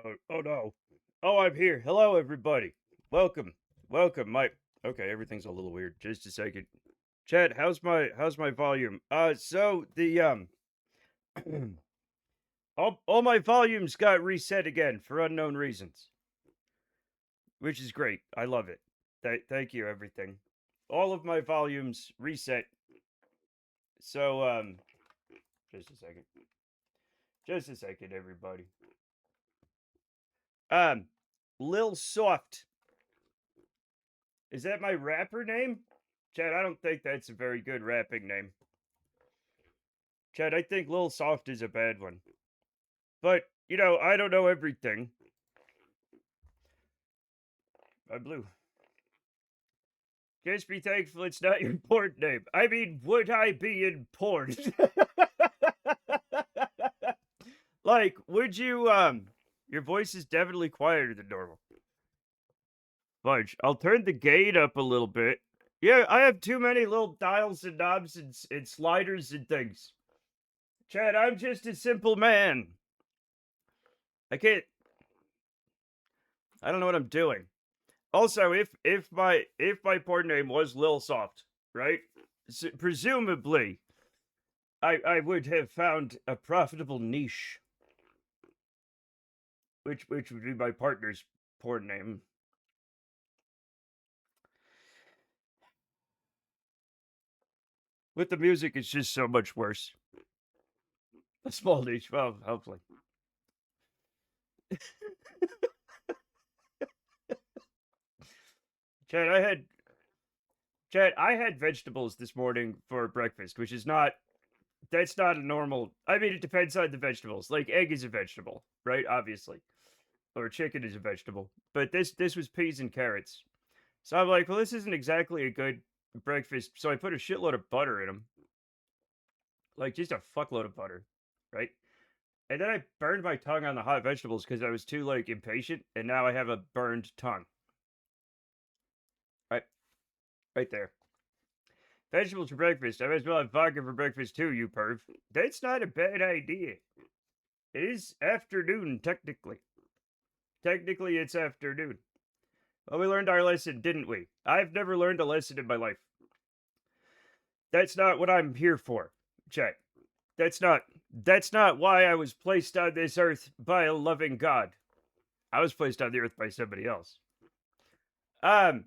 Oh no. Oh, I'm here. Hello, everybody. Welcome. Welcome. Okay, everything's a little weird. Just a second. Chad, how's my volume? So the all my volumes got reset again for unknown reasons, which is great. I love it. Thank you, everything. All of my volumes reset. So just a second. Just a second, everybody. Um, Lil Soft. Is that my rapper name? Chad, I don't think that's a very good rapping name. Chad, I think Lil Soft is a bad one. But, I don't know everything. I'm blue. Just be thankful it's not your porn name. I mean, would I be in porn? Like, would you, your voice is definitely quieter than normal. Fudge, I'll turn the gain up a little bit. Yeah, I have too many little dials and knobs and sliders and things. Chad, I'm just a simple man. I can't. I don't know what I'm doing. Also, if my porn name was Lil Soft, right? Presumably, I would have found a profitable niche, which would be my partner's porn name. With the music, it's just so much worse. A small niche, well, hopefully. Chad, I had Chad, I had vegetables this morning for breakfast, which is not that's not a normal. I mean, it depends on the vegetables. Like egg is a vegetable, right? Obviously, or chicken is a vegetable. But this was peas and carrots. So I'm like, well, this isn't exactly a good breakfast. So I put a shitload of butter in them, like just a fuckload of butter, right? And then I burned my tongue on the hot vegetables because I was too like impatient, and now I have a burned tongue. Right, right there. Vegetables for breakfast. I might as well have vodka for breakfast too, you perv. That's not a bad idea. It is afternoon, technically. Technically, it's afternoon. Well, we learned our lesson, didn't we? I've never learned a lesson in my life. That's not what I'm here for, Chet. That's not why I was placed on this earth by a loving God. I was placed on the earth by somebody else. Um,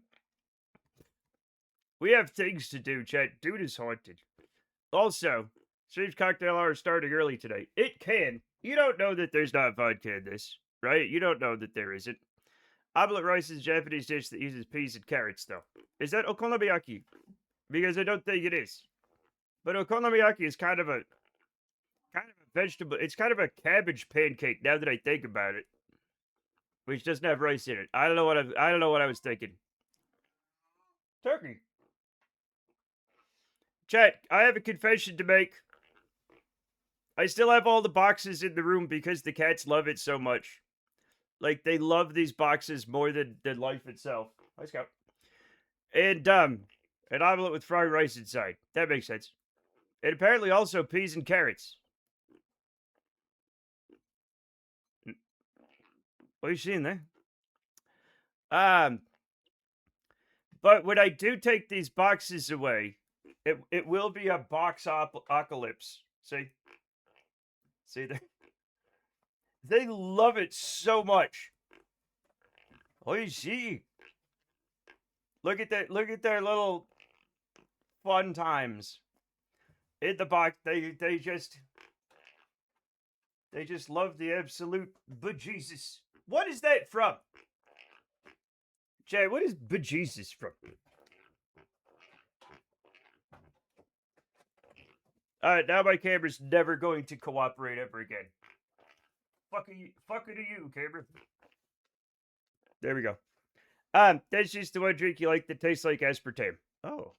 we have things to do, Chet. Dude is haunted. Also, Steve's cocktail hour is starting early today. It can. You don't know that there's not vodka in this, right? You don't know that there isn't. Omelet rice is a Japanese dish that uses peas and carrots, though. Is that okonomiyaki? Because I don't think it is. But okonomiyaki is kind of a vegetable. It's kind of a cabbage pancake. Now that I think about it, which doesn't have rice in it. I don't know what I was thinking. Turkey. Chat. I have a confession to make. I still have all the boxes in the room because the cats love it so much. Like they love these boxes more than life itself. Let's go. And an omelet with fried rice inside. That makes sense. And apparently also peas and carrots. What are you seeing there? Um, but when I do take these boxes away, it will be a box apocalypse. See, they love it so much. Oh, you see, look at that! Look at their little fun times in the box. They just love the absolute bejesus. What is that from? Jay, what is bejesus from? Now my camera's never going to cooperate ever again. Fuck it to you, camera. There we go. That's just the one drink you like that tastes like aspartame. Oh.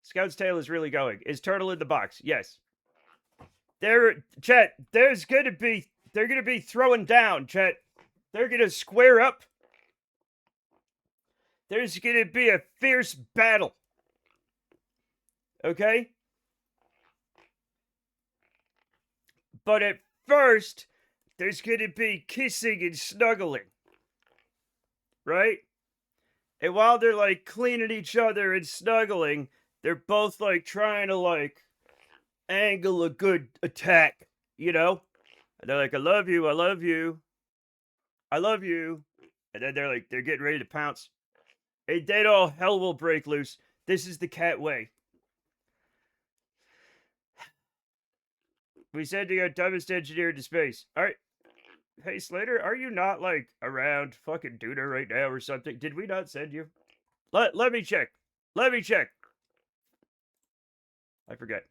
Scout's tail is really going. Is turtle in the box? Yes. Chet, they're gonna be throwing down, Chet. They're gonna square up. There's gonna be a fierce battle. Okay? But at first, there's gonna be kissing and snuggling, right? And while they're like cleaning each other and snuggling, they're both like trying to like angle a good attack, you know? And they're like, I love you, I love you, I love you. And then they're getting ready to pounce. And then all hell will break loose. This is the cat way. We sent our dumbest engineer to space. All right. Hey, Slater, are you not like around fucking Duna right now or something? Did we not send you? Let me check. Let me check. I forget.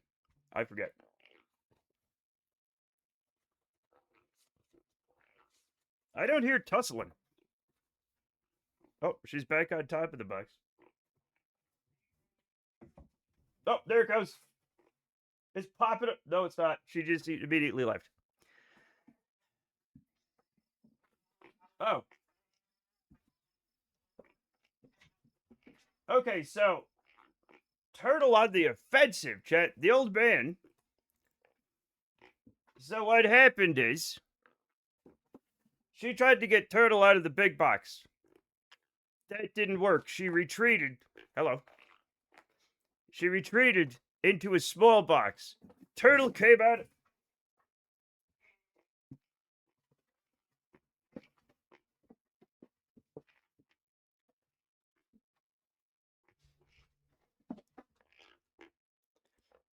I forget. I don't hear tussling. Oh, she's back on top of the box. Oh, there it goes. It's popping up. No, it's not. She just immediately left. Oh. Okay, so Turtle on the offensive, chat. The old man. So what happened is she tried to get Turtle out of the big box. That didn't work. She retreated. Hello. She retreated into a small box. Turtle came out.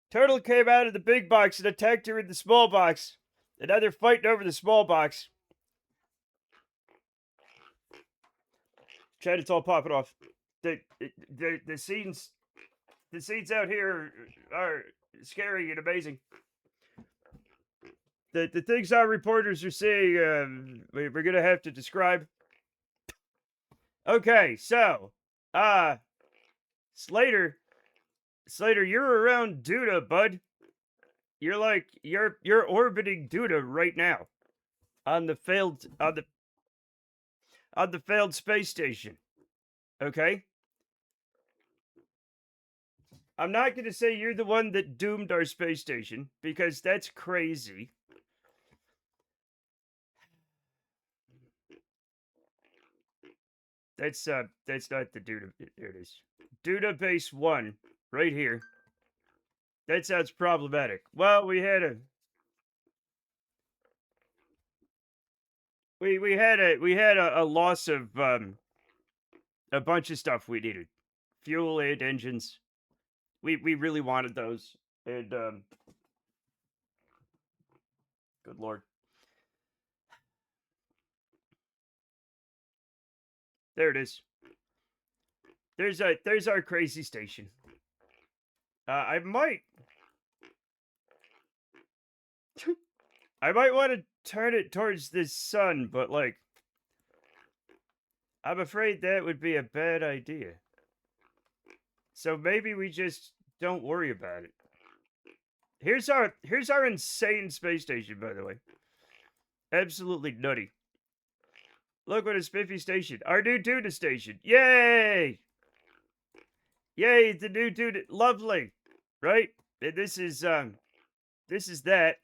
Turtle came out of the big box and attacked her in the small box. And now they're fighting over the small box. Chad, it's all popping off. The scenes out here are scary and amazing. The things our reporters are seeing, we're gonna have to describe. Okay, so, Slater, you're around Duna, bud. You're orbiting Duna right now on the failed space station. Okay? I'm not going to say you're the one that doomed our space station because that's crazy. That's not the Duna. There it is. Duna base 1 right here. That sounds problematic. Well, we had a loss of a bunch of stuff we needed. Fuel and engines. We really wanted those. And good lord. There it is. There's our crazy station. I might want to turn it towards the sun, but like I'm afraid that would be a bad idea. So maybe we just don't worry about it. Here's our insane space station, by the way. Absolutely nutty. Look what a spiffy station. Our new Duna station. Yay! Yay, the new Duna. Lovely. Right? And this is that.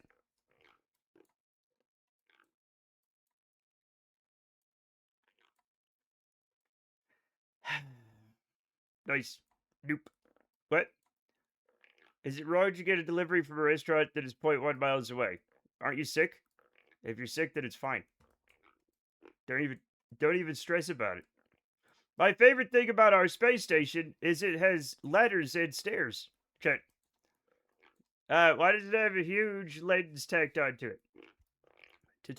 Nice. Nope. What? Is it wrong to get a delivery from a restaurant that is 0.1 miles away? Aren't you sick? If you're sick, then it's fine. Don't even stress about it. My favorite thing about our space station is it has ladders and stairs. Check. Why does it have a huge lens tacked onto it? To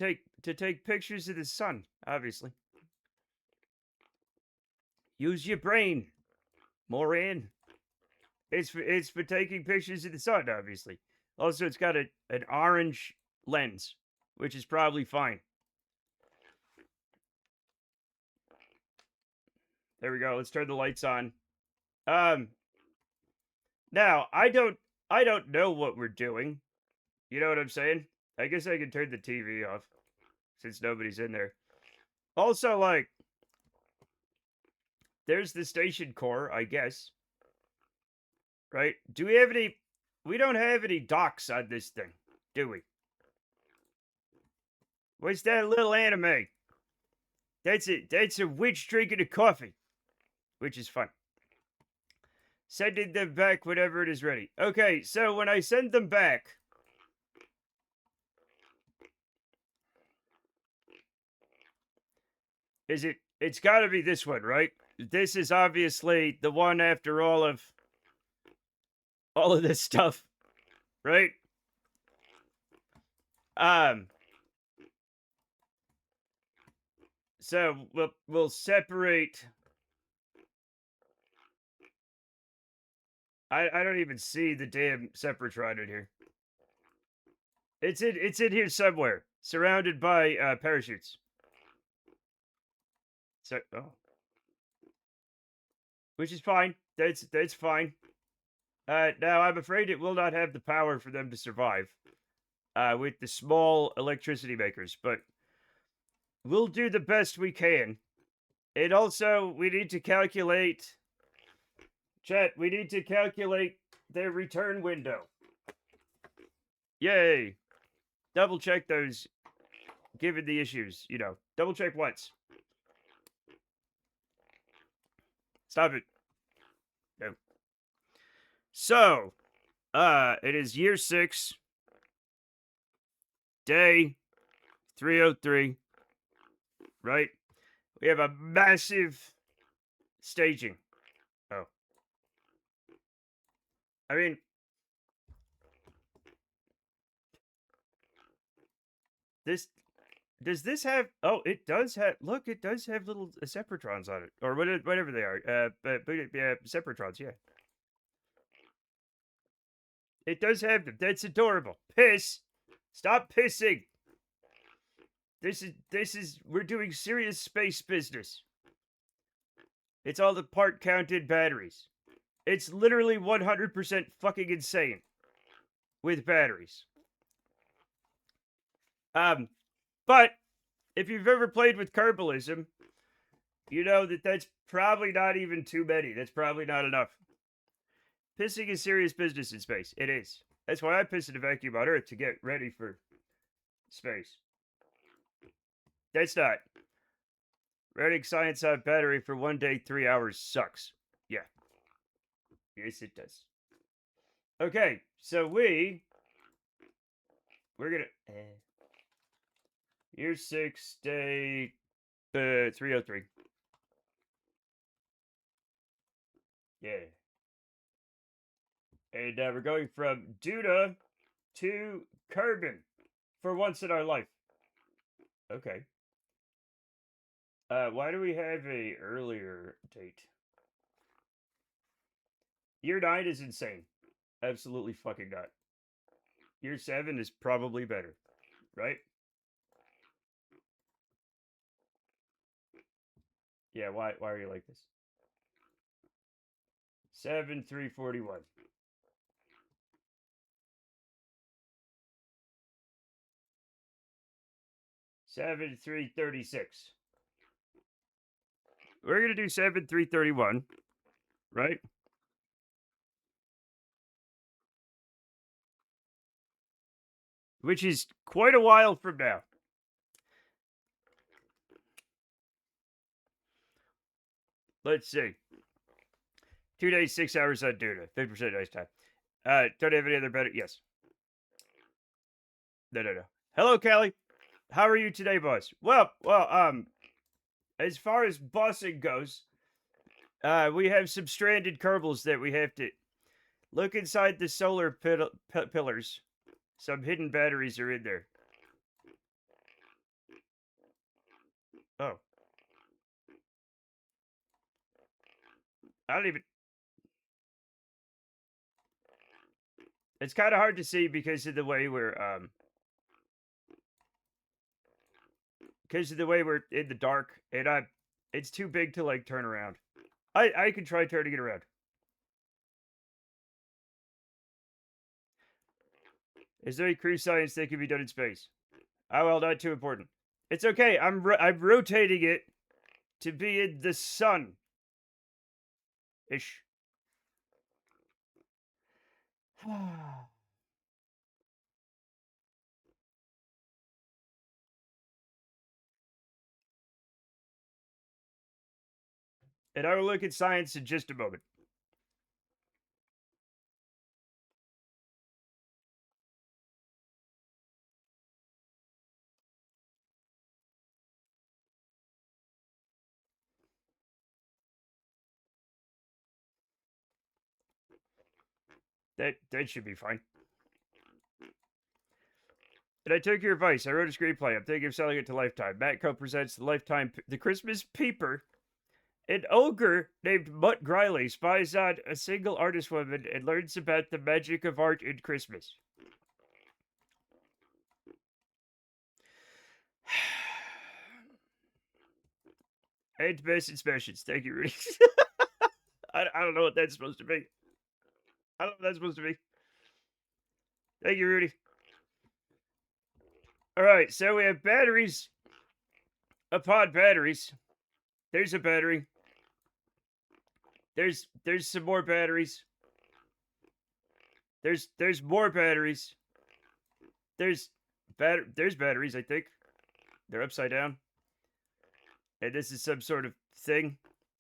take pictures of the sun, obviously. Use your brain, Moran. It's for taking pictures of the sun, obviously. Also, it's got an orange lens, which is probably fine. There we go. Let's turn the lights on. Now I don't know what we're doing. You know what I'm saying? I guess I can turn the TV off since nobody's in there. Also, like, there's the station core, I guess. Right? Do we have any? We don't have any docks on this thing, do we? What's that little anime? That's a witch drinking a coffee, which is fun. Sending them back whenever it is ready. Okay, so when I send them back, it's got to be this one, right? This is obviously the one after all of this stuff, right? Um so we'll separate. I don't even see the damn Separatron in here. It's in here somewhere, surrounded by parachutes. So, oh, which is fine. That's fine. Now I'm afraid it will not have the power for them to survive with the small electricity makers, but we'll do the best we can. And also, we need to calculate, chat. We need to calculate their return window. Yay! Double check those, given the issues. Double check once. Stop it. No. So, it is year 6, day 303, right? We have a massive staging. Oh. I mean, this does this have? Oh, it does have. Look, it does have little Separatrons on it, or whatever they are. But yeah, Separatrons. Yeah, it does have them. That's adorable. Piss. Stop pissing. This is we're doing serious space business. It's all the part counted batteries. It's literally 100% fucking insane with batteries. But if you've ever played with Kerbalism, you know that that's probably not even too many. That's probably not enough. Pissing is serious business in space. It is. That's why I piss in a vacuum on Earth to get ready for space. That's not. Running science on battery for 1 day, 3 hours sucks. Yeah. Yes, it does. Okay, so we're gonna year 6, day 303. Yeah. And we're going from Duna to Kerbal for once in our life. Okay. Why do we have a earlier date? Year 9 is insane. Absolutely fucking not. Year 7 is probably better, right? Yeah, why are you like this? 7 341. 7 336. We're gonna do 7 331, right? Which is quite a while from now. Let's see. 2 days, 6 hours on Duna. 50% nice time. Don't have any other better. Yes. No. Hello, Kelly. How are you today, boss? Well, as far as bossing goes, we have some stranded Kerbals that we have to look inside the solar pillars. Some hidden batteries are in there. Oh. I don't even. It's kind of hard to see because of the way we're in the dark, and it's too big to like turn around. I can try turning it around. Is there any cruise science that can be done in space? Oh well, not too important. It's okay. I'm rotating it to be in the sun. Ish. And I will look at science in just a moment. That should be fine. And I took your advice. I wrote a screenplay. I'm thinking of selling it to Lifetime. Matco presents the Christmas Peeper. An ogre named Mutt Griley spies on a single artist woman and learns about the magic of art in Christmas. And best inspections. Thank you, Rudy. I don't know what that's supposed to be. I don't know what that's supposed to be. Thank you, Rudy. All right, so we have batteries upon batteries. There's a battery. There's some more batteries. There's more batteries. There's batteries, I think. They're upside down. And this is some sort of thing.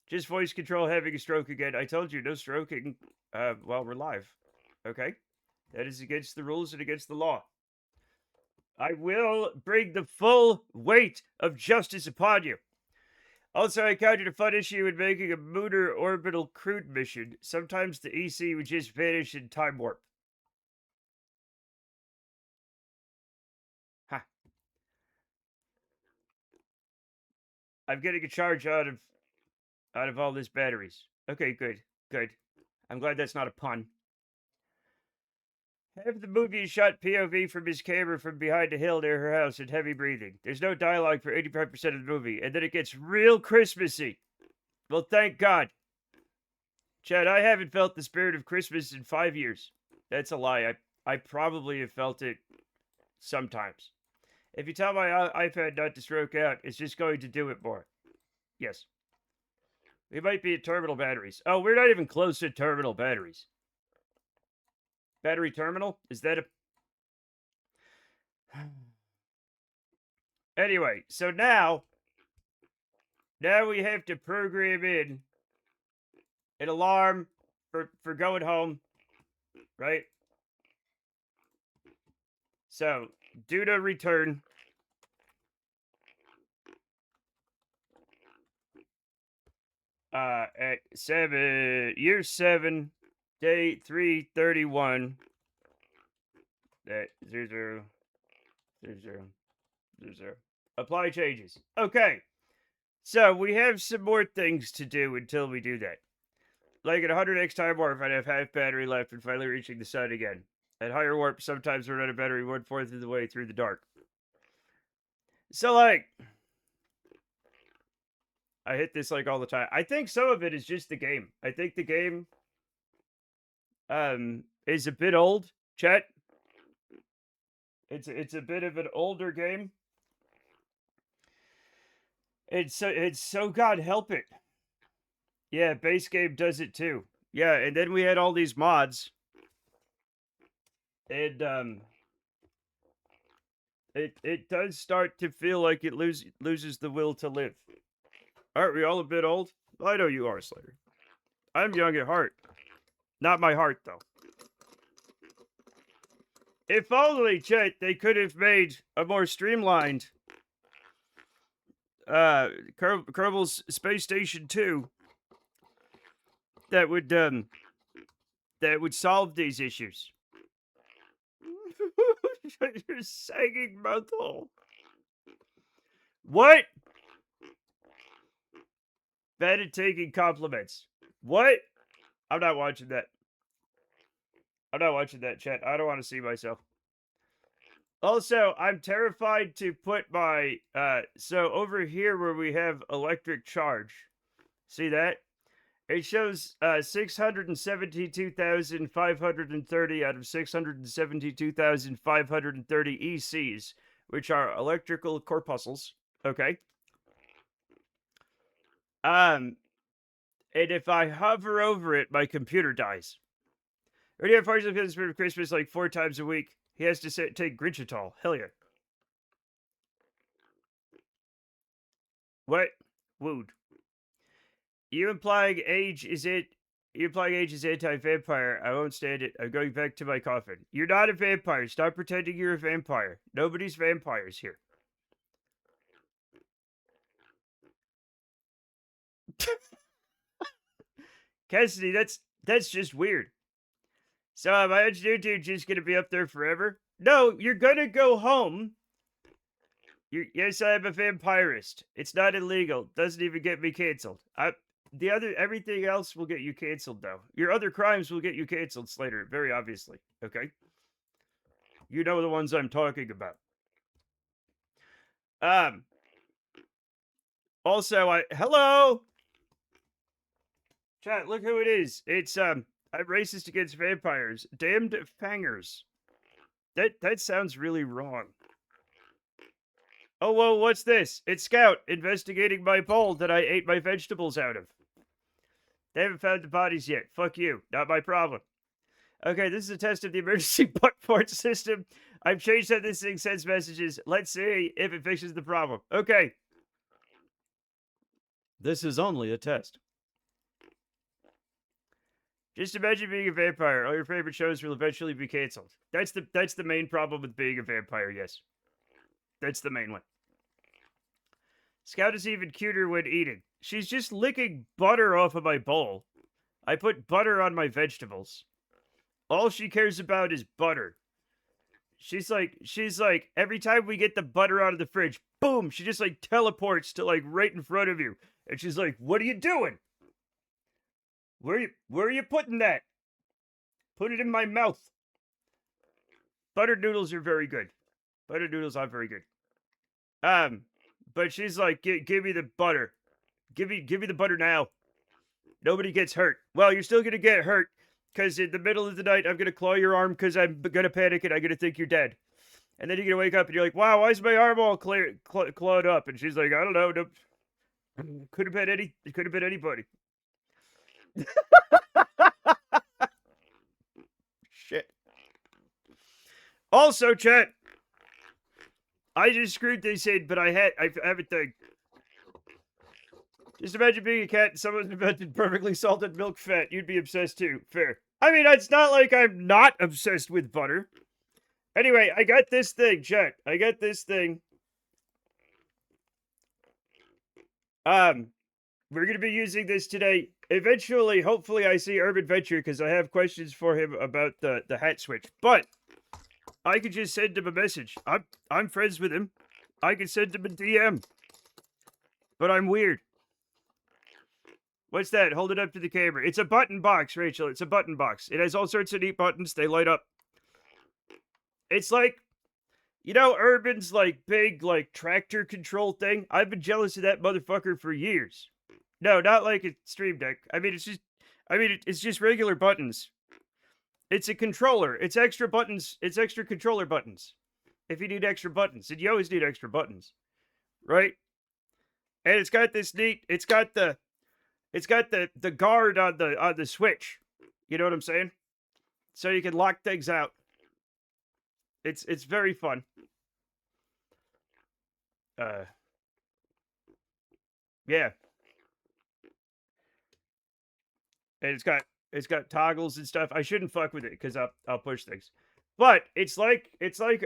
Just voice control having a stroke again. I told you, no stroking while we're live. Okay? That is against the rules and against the law. I will bring the full weight of justice upon you. Also, I encountered a fun issue in making a lunar orbital crude mission. Sometimes the EC would just vanish in time warp. Ha. I'm getting a charge out of all this batteries. Okay, good. Good. I'm glad that's not a pun. Half the movie is shot POV from his camera from behind a hill near her house and heavy breathing. There's no dialogue for 85% of the movie, and then it gets real Christmassy. Well, thank God. Chad, I haven't felt the spirit of Christmas in 5 years. That's a lie. I probably have felt it sometimes. If you tell my iPad not to stroke out, it's just going to do it more. Yes. We might be at terminal batteries. Oh, we're not even close to terminal batteries. Battery terminal? Is that a... Anyway, so now we have to program in an alarm for going home, right? So, Duna return. At year 7, day 331. That 00. Apply changes. Okay. So we have some more things to do until we do that. Like at 100x time warp, I'd have half battery left and finally reaching the sun again. At higher warp, sometimes we're out of battery 1/4 of the way through the dark. So, like, I hit this like all the time. I think some of it is just the game. I think the game is a bit old, chat. It's a bit of an older game. It's so God help it. Yeah, base game does it too. Yeah, and then we had all these mods. And it does start to feel like it loses the will to live. Aren't we all a bit old? I know you are, Slayer. I'm young at heart. Not my heart, though. If only, Chet, they could have made a more streamlined Kerbal's Space Station 2 that would solve these issues. You're sagging mental. What? Bad at taking compliments. What? I'm not watching that. I'm not watching that, chat. I don't want to see myself. Also, I'm terrified to put my, so over here where we have electric charge, see that? It shows 672,530 out of 672,530 ECs, which are electrical corpuscles, okay? And if I hover over it, my computer dies. Already have partially the spirit of Christmas like 4 times a week. He has to take Grinchitol. Hell yeah. What? Wooed. You implying age is it? You implying age is anti-vampire. I won't stand it. I'm going back to my coffin. You're not a vampire. Stop pretending you're a vampire. Nobody's vampires here. Cassidy, that's just weird. So my engineer dude just gonna be up there forever? No, you're gonna go home. Yes, I am a vampirist. It's not illegal. Doesn't even get me canceled. Everything else will get you canceled though. Your other crimes will get you canceled, Slater. Very obviously. Okay. You know the ones I'm talking about. Also, hello. Chat, look who it is. It's I'm racist against vampires. Damned fangers. That sounds really wrong. Oh, whoa, what's this? It's Scout investigating my bowl that I ate my vegetables out of. They haven't found the bodies yet. Fuck you. Not my problem. Okay, this is a test of the emergency butt port system. I've changed how this thing sends messages. Let's see if it fixes the problem. Okay. This is only a test. Just imagine being a vampire. All your favorite shows will eventually be canceled. That's the main problem with being a vampire, yes. That's the main one. Scout is even cuter when eating. She's just licking butter off of my bowl. I put butter on my vegetables. All she cares about is butter. She's like, every time we get the butter out of the fridge, boom, she just like teleports to like right in front of you. And she's like, what are you doing? Where are you putting that? Put it in my mouth. Buttered noodles are very good. Buttered noodles are very good. But she's like, give me the butter. Give me the butter now. Nobody gets hurt. Well, you're still gonna get hurt, because in the middle of the night, I'm gonna claw your arm because I'm gonna panic and I'm gonna think you're dead. And then you're gonna wake up and you're like, wow, why is my arm all clawed up? And she's like, I don't know. Nope. Could have been anybody. Shit. Also, chat. I just screwed this in, but I have a thing. Just imagine being a cat and someone invented perfectly salted milk fat. You'd be obsessed too. Fair. I mean, it's not like I'm not obsessed with butter. Anyway, I got this thing, chat. I got this thing. We're going to be using this today. Eventually, hopefully, I see Urban Venture because I have questions for him about the hat switch. But I could just send him a message. I'm friends with him. I could send him a DM. But I'm weird. What's that? Hold it up to the camera. It's a button box, Rachel. It's a button box. It has all sorts of neat buttons. They light up. It's like, you know, Urban's like big like tractor control thing. I've been jealous of that motherfucker for years. No, not like a Stream Deck. I mean, it's just regular buttons. It's a controller. It's extra buttons. It's extra controller buttons. If you need extra buttons, and you always need extra buttons, right? And it's got this neat. It's got the guard on the switch. You know what I'm saying? So you can lock things out. It's very fun. Yeah. And it's got toggles and stuff. I shouldn't fuck with it because I'll push things. But it's like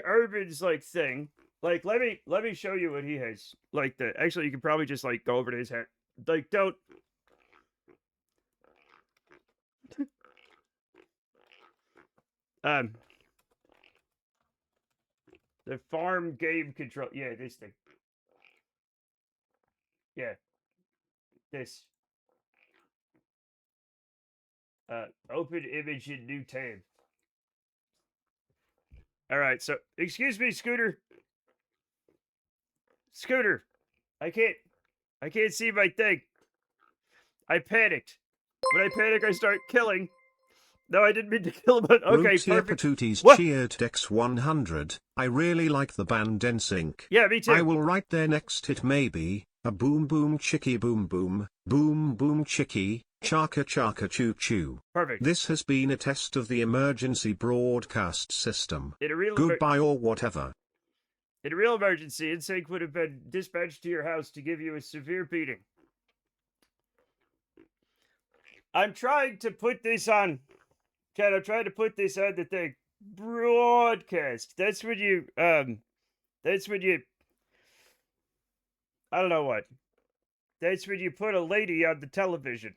Urban's like thing. Like let me show you what he has. Like actually you can probably just like go over to his head. Like don't the farm game control. Yeah, this thing. Yeah. This. Open image in new tab. All right, so excuse me, Scooter. Scooter, I can't see my thing. I panicked. When I panic, I start killing. No, I didn't mean to kill him, but okay, perfect. Patooties cheered Dex 100. I really like the band NSYNC. Yeah, me too. I will write their next hit maybe, a boom boom chicky boom boom, boom boom chicky, chaka chaka choo choo. Perfect. This has been a test of the emergency broadcast system. Goodbye or whatever. In a real emergency, NSYNC would have been dispatched to your house to give you a severe beating. I'm trying to put this on. Chad, I'm trying to put this on the thing. Broadcast. That's when you. That's when you. I don't know what. That's when you put a lady on the television.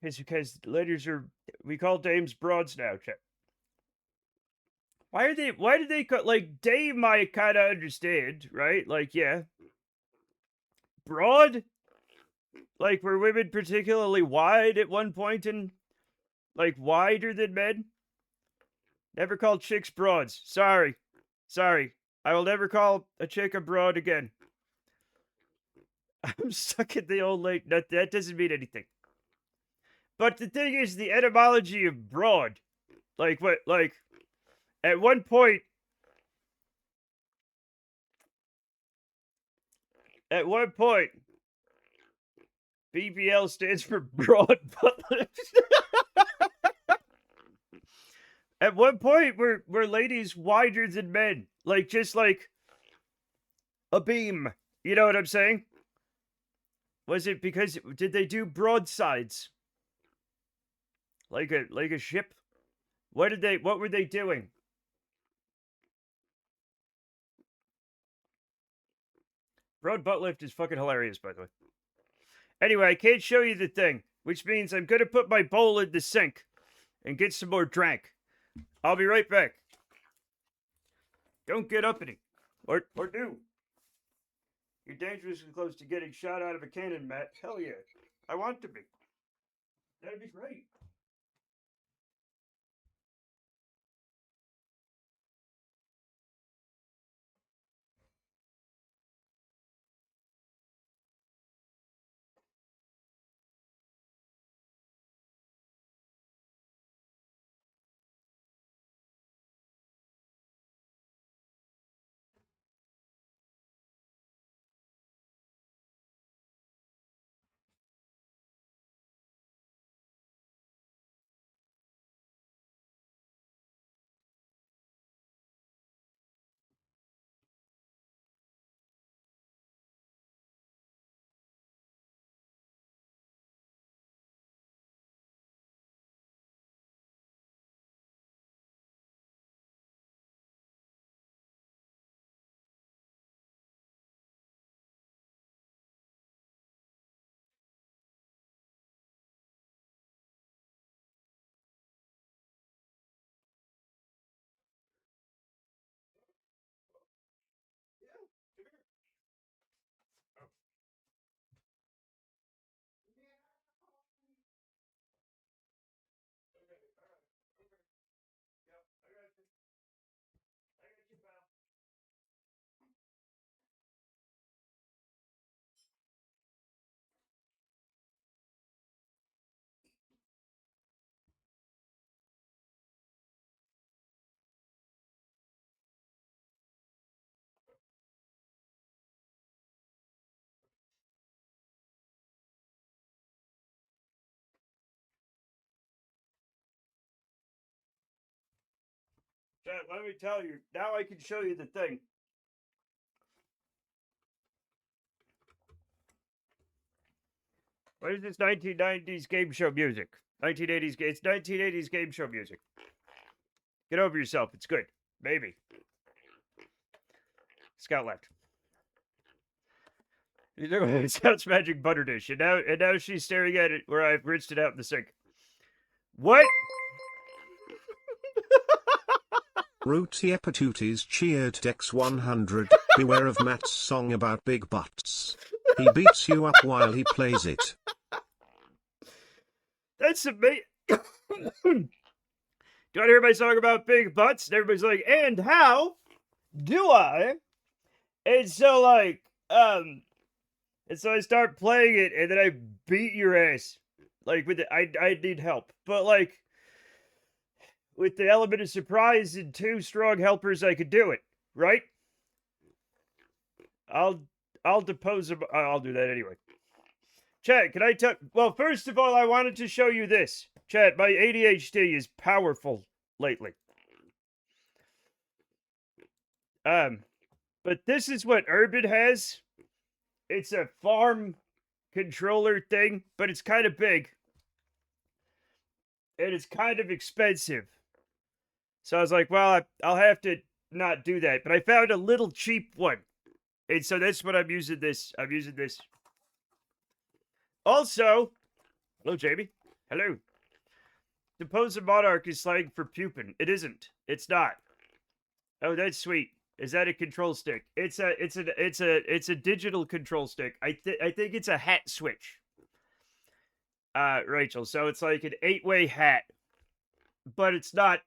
It's because ladies are. We call dames broads now, Chad. Why are they? Why did they call like dame? I kind of understand, right? Like, yeah, broad. Like, were women particularly wide at one point and like wider than men? Never call chicks broads. Sorry. Sorry. I will never call a chick a broad again. I'm stuck in the old late. That doesn't mean anything. But the thing is, the etymology of broad. Like, what? Like, at one point. At one point. BBL stands for broad butt lips. At one point, were ladies wider than men? Like, just like a beam. You know what I'm saying? Was it because did they do broadsides? Like a ship? What were they doing? Broad butt lift is fucking hilarious, by the way. Anyway, I can't show you the thing, which means I'm gonna put my bowl in the sink and get some more drink. I'll be right back. Don't get uppity. Or do. You're dangerously close to getting shot out of a cannon, Matt. Hell yeah. I want to be. That'd be great. Chat, let me tell you. Now I can show you the thing. What is this 1990s game show music? 1980s. It's 1980s game show music. Get over yourself. It's good. Maybe. Scout left. It sounds magic butter dish, and now she's staring at it where I've rinsed it out in the sink. What? Rooty Epatooties cheered Dex 100. Beware of Matt's song about big butts. He beats you up while he plays it. That's amazing. Do you want to hear my song about big butts? And everybody's like, and how do I? And so and so I start playing it, and then I beat your ass. Like with it, I need help, but like with the element of surprise and two strong helpers, I could do it. Right? I'll depose him. I'll do that anyway. Chat, can I tell? Well, first of all, I wanted to show you this. Chat, my ADHD is powerful lately. But this is what Urban has. It's a farm controller thing, but it's kind of big and it's kind of expensive. So I was like, well, I'll have to not do that. But I found a little cheap one. And so that's what I'm using this. I'm using this. Also, hello, Jamie. Hello. Depose a monarch is slang for pupin. It isn't. It's not. Oh, that's sweet. Is that a control stick? It's a digital control stick. I think it's a hat switch. Rachel. So it's like an 8-way hat, but it's not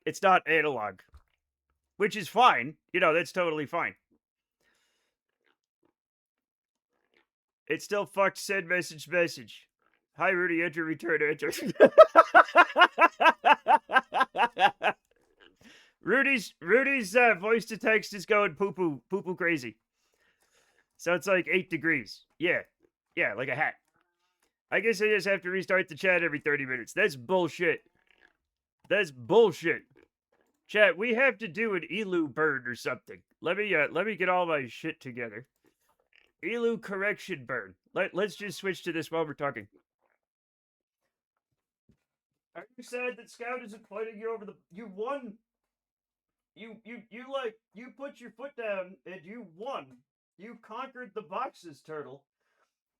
analog, which is fine. You know, that's totally fine. It still fucked send message. Hi, Rudy, enter, return, enter. Rudy's voice to text is going poo poo crazy. So it's like 8 degrees. Yeah, like a hat. I guess I just have to restart the chat every 30 minutes. That's bullshit. That's bullshit. Chat, we have to do an elu burn or something. Let me get all my shit together. Elu correction burn. Let's just switch to this while we're talking. Are you sad that Scout isn't fighting you over the? You won. You put your foot down and you won. You conquered the boxes, turtle.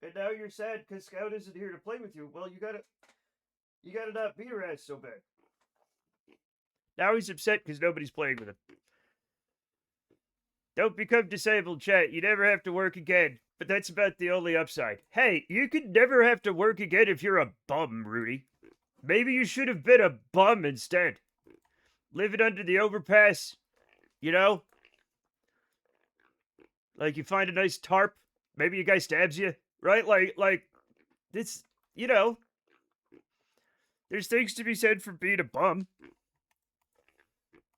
And now you're sad because Scout isn't here to play with you. Well, you gotta not beat her ass so bad. Now he's upset because nobody's playing with him. Don't become disabled, chat. You never have to work again. But that's about the only upside. Hey, you could never have to work again if you're a bum, Rudy. Maybe you should have been a bum instead. Living under the overpass, you know? Like you find a nice tarp, maybe a guy stabs you, right? Like this, you know. There's things to be said for being a bum.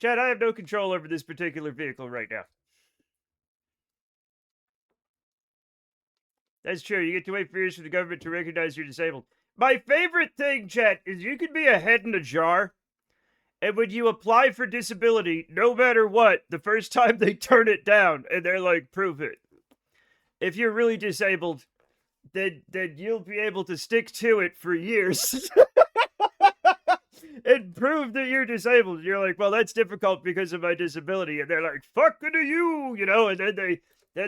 Chad, I have no control over this particular vehicle right now. That's true. You get to wait for years for the government to recognize you're disabled. My favorite thing, chat, is you can be a head in a jar, and when you apply for disability, no matter what, the first time they turn it down, and they're like, prove it. If you're really disabled, then you'll be able to stick to it for years. And prove that you're disabled. You're like, well, that's difficult because of my disability. And they're like, fucking to you, you know, and then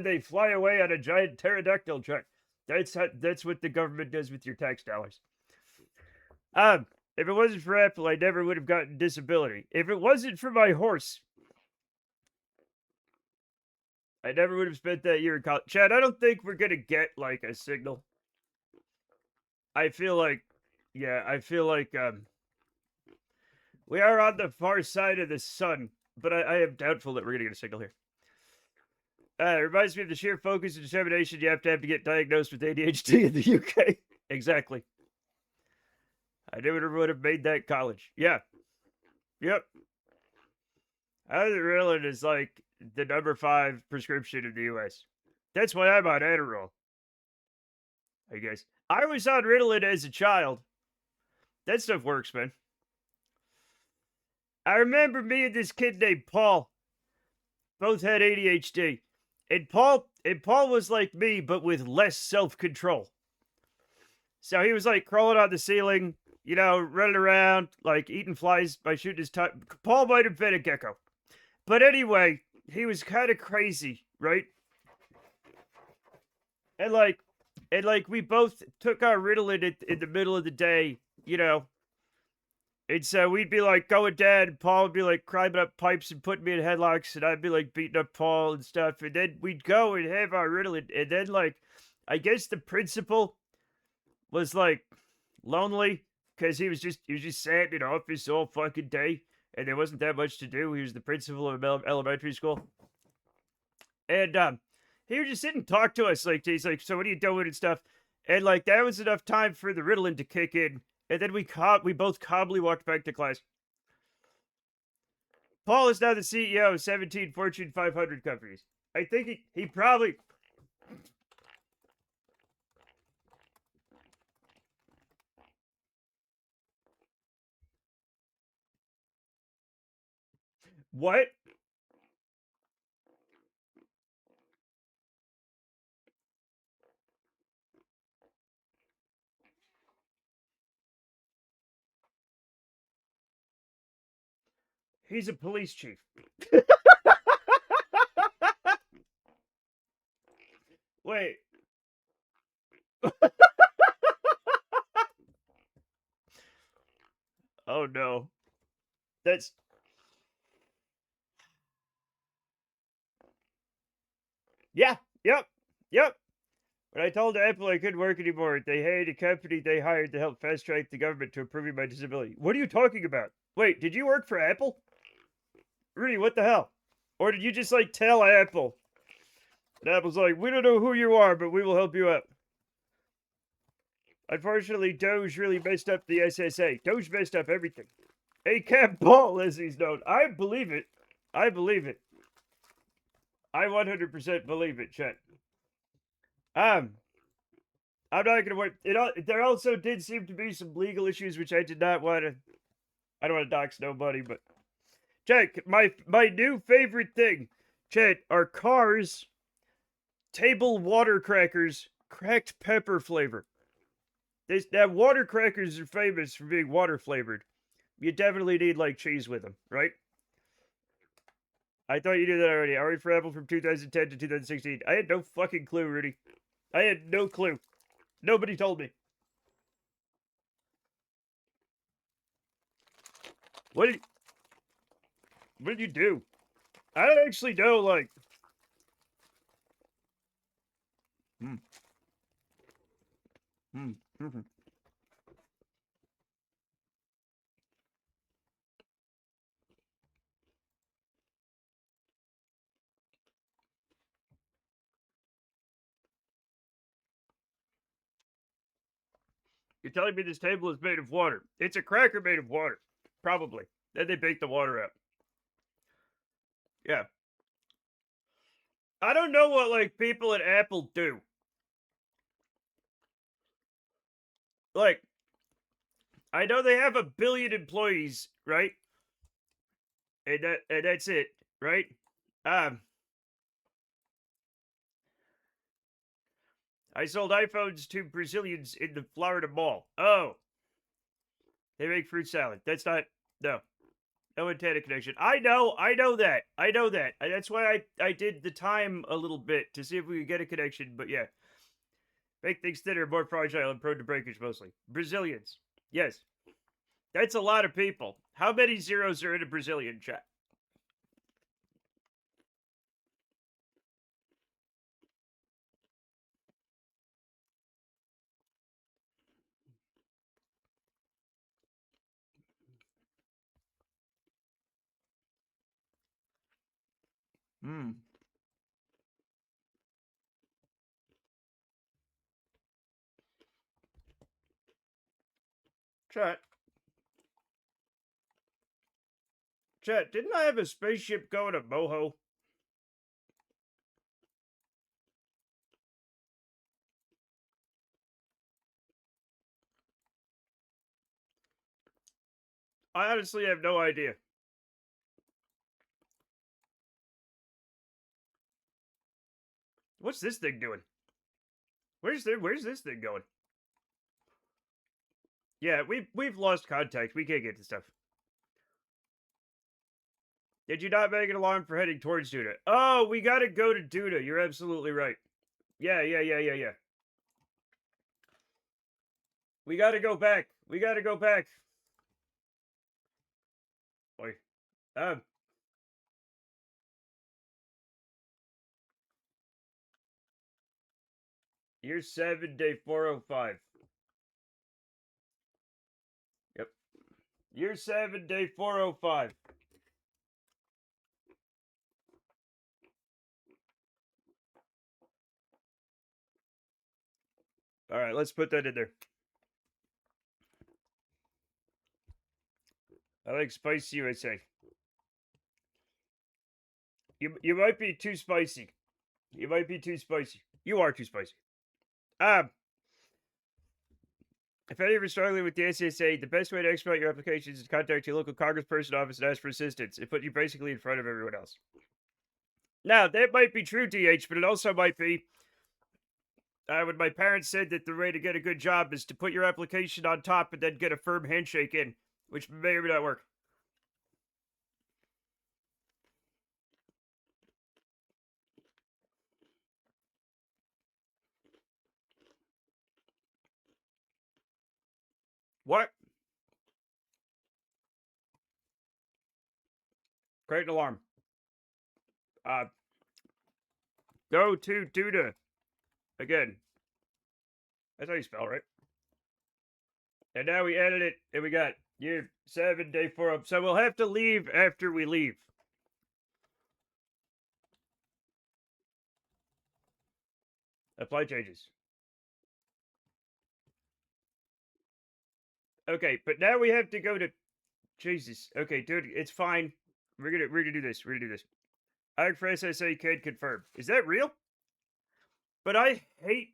they fly away on a giant pterodactyl truck. That's what the government does with your tax dollars. If it wasn't for Apple, I never would have gotten disability. If it wasn't for my horse, I never would have spent that year in college. Chad, I don't think we're gonna get like a signal. I feel like we are on the far side of the sun, but I am doubtful that we're gonna get a signal here. It reminds me of the sheer focus and determination you have to get diagnosed with ADHD in the UK. Exactly. I never would have made that college. Yeah. Yep. Adderall is like the number 5 prescription in the US. That's why I'm on Adderall. I guess. I was on Ritalin as a child. That stuff works, man. I remember me and this kid named Paul both had ADHD. And Paul was like me, but with less self-control. So he was like crawling on the ceiling, you know, running around, like eating flies by shooting his tongue. Paul might have been a gecko. But anyway, he was kind of crazy, right? And like we both took our Ritalin in the middle of the day, you know. And so we'd be like going down, and Paul would be like climbing up pipes and putting me in headlocks, and I'd be like beating up Paul and stuff. And then we'd go and have our Ritalin. And then, like, I guess the principal was like lonely because he was just sat in office all fucking day, and there wasn't that much to do. He was the principal of elementary school. And he would just sit and talk to us. Like, he's like, so what are you doing and stuff? And like, that was enough time for the Ritalin to kick in. And then we both calmly walked back to class. Paul is now the CEO of 17 Fortune 500 companies. I think he probably... What? He's a police chief. Wait. Oh no. That's yeah. Yep. Yep. When I told Apple I couldn't work anymore, they hired a company they hired to help fast track the government to approving my disability. What are you talking about? Wait, did you work for Apple? Rudy, what the hell? Or did you just like tell Apple? And Apple's like, we don't know who you are, but we will help you out. Unfortunately, Doge really messed up the SSA. Doge messed up everything. A Kerbal, as he's known. I believe it. I believe it. I 100% believe it, Chet. I'm not gonna work. There also did seem to be some legal issues which I did not want to. I don't want to dox nobody, but check my new favorite thing, Chet, are cars, table water crackers, cracked pepper flavor. Now water crackers are famous for being water flavored. You definitely need like cheese with them, right? I thought you knew that already. Ari for Apple from 2010 to 2016. I had no fucking clue, Rudy. I had no clue. Nobody told me. What did you do? I don't actually know, like. Hmm. Hmm. Hmm. You're telling me this table is made of water. It's a cracker made of water. Probably. Then they bake the water out. Yeah. I don't know what, like, people at Apple do. Like, I know they have 1 billion employees, right? And that's it, right? Um, I sold iPhones to Brazilians in the Florida Mall. Oh, they make fruit salad. That's not no. No antenna connection. I know that. I know that. That's why I did the time a little bit to see if we could get a connection, but yeah. Make things thinner, more fragile, and prone to breakage mostly. Brazilians. Yes. That's a lot of people. How many zeros are in a Brazilian chat? Hmm. Chat. Chat, didn't I have a spaceship going to Moho? I honestly have no idea. What's this thing doing? Where's this thing going? Yeah, we've lost contact. We can't get to stuff. Did you not make an alarm for heading towards Duna? Oh, we gotta go to Duna. You're absolutely right. Yeah. We gotta go back. We gotta go back. Boy. Um, year 7, day 405. Yep. Year 7, day 405. All right, let's put that in there. I like spicy USA. You might be too spicy. You might be too spicy. You are too spicy. Um, if any of you are struggling with the SSA, the best way to expedite your applications is to contact your local congressperson office and ask for assistance. It put you basically in front of everyone else. Now, that might be true, DH, but it also might be when my parents said that the way to get a good job is to put your application on top and then get a firm handshake in, which may or may not work. What? Create an alarm. Go to Duna. Again. That's how you spell, right? And now we edit it, and we got year 7, day 4. So we'll have to leave after we leave. Apply changes. Okay, but now we have to go to Jesus. Okay, dude, it's fine. We're gonna do this. We're gonna do this. I for SSA can confirm. Is that real? But I hate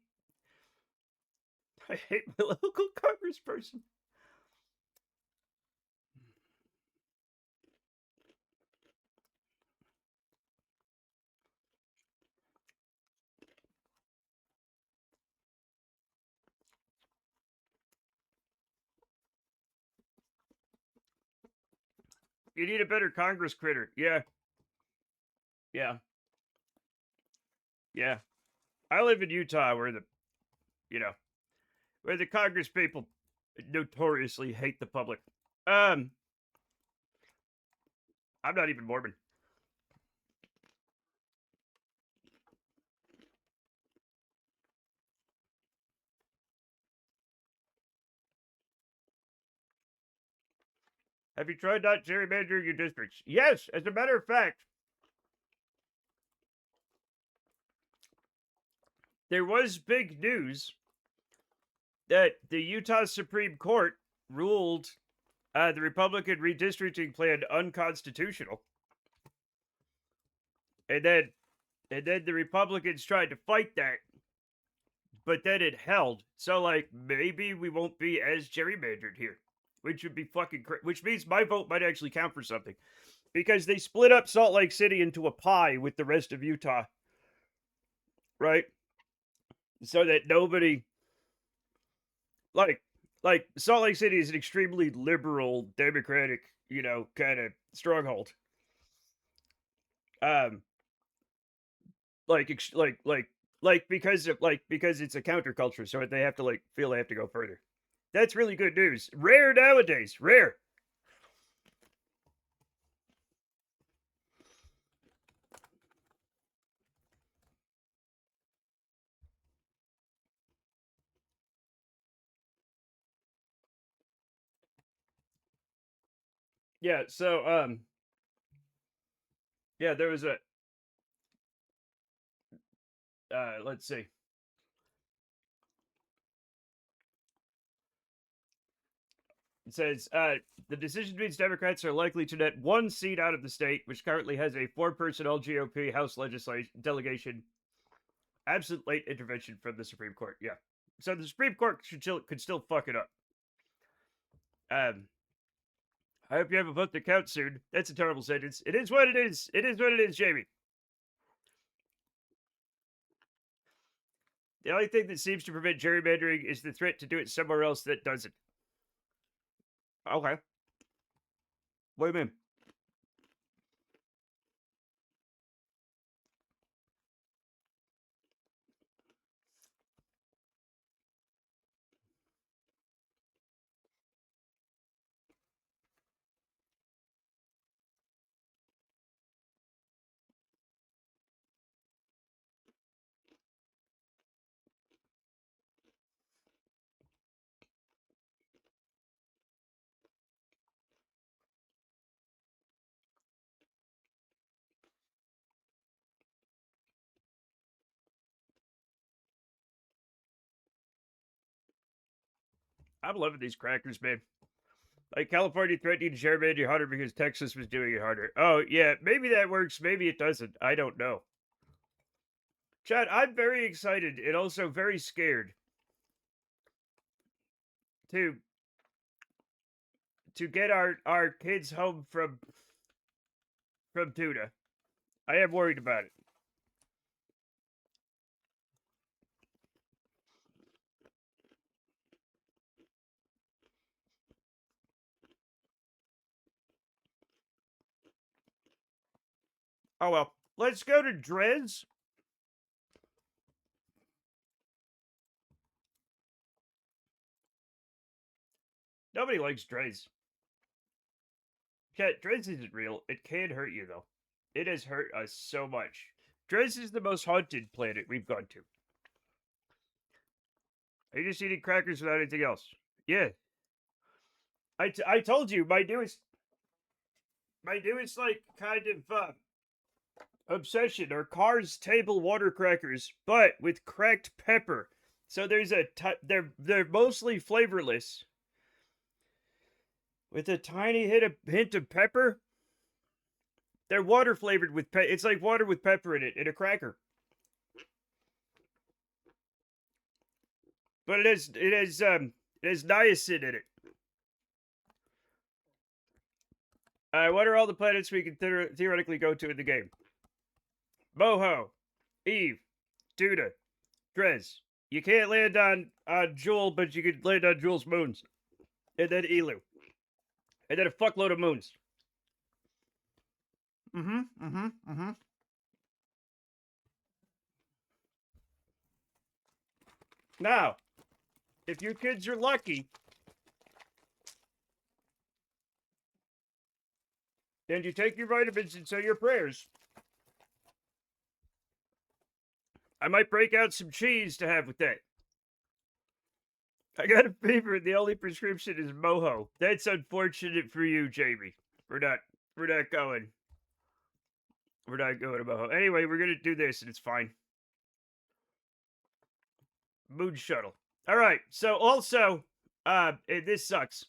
my local congressperson. You need a better Congress critter. Yeah. Yeah. Yeah. I live in Utah where where the Congress people notoriously hate the public. I'm not even Mormon. Have you tried not gerrymandering your districts? Yes, as a matter of fact, there was big news that the Utah Supreme Court ruled the Republican redistricting plan unconstitutional. And then the Republicans tried to fight that, but then it held. So like maybe we won't be as gerrymandered here, which would be fucking which means my vote might actually count for something. Because they split up Salt Lake City into a pie with the rest of Utah. Right? So that nobody like Salt Lake City is an extremely liberal, democratic, kind of stronghold. Um, because it's a counterculture, so they have to feel they have to go further. That's really good news. Rare nowadays. Rare. Yeah. So yeah, there was a let's see. It says the decision means Democrats are likely to net one seat out of the state, which currently has a 4-personnel GOP House legislation delegation, absent late intervention from the Supreme Court. Yeah, so the Supreme Court could still fuck it up. I hope you have a vote that counts soon. That's a terrible sentence. It is what it is. It is what it is, Jamie. The only thing that seems to prevent gerrymandering is the threat to do it somewhere else that doesn't. Okay. What do you mean? I'm loving these crackers, man. Like California threatening to gerrymander harder because Texas was doing it harder. Oh, yeah, maybe that works. Maybe it doesn't. I don't know. Chad, I'm very excited and also very scared to get our kids home from Duna. I am worried about it. Oh well. Let's go to Drez. Nobody likes Drez. Chat, Drez isn't real. It can hurt you, though. It has hurt us so much. Drez is the most haunted planet we've gone to. Are you just eating crackers without anything else? Yeah. I told you, my newest, like, kind of, obsession are Cars table water crackers, but with cracked pepper. So there's they're mostly flavorless, with a tiny hint of pepper. They're water flavored with it's like water with pepper in it in a cracker. But it has niacin in it. What are all the planets we can theoretically go to in the game? Moho, Eve, Duna, Drez. You can't land on Jewel, but you could land on Jewel's moons. And then Elu. And then a fuckload of moons. Now, if your kids are lucky, and you take your vitamins and say your prayers, I might break out some cheese to have with that. I got a fever and the only prescription is Moho. That's unfortunate for you, Jamie. We're not going. We're not going to Moho. Anyway, we're gonna do this and it's fine. Moon shuttle. Alright, so also, this sucks.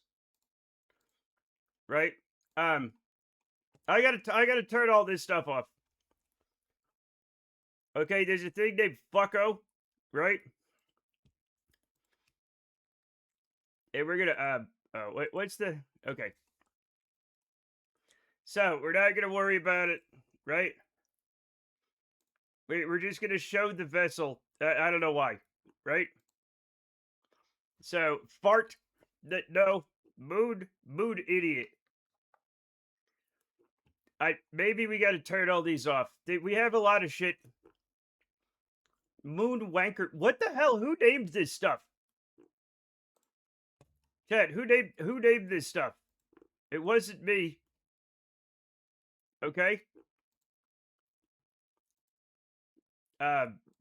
Right? I gotta turn all this stuff off. Okay, there's a thing named fucko, right? And we're gonna, what's the, okay. So, we're not gonna worry about it, right? We're just gonna show the vessel. I don't know why, right? So, fart, no, mood idiot. Maybe we gotta turn all these off. We have a lot of shit. Moon wanker. What the hell? Who named this stuff? Ted, who named this stuff? It wasn't me. Okay.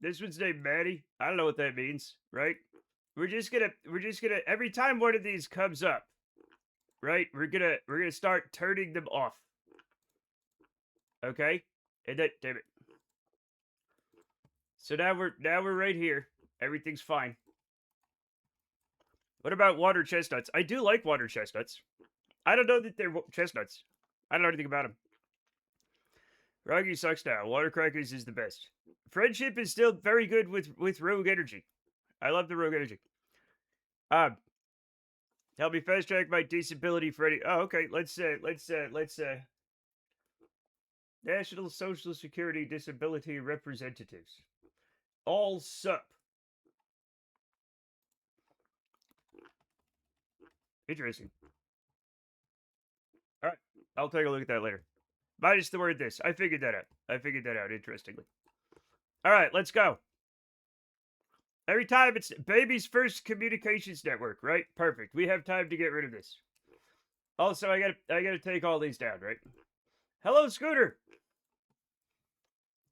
This one's named Maddie. I don't know what that means, right? We're just gonna every time one of these comes up, right? We're gonna start turning them off. Okay? And then damn it. So now we're right here. Everything's fine. What about water chestnuts? I do like water chestnuts. I don't know that they're chestnuts. I don't know anything about them. Rocky sucks now. Water crackers is the best. Friendship is still very good with Rogue Energy. I love the Rogue Energy. Help me fast track my disability for any. Oh, okay. Let's National Social Security Disability Representatives. All sup. Interesting. All right. I'll take a look at that later. Minus the word this. I figured that out. Interestingly. All right. Let's go. Every time it's baby's first communications network, right? Perfect. We have time to get rid of this. Also, I gotta take all these down, right? Hello, Scooter.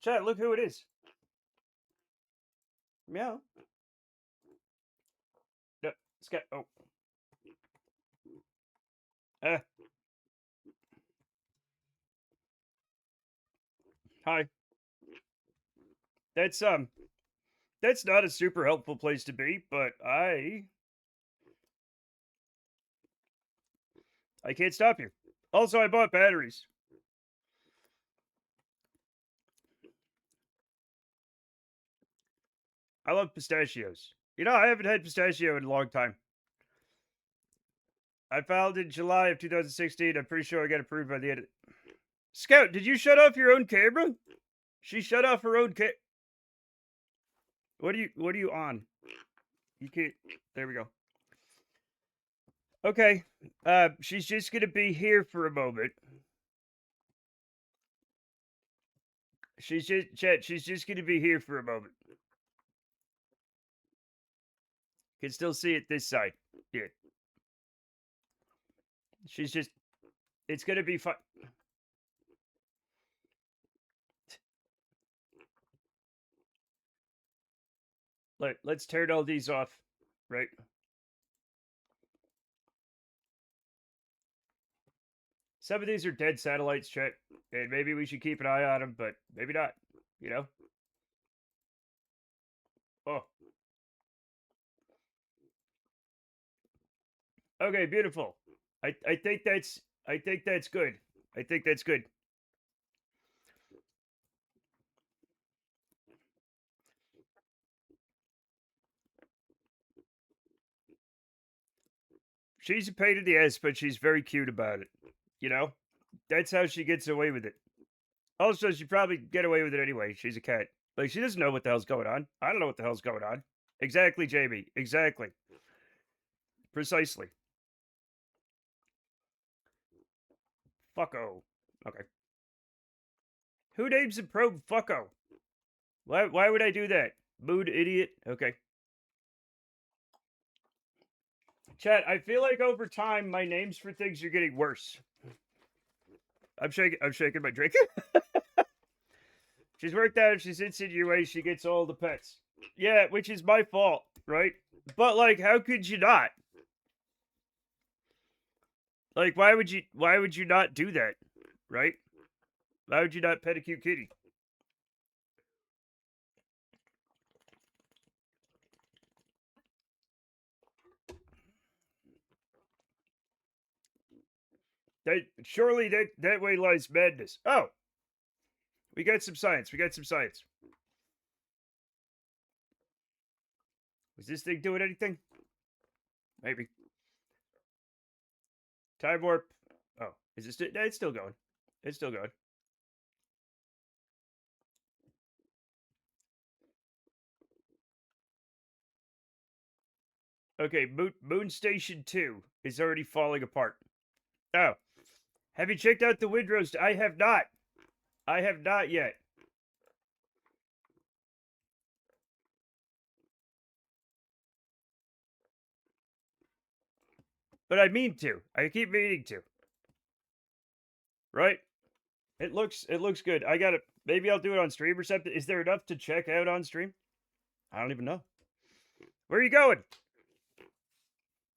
Chat, look who it is. Meow. No, Scott. Oh. Hi. That's not a super helpful place to be, but I can't stop you. Also, I bought batteries. I love pistachios. You know, I haven't had pistachio in a long time. I filed in July of 2016. I'm pretty sure I got approved by the end. Scout, did you shut off your own camera? She shut off her own What are you on? You can't. There we go. Okay. She's just gonna be here for a moment. She's just gonna be here for a moment. Can still see it this side. Yeah. She's just, it's gonna be fun. Let's turn all these off, right? Some of these are dead satellites, Chet, and maybe we should keep an eye on them, but maybe not, you know? Oh, okay, beautiful. I think that's good. I think that's good. She's a pain in the ass, but she's very cute about it. You know? That's how she gets away with it. Also, she'd probably get away with it anyway. She's a cat. Like, she doesn't know what the hell's going on. I don't know what the hell's going on. Exactly, Jamie. Exactly. Precisely. Fucko. Okay. Who names a probe Fucko? Why would I do that? Mood idiot? Okay. Chat, I feel like over time my names for things are getting worse. I'm shaking my drink. She's worked out, she's insinuated she gets all the pets. Yeah, which is my fault, right? But like, how could you not? Like, why would you not do that? Right? Why would you not pet a cute kitty? Surely that way lies madness. Oh, we got some science. We got some science. Was this thing doing anything? Maybe. Time warp. Oh, is this? It's still going. It's still going. Okay, Moon Station 2 is already falling apart. Oh, have you checked out the windrows? I have not. I have not yet. But I mean to. I keep meaning to. Right? It looks good. I got it. Maybe I'll do it on stream or something. Is there enough to check out on stream? I don't even know. Where are you going?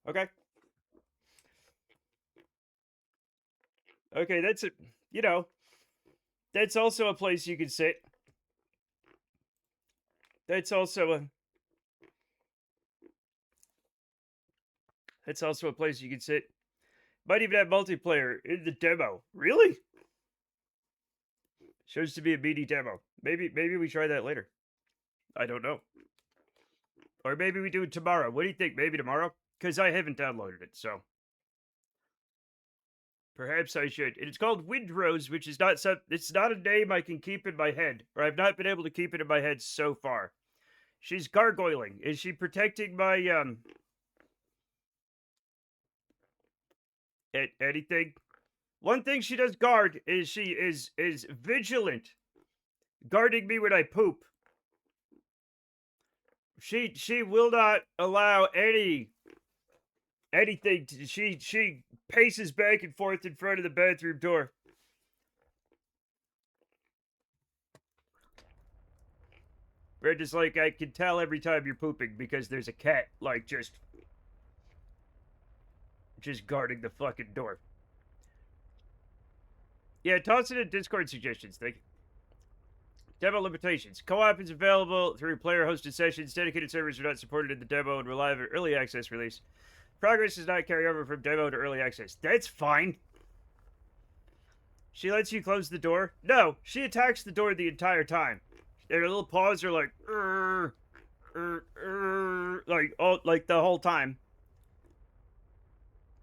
Okay. Okay, that's it. You know, that's also a place you can sit. That's also a place you can sit. Might even have multiplayer in the demo. Really? Shows to be a meaty demo. Maybe we try that later. I don't know. Or maybe we do it tomorrow. What do you think? Maybe tomorrow? Because I haven't downloaded it, so perhaps I should. And it's called Windrose, which is not it's not a name I can keep in my head, or I've not been able to keep it in my head so far. She's gargoyling. Is she protecting my anything? One thing she does guard is she is vigilant, guarding me when I poop. She will not allow anything to, she paces back and forth in front of the bathroom door. We're just like, I can tell every time you're pooping because there's a cat like just guarding the fucking door. Yeah, toss it in Discord suggestions. Thank you. Demo limitations. Co-op is available through player-hosted sessions. Dedicated servers are not supported in the demo and rely on early access release. Progress does not carry over from demo to early access. That's fine. She lets you close the door? No, she attacks the door the entire time. Their little paws are like, like the whole time.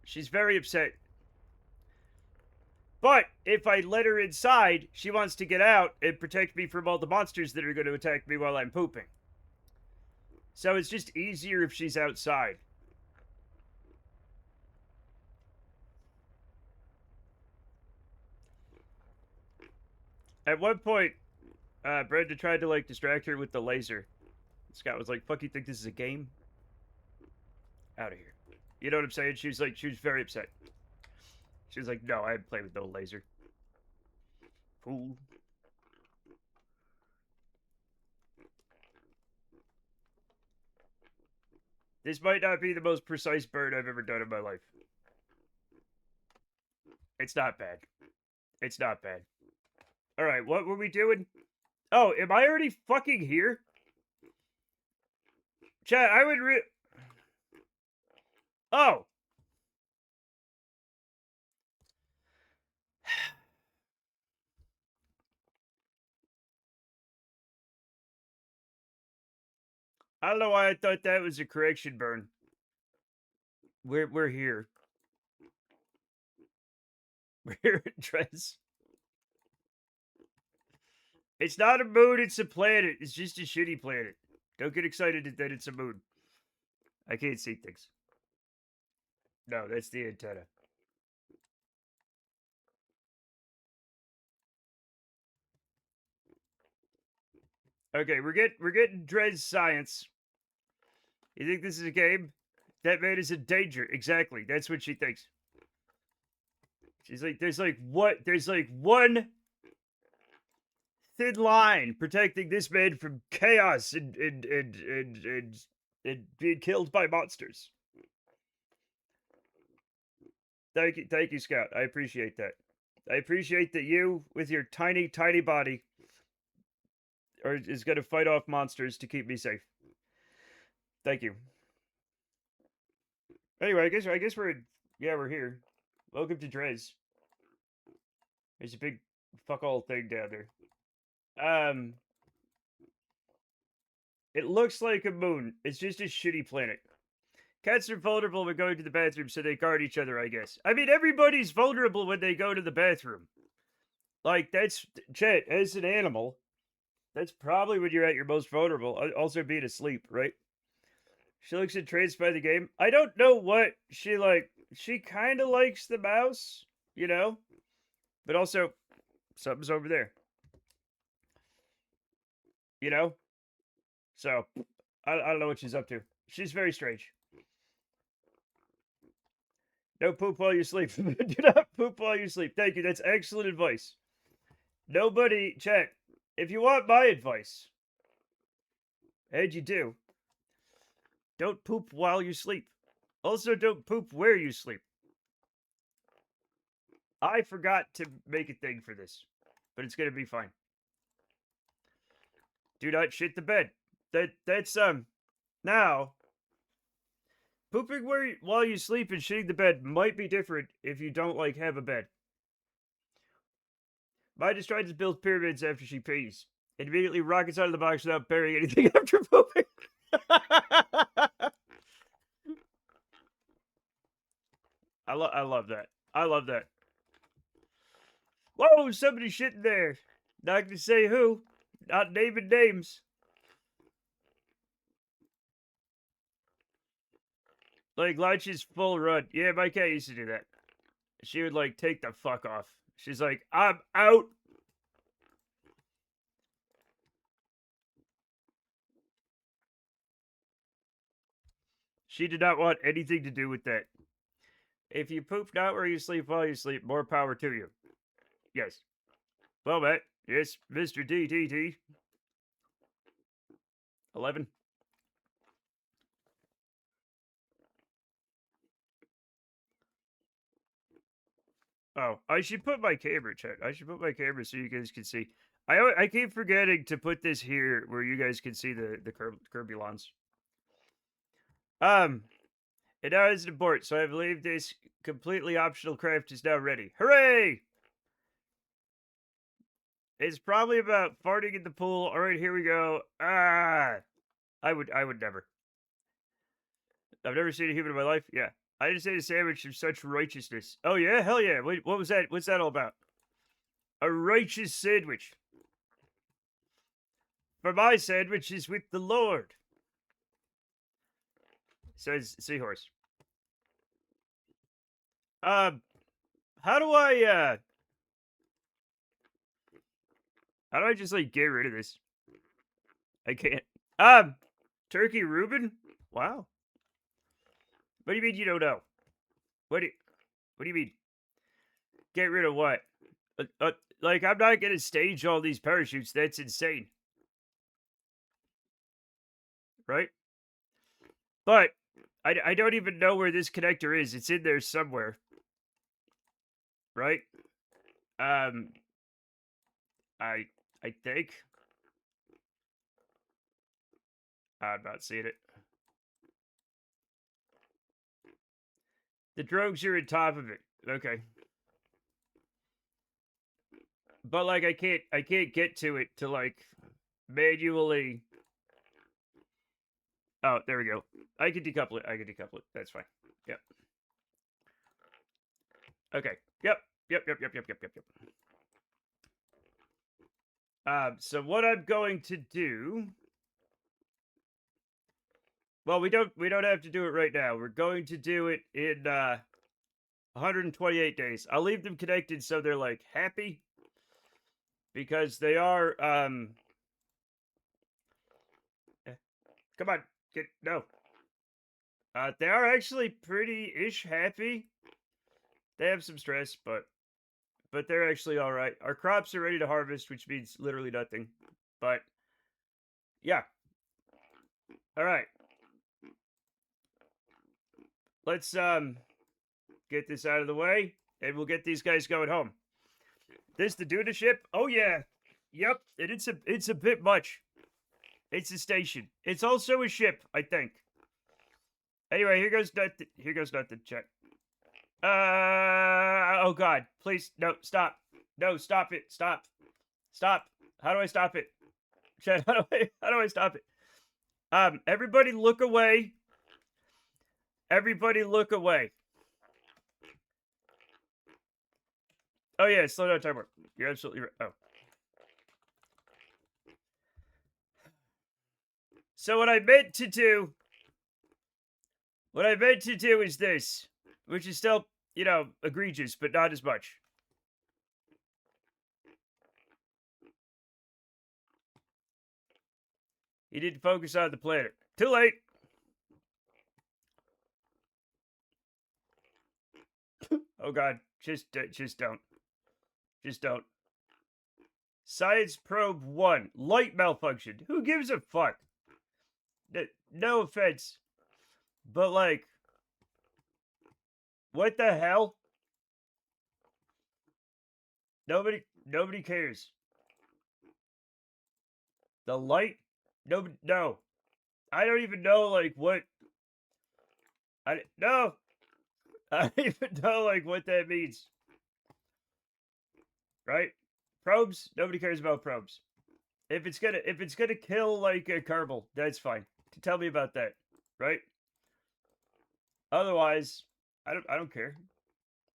She's very upset. But if I let her inside, she wants to get out and protect me from all the monsters that are going to attack me while I'm pooping. So it's just easier if she's outside. At one point, Brenda tried to like distract her with the laser. Scott was like, "Fuck, you think this is a game? Out of here." You know what I'm saying? She was very upset. She's like, no, I play with no laser. Fool. This might not be the most precise burn I've ever done in my life. It's not bad. It's not bad. All right, what were we doing? Oh, am I already fucking here? Chat, I would Oh! I don't know why I thought that was a correction burn. We're here. We're here at Dress. It's not a moon, it's a planet. It's just a shitty planet. Don't get excited that it's a moon. I can't see things. No, that's the antenna. Okay, we're getting Dred's science. You think this is a game? That man is in danger. Exactly. That's what she thinks. She's like, there's like one thin line protecting this man from chaos and being killed by monsters. Thank you, Scout. I appreciate that. I appreciate that you, with your tiny, tiny body, is going to fight off monsters to keep me safe. Thank you. Anyway, I guess we're here. Welcome to Drez. There's a big fuck all thing down there. It looks like a moon. It's just a shitty planet. Cats are vulnerable when going to the bathroom, so they guard each other, I guess. I mean, everybody's vulnerable when they go to the bathroom. Like, that's, Chet, as an animal, that's probably when you're at your most vulnerable. Also being asleep, right? She looks entranced by the game. I don't know what she like. She kind of likes the mouse, you know? But also, something's over there. You know? So, I don't know what she's up to. She's very strange. No poop while you sleep. Do not poop while you sleep. Thank you. That's excellent advice. Nobody, chat, if you want my advice, and you do, don't poop while you sleep. Also, don't poop where you sleep. I forgot to make a thing for this, but it's gonna be fine. Do not shit the bed. That's now pooping while you sleep and shitting the bed might be different if you don't like have a bed. Mine just tried to build pyramids after she pees. It immediately rockets out of the box without burying anything after pooping. I love that. I love that. Whoa, somebody shitting there. Not gonna say who. Not naming names. Like, lunch's full run. Yeah, my cat used to do that. She would, like, take the fuck off. She's like, I'm out. She did not want anything to do with that. If you poop not where you sleep while you sleep, more power to you. Yes. Well, Matt. Yes, Mr. DTT. 11. Oh, I should put my camera, chat. I should put my camera so you guys can see. I keep forgetting to put this here where you guys can see the Kirby lawns. It now has an abort, so I believe this completely optional craft is now ready. Hooray! It's probably about farting in the pool. All right, here we go. I would never. I've never seen a human in my life. Yeah. I just ate a sandwich of such righteousness. Oh, yeah? Hell yeah. Wait, what was that? What's that all about? A righteous sandwich. For my sandwich is with the Lord. Says Seahorse. How do I just like get rid of this? I can't. Turkey Reuben? Wow. What do you mean you don't know? What do you mean? Get rid of what? Like, I'm not gonna stage all these parachutes. That's insane. Right? But I don't even know where this connector is. It's in there somewhere. Right? Um, I I think. I'm not seeing it. The drogues are on top of it. Okay. But like I can't get to it to like manually. Oh, there we go. I can decouple it. I can decouple it. That's fine. Yep. Okay. Yep. Yep. Yep. Yep. Yep. Yep. Yep. Yep. So what I'm going to do. Well, we don't have to do it right now. We're going to do it in 128 days. I'll leave them connected so they're like happy because they are come on, get no. They are actually pretty ish happy. They have some stress, but they're actually all right. Our crops are ready to harvest, which means literally nothing. But yeah. All right. Let's get this out of the way and we'll get these guys going home. This the Duna ship? Oh yeah. Yep. And it's a bit much. It's a station. It's also a ship, I think. Anyway, here goes nothing. Check. Oh god. Please no, stop. No, stop it. Stop. Stop. How do I stop it? Chat, how do I stop it? Everybody look away. Everybody look away. Oh yeah, slow down timer. You're absolutely right. Oh. So what I meant to do is this, which is still, egregious, but not as much. He didn't focus on the planet. Too late. Oh god, just don't. Just don't. Science probe 1. Light malfunction. Who gives a fuck? No offense. But like, what the hell? Nobody cares. The light? No. I don't even know like what. No. I don't even know like what that means. Right? Probes? Nobody cares about probes. If it's gonna kill like a Kerbal, that's fine. Tell me about that, right? Otherwise, I don't care.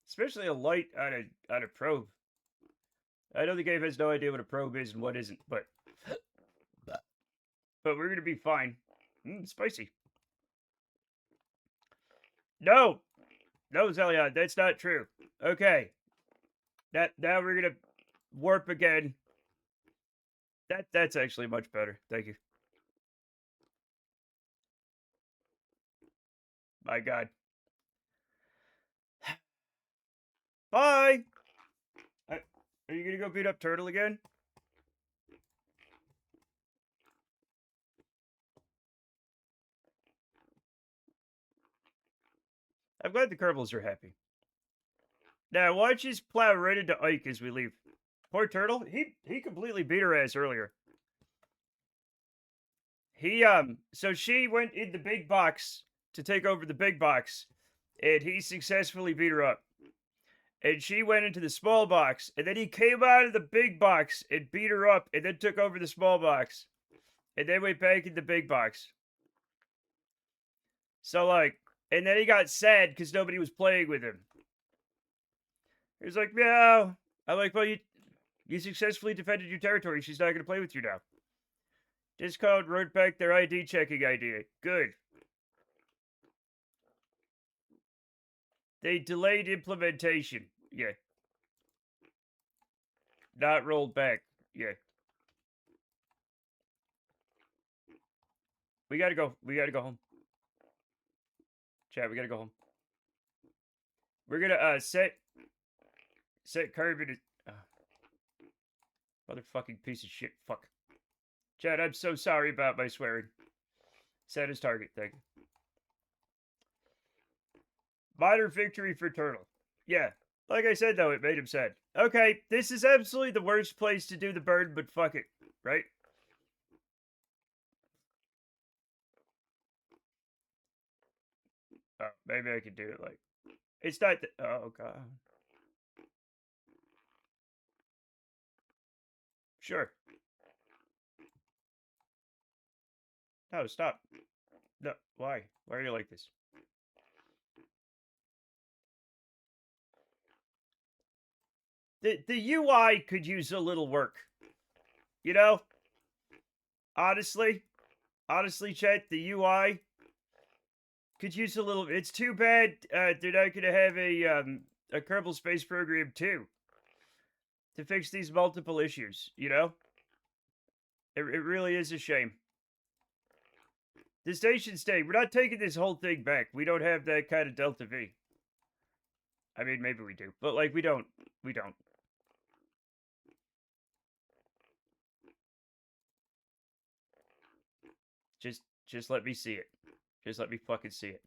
Especially a light on a probe. I know the game has no idea what a probe is and what isn't, but we're gonna be fine. Spicy. No, Zelion, that's not true. Okay, now we're gonna warp again. That's actually much better. Thank you. My God. Bye. Are you gonna go beat up Turtle again? I'm glad the Kerbals are happy. Now watch just plow right into Ike as we leave. Poor Turtle. He completely beat her ass earlier. So she went in the big box to take over the big box, and he successfully beat her up. And she went into the small box, and then he came out of the big box and beat her up, and then took over the small box, and then went back in the big box. So like, and then he got sad because nobody was playing with him. He was like, "Meow." I'm like, "Well, you successfully defended your territory. She's not gonna play with you now." Discount wrote back their ID checking idea. Good. They delayed implementation. Yeah. Not rolled back. Yeah. We gotta go. We gotta go home. Chat, we gotta go home. We're gonna set Set Kerbal to... motherfucking piece of shit. Fuck. Chad, I'm so sorry about my swearing. Set his target thing. Minor victory for Turtle. Yeah. Like I said, though, it made him sad. Okay, this is absolutely the worst place to do the burn, but fuck it. Right? Oh, maybe I could do it like... It's not... Oh, God. Sure. No, stop. No, why? Why are you like this? The UI could use a little work. You know? Honestly, chat, the UI could use a little. It's too bad they're not going to have a Kerbal Space Program 2 to fix these multiple issues. You know, it really is a shame. The station stay. We're not taking this whole thing back. We don't have that kind of Delta V. I mean, maybe we do, but like we don't. We don't. Just let me see it. Just let me fucking see it.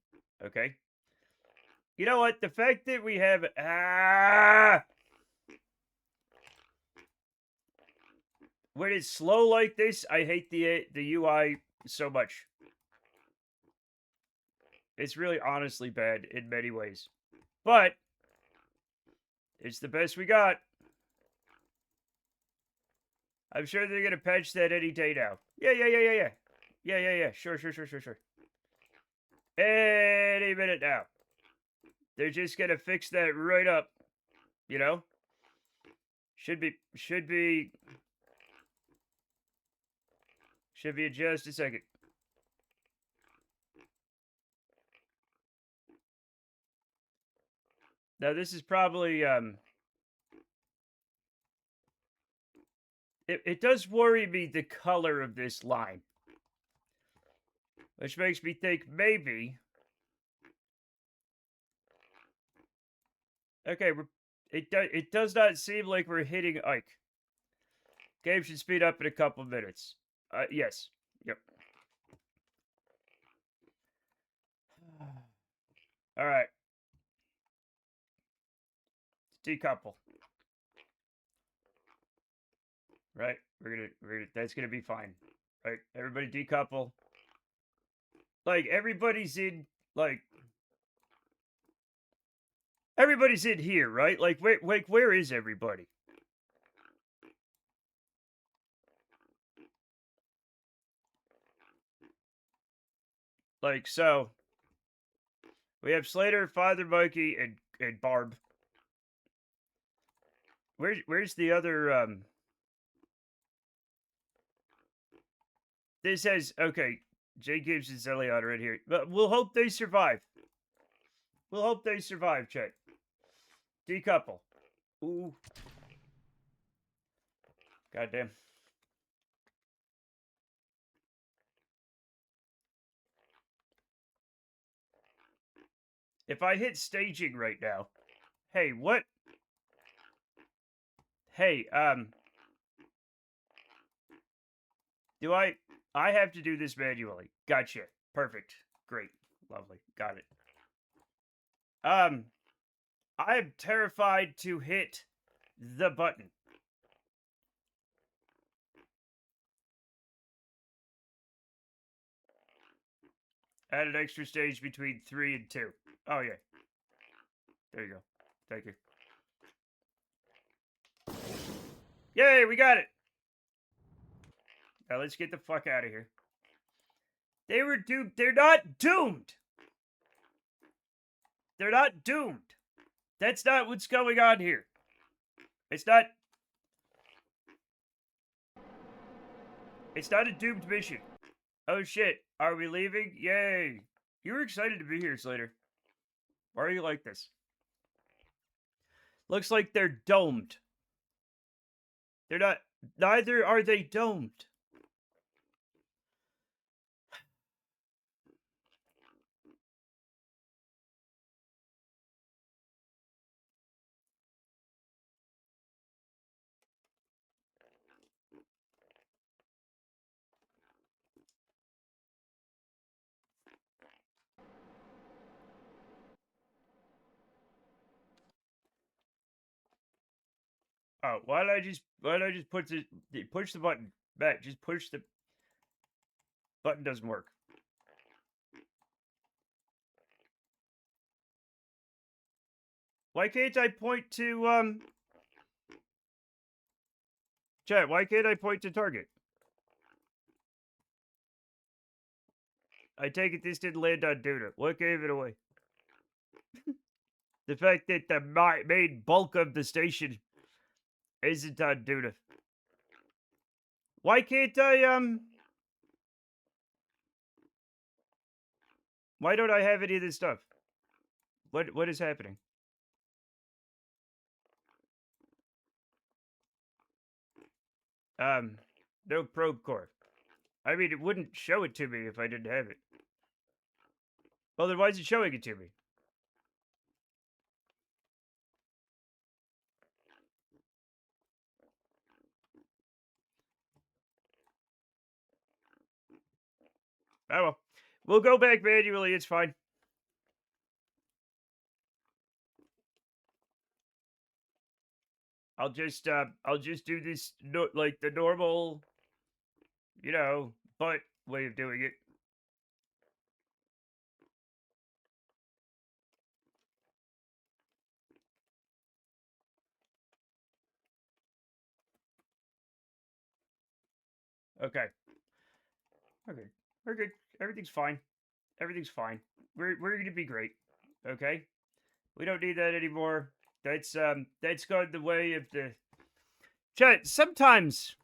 Okay? You know what? The fact that we have when it's slow like this, I hate the UI so much. It's really honestly bad in many ways. But it's the best we got. I'm sure they're gonna patch that any day now. Yeah. Sure. Any minute now. They're just gonna fix that right up. You know? Should be in just a second. Now this is probably it does worry me, the color of this line. Which makes me think maybe. Okay, it does not seem like we're hitting Ike. Game should speed up in a couple minutes. Yes. Yep. All right. Decouple. Right? We're gonna that's gonna be fine. Right? Everybody decouple. Like everybody's in here, right? Like where is everybody? Like so we have Slater, Father Monkey, and Barb. Where's the other this has okay, Jay Gibbs and Zeliot right here. But we'll hope they survive. We'll hope they survive, check. Decouple. Ooh. Goddamn. If I hit staging right now. Hey, what? Hey, do I have to do this manually. Gotcha. Perfect. Great. Lovely. Got it. I am terrified to hit the button. Add an extra stage between 3 and 2. Oh, yeah. There you go. Thank you. Yay, we got it! Now let's get the fuck out of here. They were doomed. They're not doomed! They're not doomed. That's not what's going on here. It's not a doomed mission. Oh shit, are we leaving? Yay. You were excited to be here, Slater. Why are you like this? Looks like they're domed. They're not. Neither are they domed. Oh, why don't I just push the button? Matt, just push the button doesn't work. Why can't I point to chat, why can't I point to target? I take it this didn't land on Duna. What gave it away? The fact that the main bulk of the station isn't on Duna. Why can't I why don't I have any of this stuff? What is happening? No probe core. I mean, it wouldn't show it to me if I didn't have it. Well, then why is it showing it to me? Oh well. We'll go back manually, it's fine. I'll just do this like the normal, you know, butt way of doing it. Okay. Okay. We're good. Everything's fine. Everything's fine. We're gonna be great. Okay? We don't need that anymore. That's gone the way of the chat. Sometimes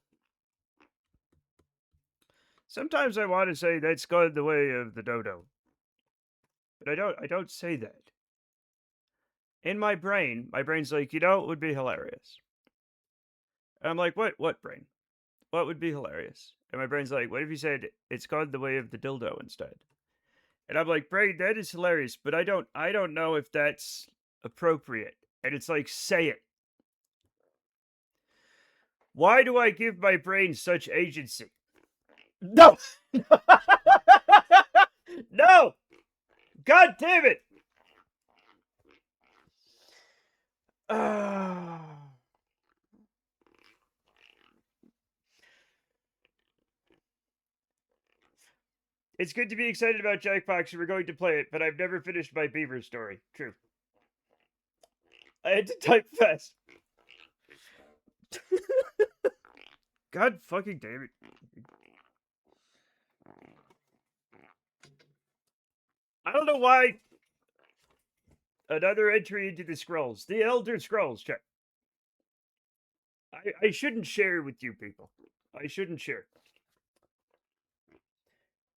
I want to say that's gone the way of the dodo. But I don't say that. In my brain's like, it would be hilarious. And I'm like, what brain? What would be hilarious? And my brain's like, what if you said it's gone the way of the dildo instead? And I'm like, brain, that is hilarious, but I don't know if that's appropriate. And it's like, say it. Why do I give my brain such agency? No. No. God damn it. It's good to be excited about Jackbox. We're going to play it, but I've never finished my Beaver story. True. I had to type fast. God fucking damn it. I don't know why. Another entry into the scrolls. The Elder Scrolls, check. I shouldn't share with you people. I shouldn't share.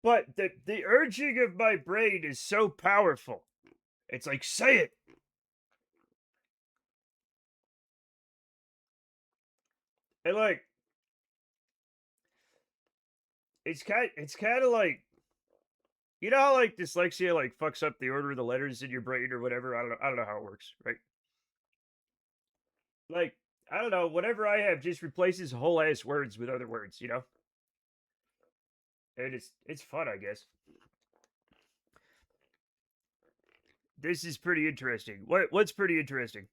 But the urging of my brain is so powerful. It's like, say it. And like, it's kind of like, you know how like dyslexia like fucks up the order of the letters in your brain or whatever. I don't know how it works, right? Like, I don't know. Whatever I have just replaces whole ass words with other words, you know. And it's fun, I guess. This is pretty interesting. What's pretty interesting?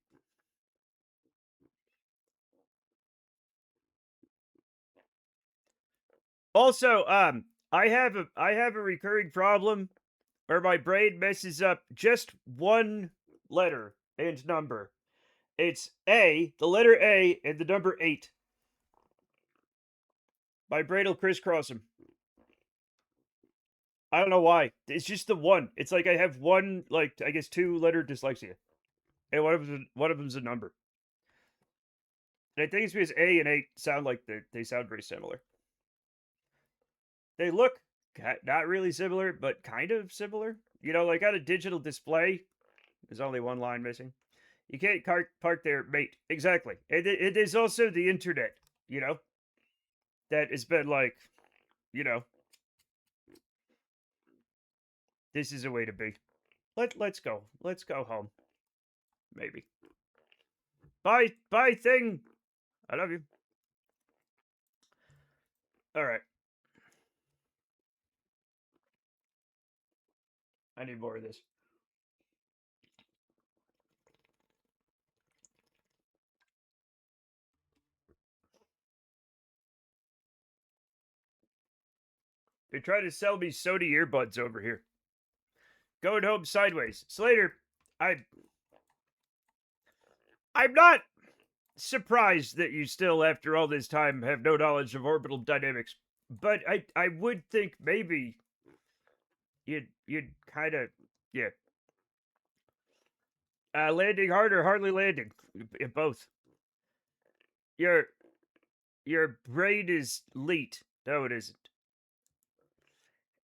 Also, I have a recurring problem where my brain messes up just one letter and number. It's A, the letter A, and the number 8. My brain will crisscross them. I don't know why. It's just the one. It's like I have one, like I guess 2-letter dyslexia, and one of them's a number. And I think it's because A and 8 sound like they sound very similar. They look not really similar, but kind of similar. You know, like on a digital display, there's only one line missing. You can't park there, mate. Exactly. And it is also the internet, you know, that has been like, you know, this is a way to be. Let's go. Let's go home. Maybe. Bye thing. I love you. All right. I need more of this. They're trying to sell me Sony earbuds over here. Going home sideways. Slater, I'm not surprised that you still, after all this time, have no knowledge of orbital dynamics. But I would think maybe you'd kind of, yeah. Landing hard or hardly landing. Both. Your your brain is leet. No, it isn't.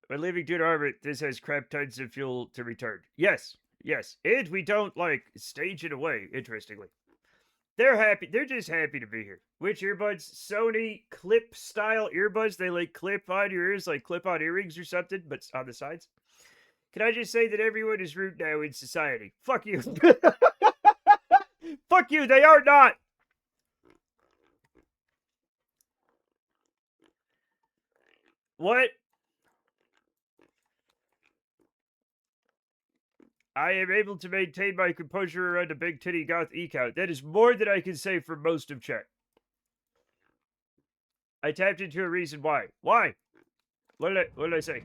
When leaving Duna orbit, this has crap tons of fuel to return. Yes, yes. And we don't, like, stage it away, interestingly. They're happy. They're just happy to be here. Which earbuds? Sony clip style earbuds. They like clip on your ears, like clip on earrings or something, but on the sides. Can I just say that everyone is rude now in society? Fuck you. Fuck you. They are not. What? I am able to maintain my composure around a big titty goth e-count. That is more than I can say for most of chat. I tapped into a reason why. Why? What did I say?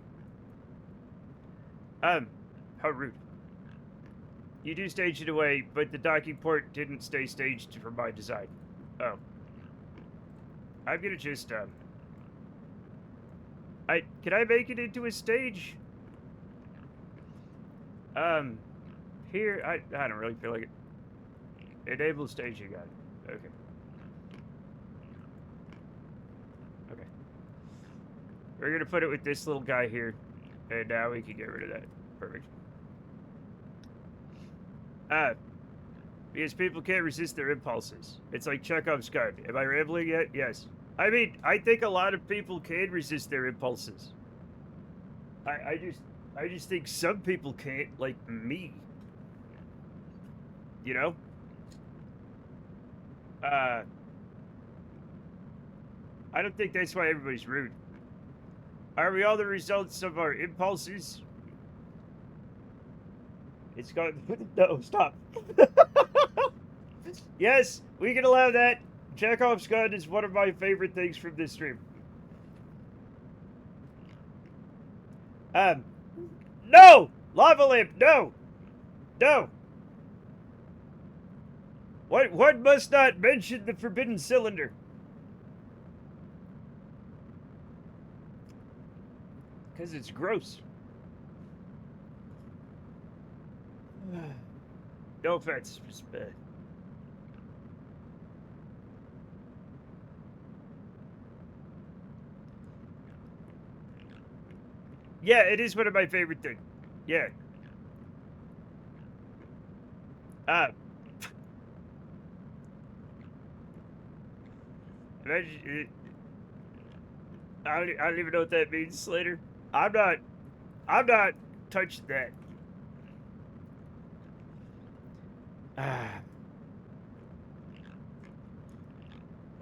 How rude. You do stage it away, but the docking port didn't stay staged for my design. Oh. I'm gonna just, can I make it into a stage? Here, I don't really feel like it. Enable staging, got it. Okay. Okay. We're gonna put it with this little guy here, and now we can get rid of that. Perfect. Because people can't resist their impulses. It's like Chekhov's gun. Am I rambling yet? Yes. I mean, I think a lot of people can resist their impulses. I just think some people can't, like me. You know? I don't think that's why everybody's rude. Are we all the results of our impulses? It's going. No, stop. Yes, we can allow that. Chekhov's gun is one of my favorite things from this stream. No! Lava lamp, no! No! One must not mention the forbidden cylinder. Because it's gross. No offense, just bad. Yeah, it is one of my favorite things. Yeah. Imagine it, I don't even know what that means, Slater. I'm not touching that.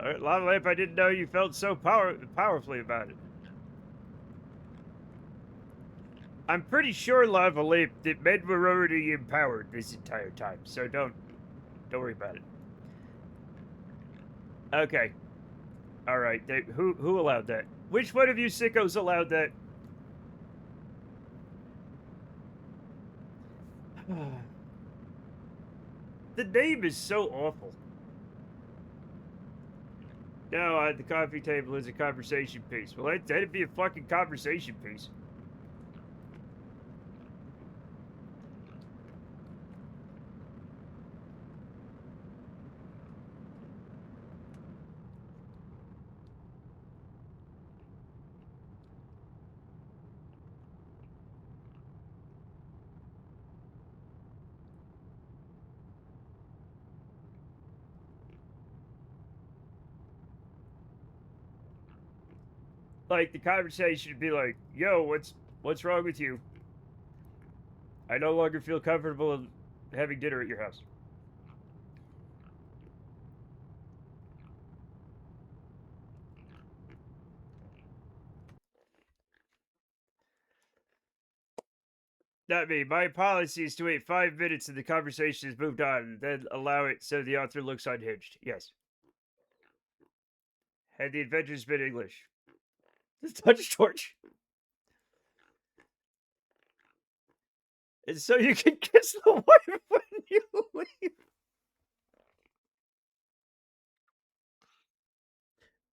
Alright, Lava Lamp, I didn't know you felt so powerfully about it. I'm pretty sure, Lava Lamp, that men were already empowered this entire time, so don't worry about it. Okay. Alright, who allowed that? Which one of you sickos allowed that? The name is so awful. No, the coffee table is a conversation piece. Well, that'd be a fucking conversation piece. Like, the conversation would be like, yo, what's wrong with you? I no longer feel comfortable having dinner at your house. Not me. My policy is to wait 5 minutes and the conversation has moved on, and then allow it so the author looks unhinged. Yes. Had the adventures been English? The touch torch. And so you can kiss the wife when you leave.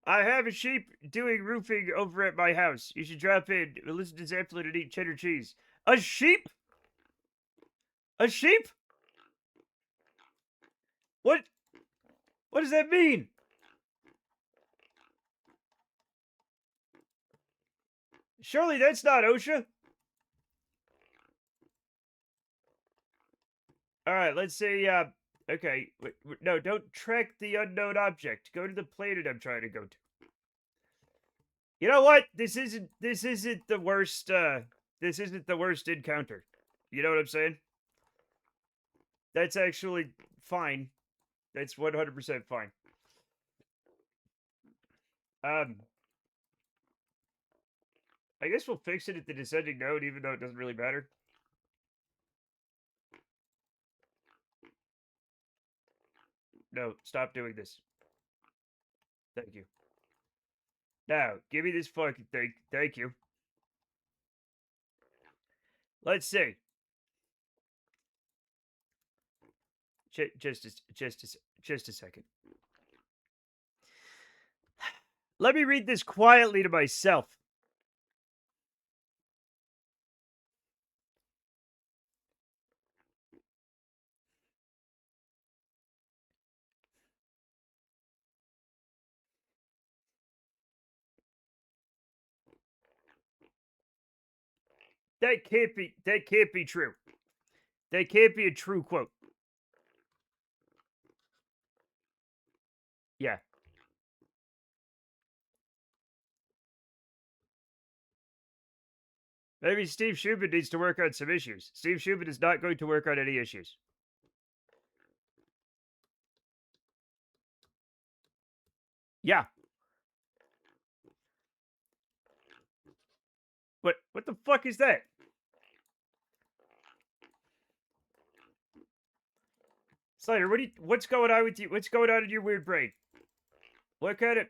I have a sheep doing roofing over at my house. You should drop in, listen to Zeppelin, and eat cheddar cheese. A sheep? A sheep? What? What does that mean? Surely that's not OSHA. All right, let's see. Okay. No, don't track the unknown object. Go to the planet I'm trying to go to. You know what? This isn't the worst. This isn't the worst encounter. You know what I'm saying? That's actually fine. That's 100% fine. I guess we'll fix it at the descending node, even though it doesn't really matter. No, stop doing this. Thank you. Now, give me this fucking thing. Thank you. Let's see. Just a second. Let me read this quietly to myself. That can't be true. That can't be a true quote. Yeah. Maybe Steve Shubin needs to work on some issues. Steve Shubin is not going to work on any issues. Yeah. What the fuck is that? Slider, what's going on with you? What's going on in your weird brain? What kind of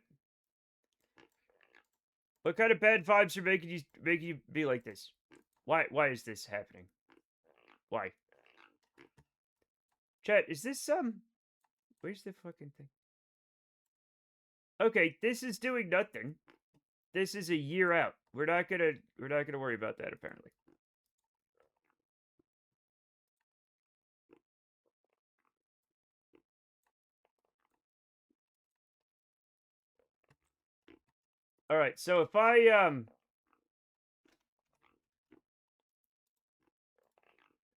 bad vibes are making you be like this? Why is this happening? Why? Chat, is this where's the fucking thing? Okay, this is doing nothing. This is a year out. We're not gonna worry about that apparently. All right, so if I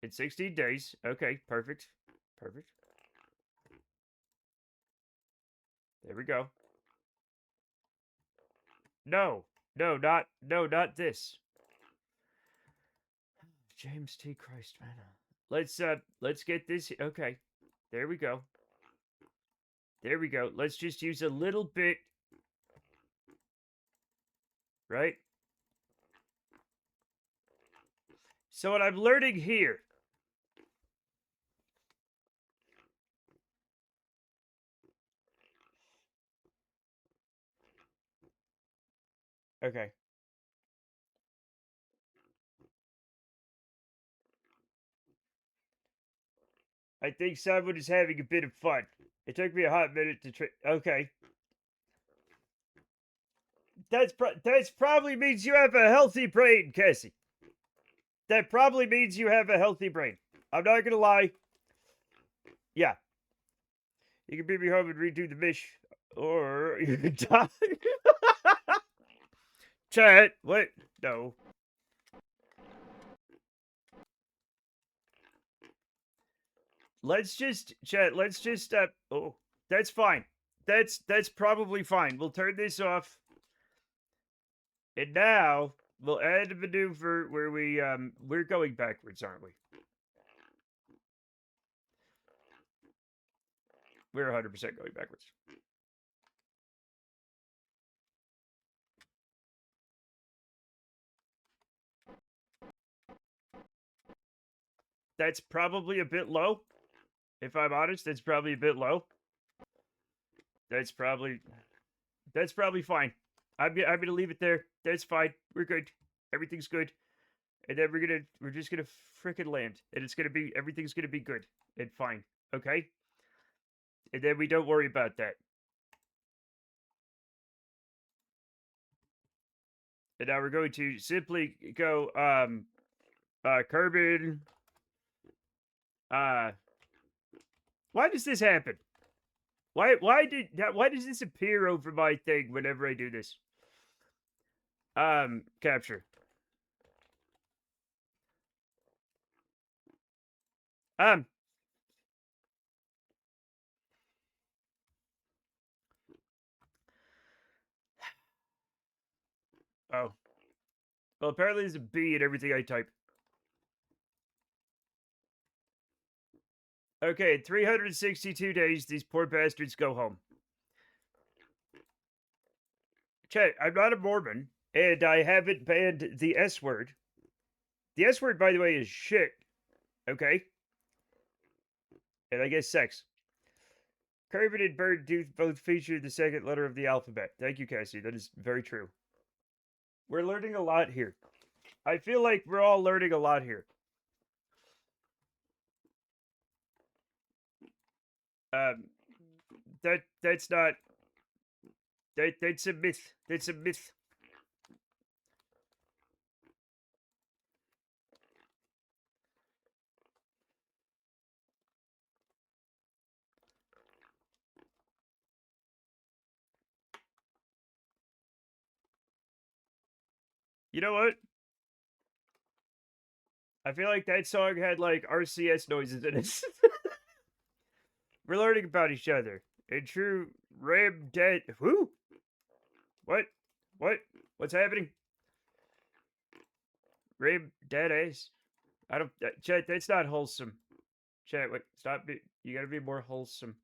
in 16 days. Okay, perfect. Perfect. There we go. No, not this. James T. Christ, man. Let's get this. Okay, there we go. There we go. Let's just use a little bit. Right? So what I'm learning here. Okay. I think someone is having a bit of fun. It took me a hot minute to okay. That's probably means you have a healthy brain, Cassie. That probably means you have a healthy brain. I'm not gonna lie. Yeah. You can beat me home and redo the mish, or you can die. Chat, what? No. Let's just chat. Let's just oh, that's fine. That's probably fine. We'll turn this off. And now we'll add a maneuver where we're going backwards, aren't we? We're 100% going backwards. That's probably a bit low. If I'm honest, that's probably a bit low. That's probably fine. I'm gonna leave it there. That's fine. We're good. Everything's good. and then we're just gonna frickin' land, and everything's gonna be good and fine, okay? And then we don't worry about that. And now we're going to simply go, Kerbal, uh, why does this happen? Why does this appear over my thing whenever I do this? Capture. Um, oh. Well, apparently there's a B in everything I type. Okay, in 362 days, these poor bastards go home. Chat, I'm not a Mormon, and I haven't banned the S word. The S word, by the way, is shit. Okay? And I guess sex. Carbon and bird do both feature the second letter of the alphabet. Thank you, Cassie. That is very true. We're learning a lot here. I feel like we're all learning a lot here. Um, that's not. That's a myth. That's a myth. You know what? I feel like that song had like RCS noises in it. We're learning about each other. In true Ram dead. Who? What? What? What's happening? Ram dead ass. I don't. Chat. That's not wholesome. Chat. Wait. Stop. You gotta be more wholesome.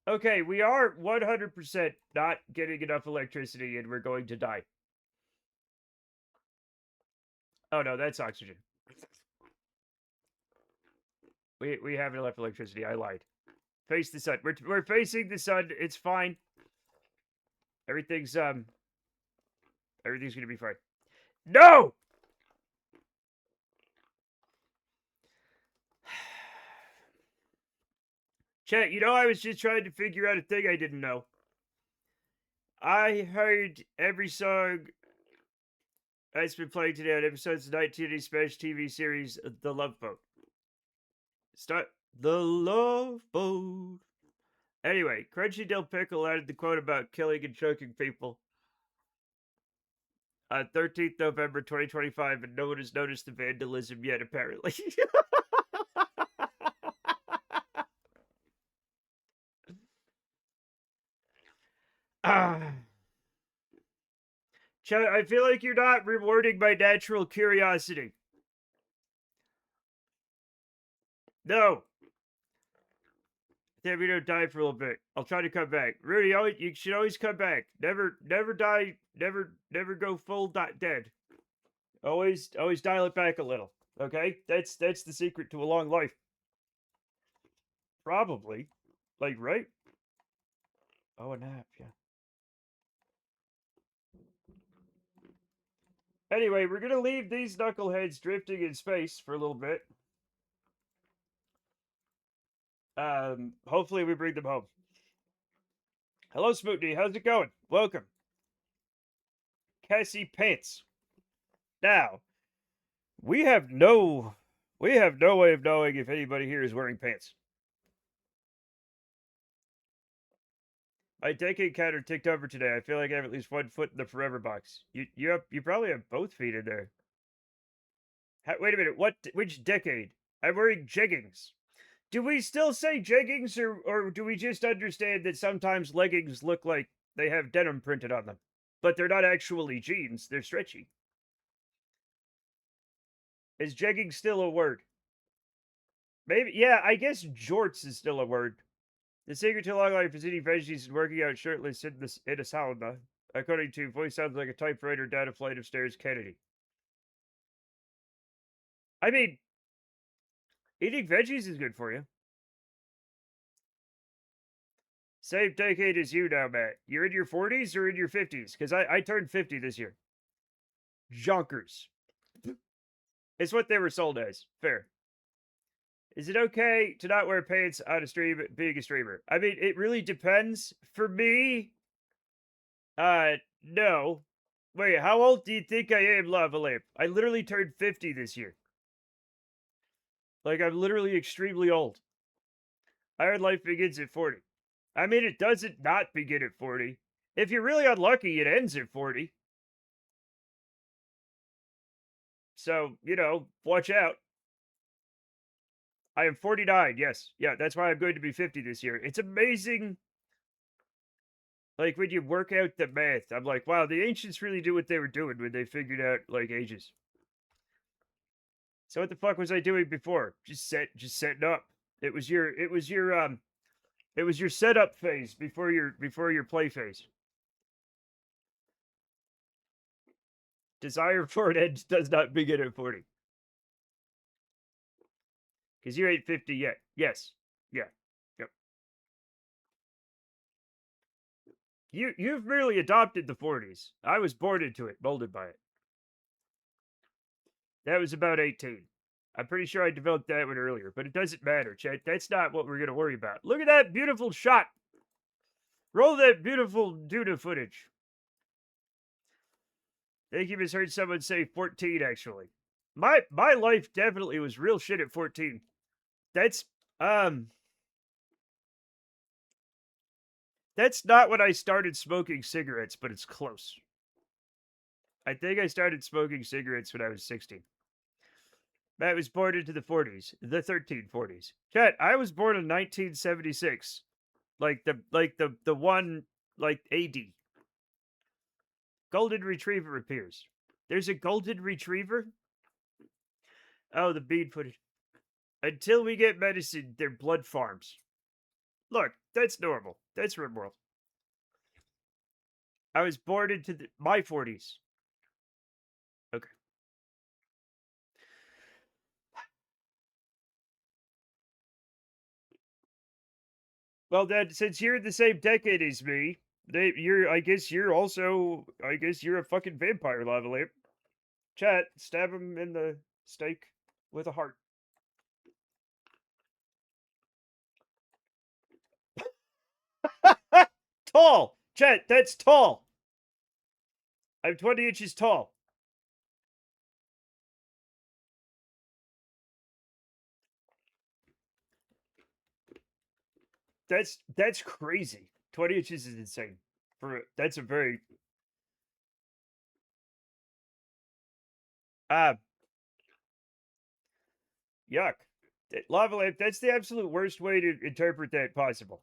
Okay, we are 100% not getting enough electricity, and we're going to die. Oh no, that's oxygen. We have enough electricity. I lied. Face the sun. We're facing the sun. It's fine. Everything's everything's gonna be fine. No. Chat, you know, I was just trying to figure out a thing I didn't know. I heard every song that's been playing today on episodes of 1980 Smash TV series The Love Boat. Start The Love Boat. Anyway, Crunchy Dill Pickle added the quote about killing and choking people on 13th November 2025, and no one has noticed the vandalism yet, apparently. Chat, I feel like you're not rewarding my natural curiosity. No. Damn, we don't die for a little bit. I'll try to come back. Rudy, you should always come back. Never die. Never go full dead. Always dial it back a little. Okay, that's the secret to a long life. Probably, like right. Oh, a nap, yeah. Anyway, we're gonna leave these knuckleheads drifting in space for a little bit. Hopefully we bring them home. Hello, Smootney. How's it going? Welcome. Cassie Pants. Now, we have no way of knowing if anybody here is wearing pants. My decade counter ticked over today. I feel like I have at least 1 foot in the forever box. You probably have both feet in there. Wait a minute. Which decade? I'm wearing jeggings. Do we still say jeggings, or do we just understand that sometimes leggings look like they have denim printed on them, but they're not actually jeans? They're stretchy. Is jegging still a word? Maybe. Yeah, I guess jorts is still a word. The secret to long life is eating veggies and working out shirtless in a sauna. According to voice sounds like a typewriter down a flight of stairs, Kennedy. I mean, eating veggies is good for you. Same decade as you now, Matt. You're in your 40s or in your 50s? Because I turned 50 this year. Jonkers. It's what they were sold as. Fair. Is it okay to not wear pants on a stream being a streamer? I mean, it really depends. For me, no. Wait, how old do you think I am, Lava Lamp? I literally turned 50 this year. Like, I'm literally extremely old. Iron Life begins at 40. I mean, it doesn't not begin at 40. If you're really unlucky, it ends at 40. So, watch out. I am 49, yes. Yeah, that's why I'm going to be 50 this year. It's amazing. Like, when you work out the math, I'm like, wow, the ancients really knew what they were doing when they figured out, like, ages. So what the fuck was I doing before? Just setting up. It was your setup phase before your play phase. Desire for an end does not begin at 40. Because you ain't 50 yet. Yes. Yeah. Yep. You've merely adopted the 40s. I was born into it, molded by it. That was about 18. I'm pretty sure I developed that one earlier, but it doesn't matter, Chet. That's not what we're gonna worry about. Look at that beautiful shot. Roll that beautiful Duna footage. I think you just heard someone say 14, actually. My life definitely was real shit at 14. That's that's not when I started smoking cigarettes, but it's close. I think I started smoking cigarettes when I was 16. Matt was born into the 40s, the 1340s. Chat, I was born in 1976. Like the one like AD. Golden retriever appears. There's a golden retriever? Oh, the bead footage. Until we get medicine, they're blood farms. Look, that's normal. That's real world. I was born into my 40s. Okay. Well, then, since you're in the same decade as me, I guess you're a fucking vampire, Lava Lamp. Chat, stab him in the stake with a heart. Tall! Chat, that's tall! I'm 20 inches tall. That's crazy. 20 inches is insane. That's a very uh yuck. Lava Lamp, that's the absolute worst way to interpret that possible.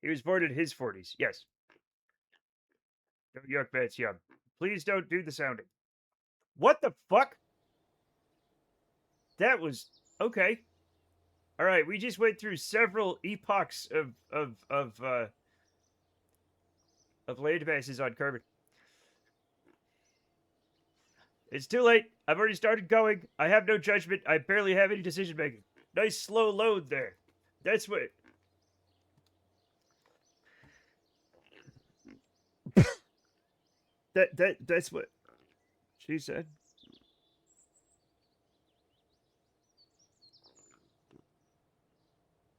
He was born in his 40s. Yes. No yuck, that's yum. Please don't do the sounding. What the fuck? That was okay. All right, we just went through several epochs of land masses on Kerbal. It's too late. I've already started going. I have no judgment. I barely have any decision making. Nice slow load there. That's what. That's what she said.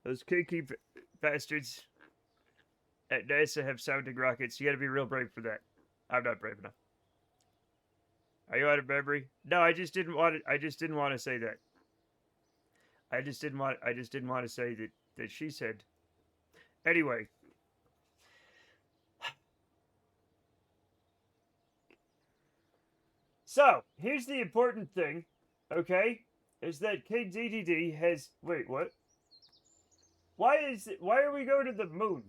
Those kinky bastards at NASA have sounding rockets. You got to be real brave for that. I'm not brave enough. Are you out of memory? No, I just didn't want to. I just didn't want to say that. I just didn't want. I just didn't want to say that she said. Anyway. So here's the important thing, okay? Is that King DDD has. Wait, what? Why is it? Why are we going to the moon?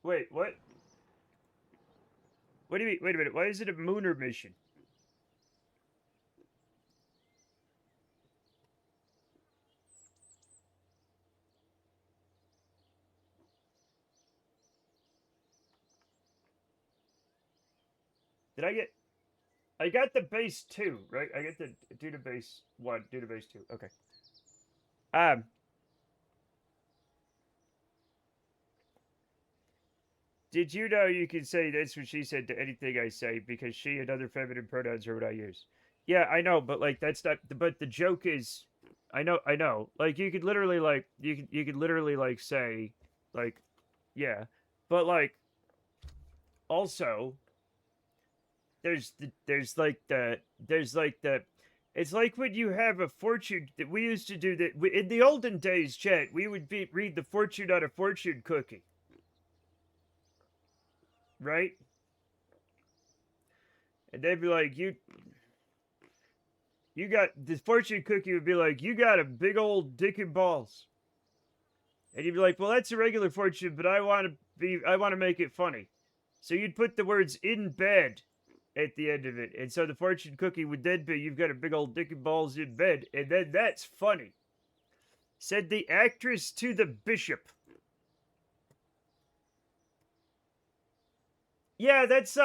Wait, what? What do you mean? Wait a minute. Why is it a mooner mission? Did I get? I got the base 2, right? I get the Duna base 1, Duna base 2. Okay. Um. Did you know you can say that's what she said to anything I say because she and other feminine pronouns are what I use? Yeah, I know, but like that's not. But the joke is, I know. Like you could literally like you could literally like say, like, yeah, but like also there's like the it's like when you have a fortune that we used to do that in the olden days, chat. We would read the fortune on a fortune cookie, right? And they'd be like, you got the fortune cookie would be like, you got a big old dick and balls. And you'd be like, well, that's a regular fortune, but I want to make it funny. So you'd put the words in bed at the end of it. And so the fortune cookie would then be, you've got a big old dick and balls in bed. And then that's funny. Said the actress to the bishop. Yeah, that's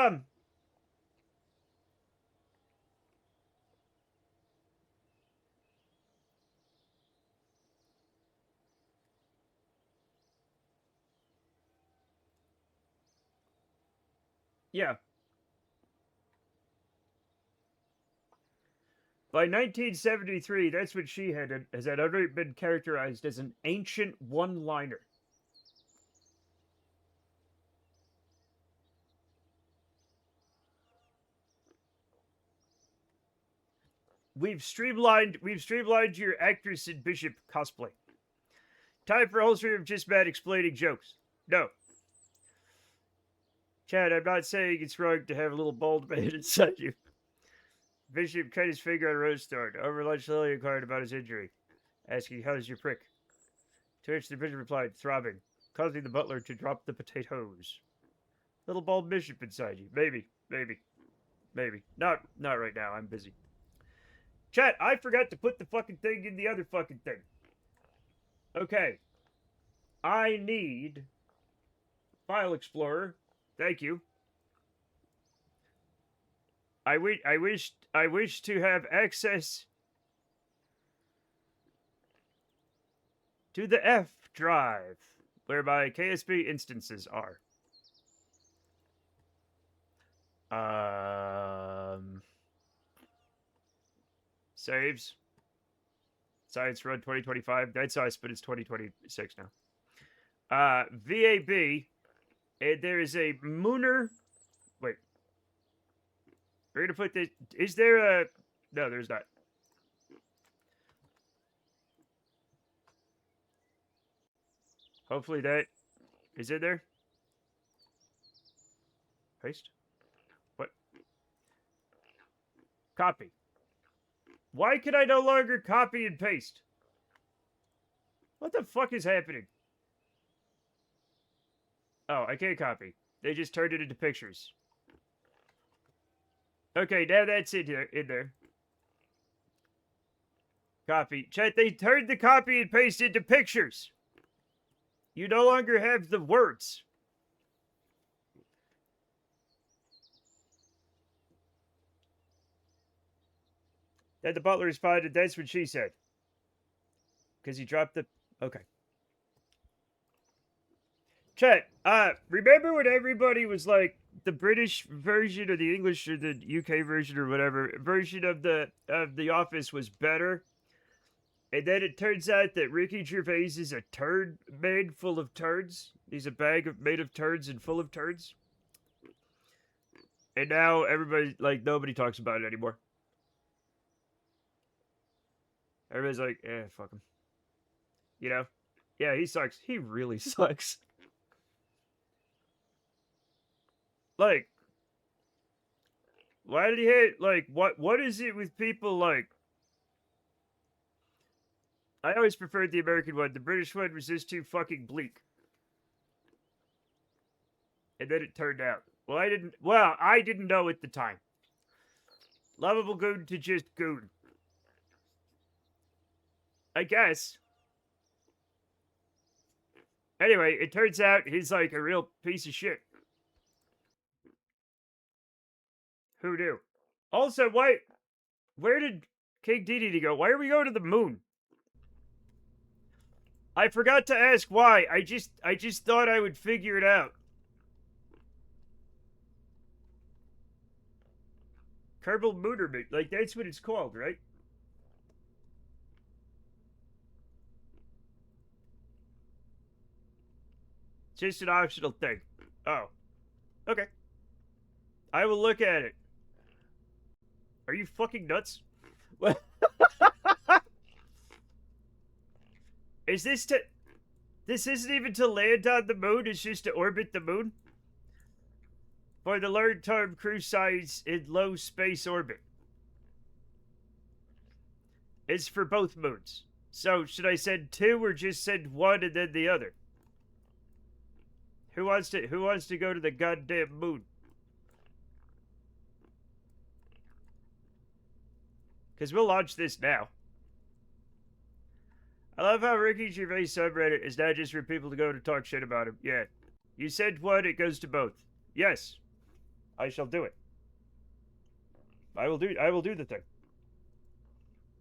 yeah. By 1973, that's what she has already been characterized as an ancient one-liner. We've streamlined your actress and bishop cosplay. Time for a whole stream of just Matt explaining jokes. No. Chad, I'm not saying it's wrong to have a little bald man inside you. Bishop cut his finger on a rose thorn. Over lunch, Lily inquired about his injury, asking, how's your prick? To which the bishop replied, throbbing, causing the butler to drop the potatoes. Little bald bishop inside you. Maybe. Not right now. I'm busy. Chat, I forgot to put the fucking thing in the other fucking thing. Okay. I need File Explorer. Thank you. I wish to have access to the F drive, whereby KSP instances are. Saves. Science Run 2025. That's us, but it's 2026 now. VAB. And there is a Mooner. Wait. We're gonna put this. Is there a? No, there's not. Hopefully that is in there. Paste. What? Copy. Why can I no longer copy and paste? What the fuck is happening? Oh, I can't copy. They just turned it into pictures. Okay, now that's in there. Copy. Chat, they turned the copy and paste into pictures. You no longer have the words. Then the butler responded, that's what she said. Because he dropped the... Okay. Chat, remember when everybody was like, the British version or the English or the UK version or whatever version of the Office was better? And then it turns out that Ricky Gervais is a turd man full of turds. He's a bag made of turds and full of turds. And now everybody, like, nobody talks about it anymore. Everybody's like, fuck him. You know? Yeah, he sucks. He really sucks. Like, why did he hate, like, what is it with people, like, I always preferred the American one. The British one was just too fucking bleak. And then it turned out. I didn't know at the time. Lovable goon to just goon. I guess. Anyway, it turns out he's like a real piece of shit. Who knew? Also, where did King Dedede go? Why are we going to the moon? I forgot to ask why. I just thought I would figure it out. Kerbal Moonerman. Like, that's what it's called, right? Just an optional thing. Oh. Okay. I will look at it. Are you fucking nuts? What? Is this to... This isn't even to land on the moon, it's just to orbit the moon? For the long-term cruise size in low space orbit. It's for both moons. So, should I send two or just send one and then the other? Who wants to go to the goddamn moon? Because we'll launch this now. I love how Ricky Gervais subreddit is not just for people to go to talk shit about him. Yeah. You send one, it goes to both. Yes. I shall do it. I will do the thing.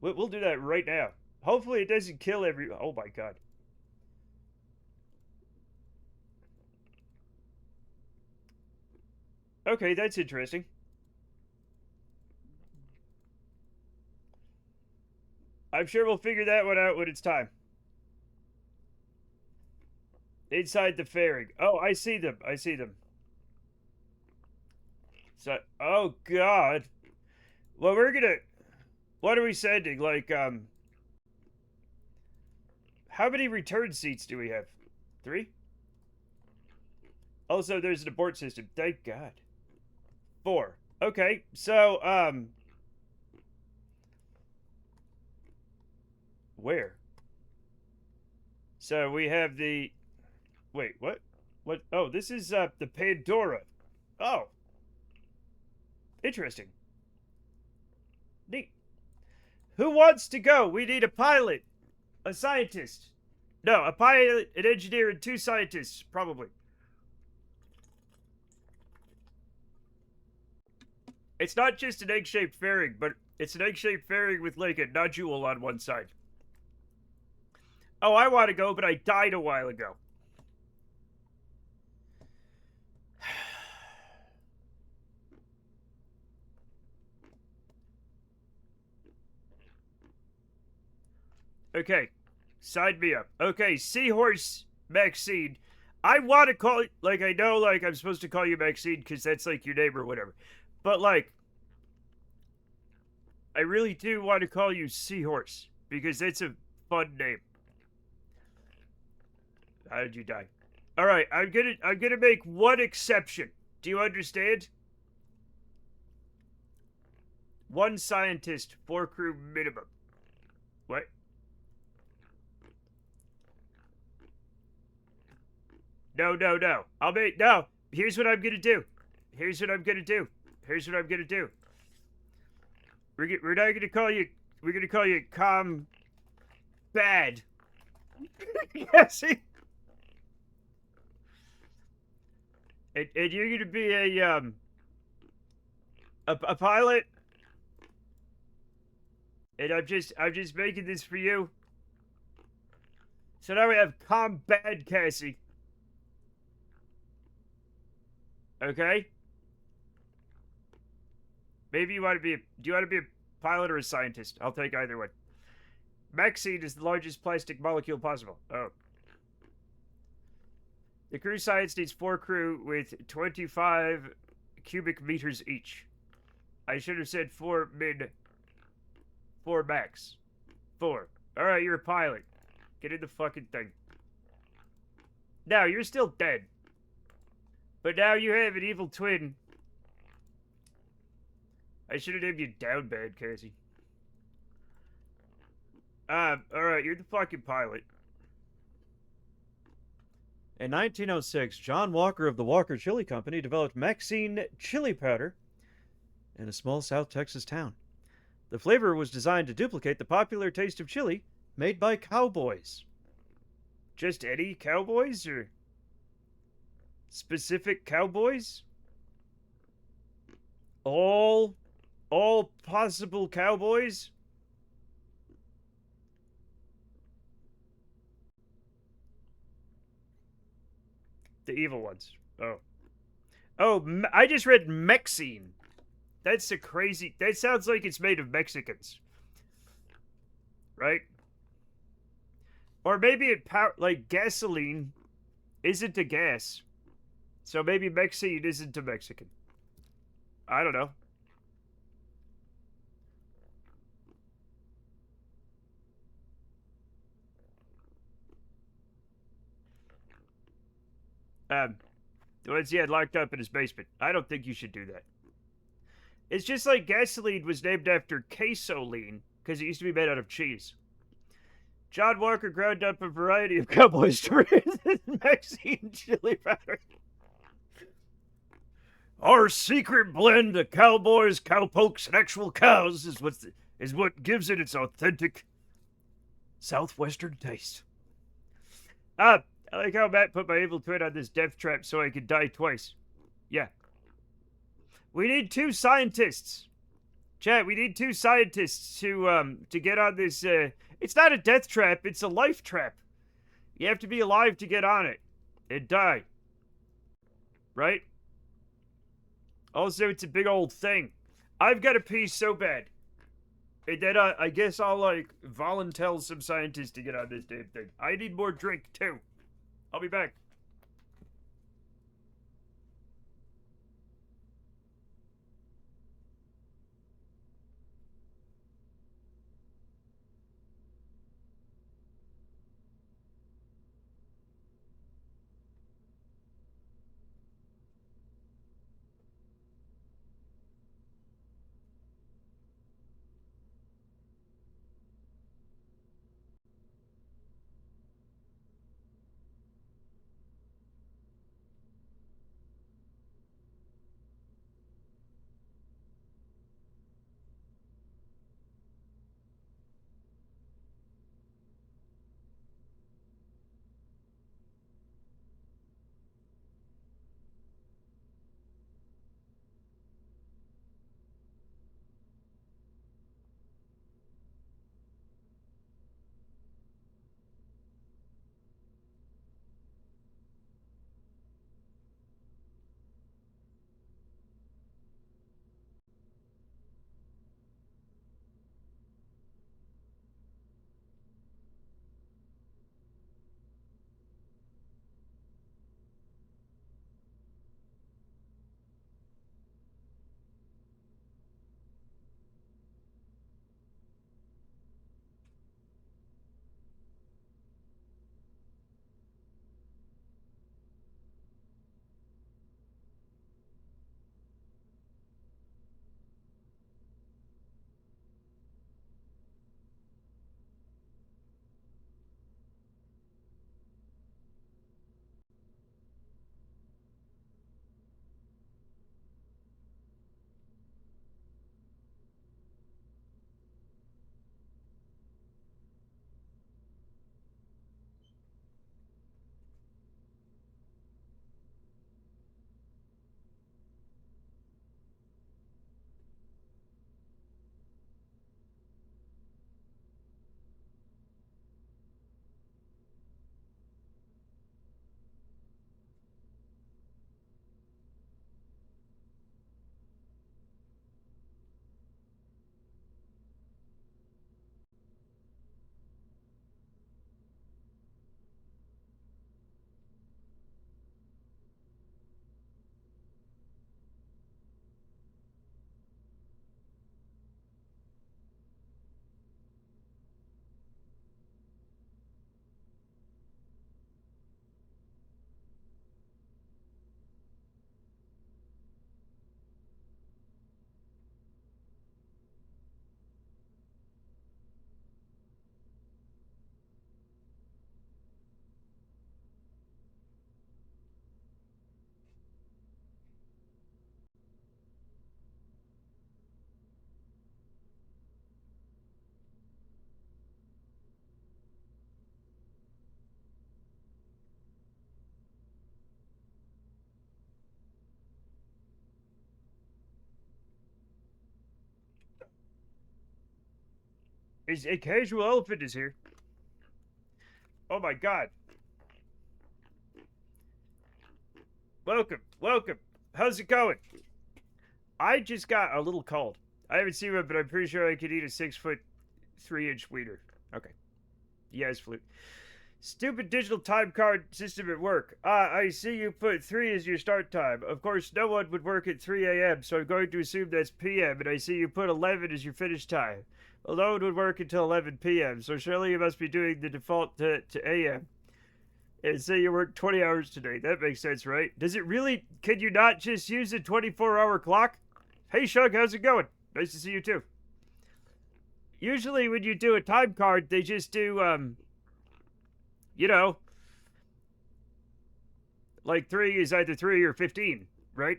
We'll do that right now. Hopefully it doesn't kill every... Oh my god. Okay, that's interesting. I'm sure we'll figure that one out when it's time. Inside the fairing. Oh, I see them. I see them. So, oh god. Well, we're gonna... What are we sending? Like, how many return seats do we have? 3? Also, there's an abort system. Thank god. 4. Okay, so, where? So, we have the... Wait, what? What? Oh, this is, the Pandora. Oh. Interesting. Neat. Who wants to go? We need a pilot. A scientist. No, a pilot, an engineer, and 2 scientists, probably. It's not just an egg-shaped fairing, but it's an egg-shaped fairing with, like, a nodule on one side. Oh, I want to go, but I died a while ago. Okay, sign me up. Okay, Seahorse Maxine. I want to call it, like, I know, like, I'm supposed to call you Maxine because that's, like, your name or whatever. But, like, I really do want to call you Seahorse because it's a fun name. How did you die? All right, I'm gonna make one exception. Do you understand? 1 scientist, 4 crew minimum. What? No, no, no. No. Here's what I'm gonna do. Here's what I'm gonna do. Here's what I'm gonna do. We're not gonna call you. We're gonna call you Calm Bad. Yeah, see. And you're gonna be a pilot. And I'm just making this for you. So now we have Calm Bad Cassie. Okay? Maybe you want to be do you want to be a pilot or a scientist? I'll take either one. Maxine is the largest plastic molecule possible. Oh. The crew science needs 4 crew with 25 cubic meters each. I should have said 4 min. 4 max. 4. Alright, you're a pilot. Get in the fucking thing. Now, you're still dead. But now you have an evil twin. I should have named you Down Bad, Cassie. Alright, you're the fucking pilot. In 1906, John Walker of the Walker Chili Company developed Maxine chili powder in a small South Texas town. The flavor was designed to duplicate the popular taste of chili made by cowboys. Just any cowboys, or specific cowboys? All possible cowboys? The evil ones. Oh. Oh, I just read Mexine. That's a crazy. That sounds like it's made of Mexicans, right? Or maybe it like gasoline isn't a gas, so maybe Mexican isn't a Mexican. I don't know. The ones he had locked up in his basement. I don't think you should do that. It's just like gasoline was named after quesoline because it used to be made out of cheese. John Walker ground up a variety of cowboy stories in Mexican chili powder. Our secret blend of cowboys, cowpokes, and actual cows is what gives it its authentic southwestern taste. I like how Matt put my evil twin on this death trap so I could die twice. Yeah. We need 2 scientists. Chat, we need 2 scientists to get on this it's not a death trap, it's a life trap. You have to be alive to get on it and die. Right? Also, it's a big old thing. I've got to pee so bad. And then I guess I'll like volunteer some scientists to get on this damn thing. I need more drink too. I'll be back. Is a casual elephant is here. Oh my god. Welcome, welcome. How's it going? I just got a little cold. I haven't seen one, but I'm pretty sure I could eat a 6 foot 3 inch wiener. Okay. Yes, flute. Stupid digital time card system at work. I see you put 3 as your start time. Of course, no one would work at 3 a.m., so I'm going to assume that's p.m., and I see you put 11 as your finish time. Well, no one would work until 11 p.m., so surely you must be doing the default to a.m. And say you worked 20 hours today. That makes sense, right? Does it really? Can you not just use a 24-hour clock? Hey, Shug, how's it going? Nice to see you, too. Usually when you do a time card, they just do, you know, like 3 is either 3 or 15, right?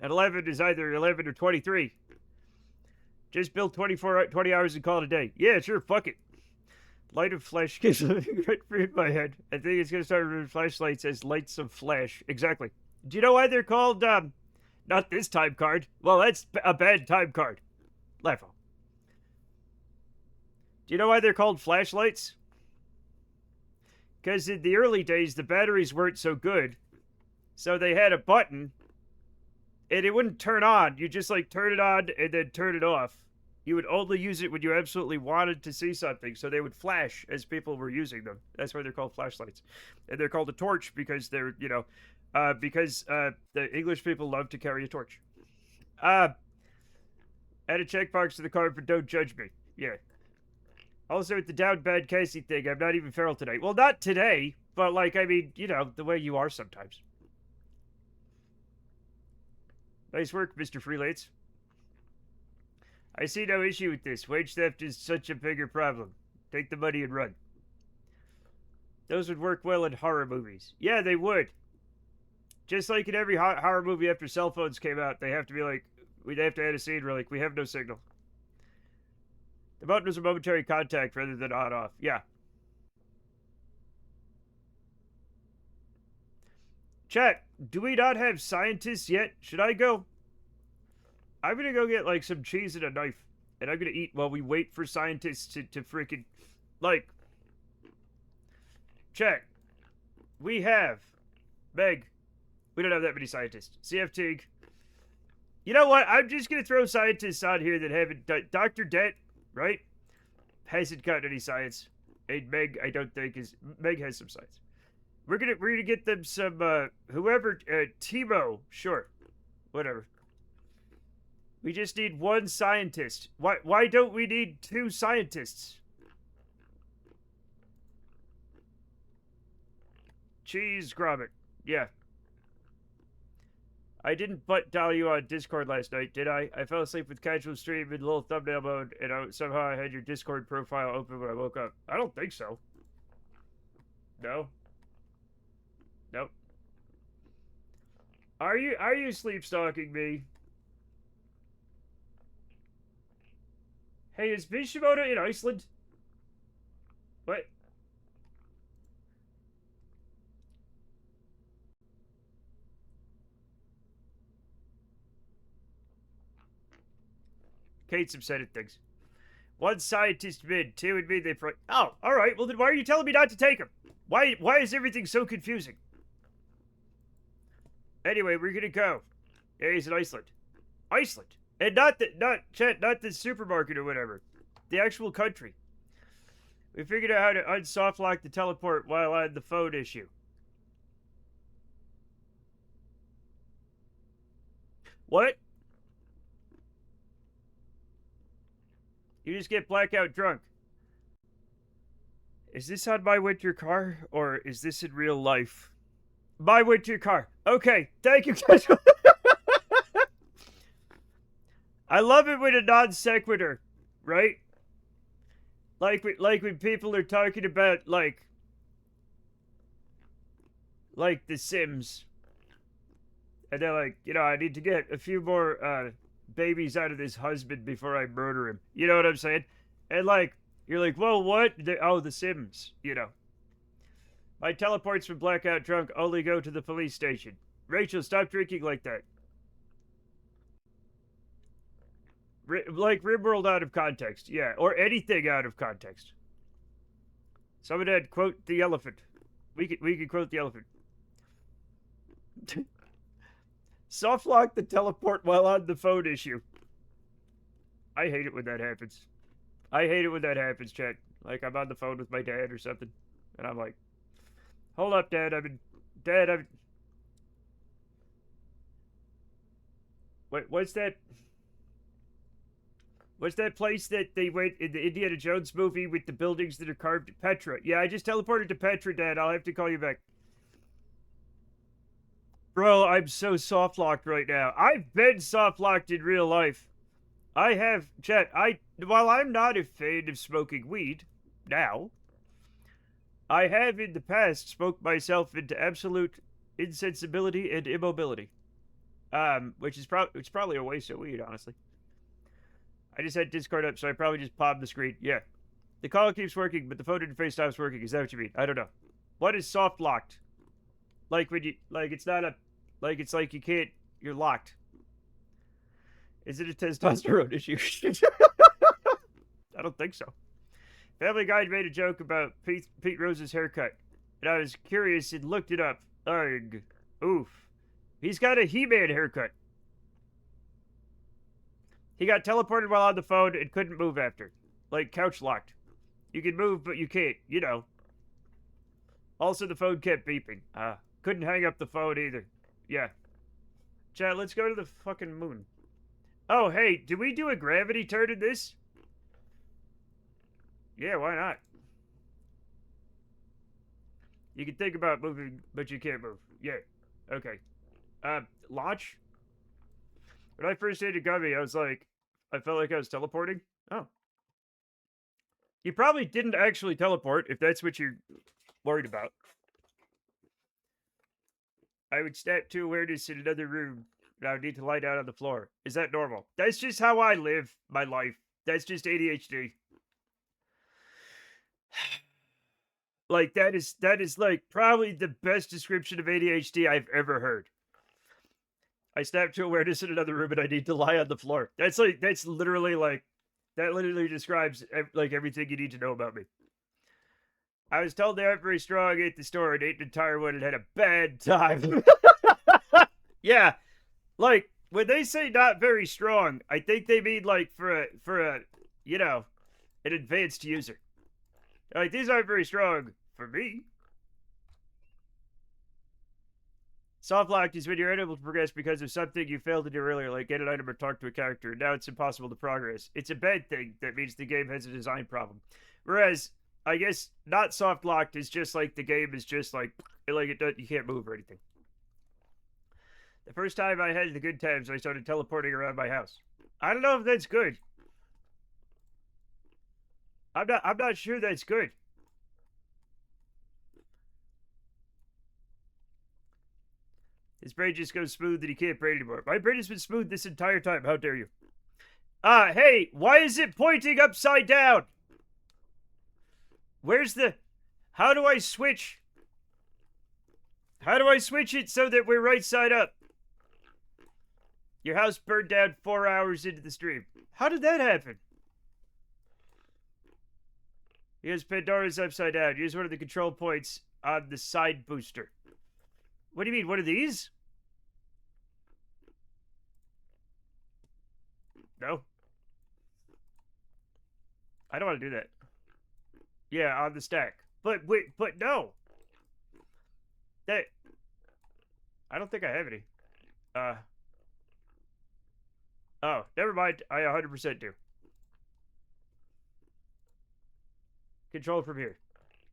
And 11 is either 11 or 23. Just build 20 hours and call it a day. Yeah, sure, fuck it. Light of flash gets right in my head. I think it's gonna start with flashlights as lights of flash. Exactly. Do you know why they're called, not this time card? Well, that's a bad time card. Laugh. Do you know why they're called flashlights? Because in the early days, the batteries weren't so good. So they had a button, and it wouldn't turn on. You just, like, turn it on and then turn it off. You would only use it when you absolutely wanted to see something, so they would flash as people were using them. That's why they're called flashlights. And they're called a torch because they're, because the English people love to carry a torch. Add a checkbox to the card for don't judge me. Yeah. Also, with the down bad Casey thing, I'm not even feral today. Well, not today, but, like, I mean, the way you are sometimes. Nice work, Mr. Freelance. I see no issue with this. Wage theft is such a bigger problem. Take the money and run. Those would work well in horror movies. Yeah, they would. Just like in every horror movie after cell phones came out, they have to be like, we'd have to add a scene where, like, we have no signal. The button was a momentary contact rather than on-off. Yeah. Chat, do we not have scientists yet? Should I go? I'm gonna go get, like, some cheese and a knife. And I'm gonna eat while we wait for scientists to freaking... Like... Chat. We have... Meg. We don't have that many scientists. CF Tig. You know what? I'm just gonna throw scientists on here that haven't done... Dr. Det, right? Hasn't got any science. And Meg, I don't think is... Meg has some science. We're gonna get them some, whoever... Timo. Sure. Whatever. We just need one scientist. Why don't we need 2 scientists? Cheese grommet. Yeah. I didn't butt dial you on Discord last night, did I? I fell asleep with casual stream in little thumbnail mode, and somehow I had your Discord profile open when I woke up. I don't think so. No. Nope. Are you sleep stalking me? Hey, is Bishimoto in Iceland? What? Kate's upset at things. 1 scientist mid, 2 and me, they pro- Oh, alright, well then why are you telling me not to take him? Why is everything so confusing? Anyway, we're gonna go. Yeah, he's in Iceland. Iceland! And not the supermarket or whatever. The actual country. We figured out how to unsoft lock the teleport while on the phone issue. What? You just get blackout drunk. Is this on my winter car, or is this in real life? My winter car. Okay, thank you guys. I love it with a non sequitur, right? Like when people are talking about like The Sims, and they're like, I need to get a few more babies out of this husband before I murder him. You know what I'm saying? And like, you're like, well, what? The Sims. My teleports from blackout drunk only go to the police station. Rachel, stop drinking like that. Like Rimworld out of context, yeah, or anything out of context. Someone had quote the elephant. We could quote the elephant. Soft lock the teleport while on the phone issue. I hate it when that happens. I hate it when that happens, chat. Like, I'm on the phone with my dad or something, and I'm like, hold up, Dad, Wait, what's that place that they went in the Indiana Jones movie with the buildings that are carved? Petra. Yeah, I just teleported to Petra, Dad. I'll have to call you back. Bro, I'm so soft locked right now. I've been soft locked in real life. I have, chat. While I'm not a fan of smoking weed now, I have in the past smoked myself into absolute insensibility and immobility. Which is probably a waste of weed, honestly. I just had Discord up, so I probably just popped the screen. Yeah. The call keeps working, but the phone interface stops working. Is that what you mean? I don't know. What is soft locked? Like when you it's not a it's like you can't you're locked. Is it a testosterone issue? I don't think so. Family Guy made a joke about Pete Rose's haircut, and I was curious and looked it up. Ugh. Oof. He's got a He-Man haircut. He got teleported while on the phone and couldn't move after. Like couch locked. You can move, but you can't, you know. Also, the phone kept beeping. Couldn't hang up the phone either. Yeah. Chat, let's go to the fucking moon. Oh, hey, did we do a gravity turn in this? Yeah, why not? You can think about moving, but you can't move. Yeah. Okay. Launch? When I first ate a gummy, I felt like I was teleporting. Oh. You probably didn't actually teleport, if that's what you're worried about. I would snap to awareness in another room, and I would need to lie down on the floor. Is that normal? That's just how I live my life. That's just ADHD. Like, that is like probably the best description of ADHD I've ever heard. I snap to awareness in another room and I need to lie on the floor. That literally describes like everything you need to know about me. I was told they aren't very strong at the store and ate an entire one and had a bad time. Yeah, like when they say not very strong, I think they mean like for a you know, an advanced user. Like, these aren't very strong for me. Soft locked is when you're unable to progress because of something you failed to do earlier, like get an item or talk to a character, and now it's impossible to progress. It's a bad thing that means the game has a design problem. Whereas, I guess not soft locked is just like the game is just like you can't move or anything. The first time I had the good times, I started teleporting around my house. I don't know if that's good. I'm not sure that's good. His brain just goes smooth that he can't brain anymore. My brain has been smooth this entire time. How dare you? Hey, why is it pointing upside down? Where's the... How do I switch? How do I switch it so that we're right side up? Your house burned down 4 hours into the stream. How did that happen? Because Pandora's upside down. Use one of the control points on the side booster. What do you mean? One of these? No. I don't want to do that. Yeah, on the stack. But wait, but no. That... I don't think I have any. Oh, never mind. I 100% do. Control from here.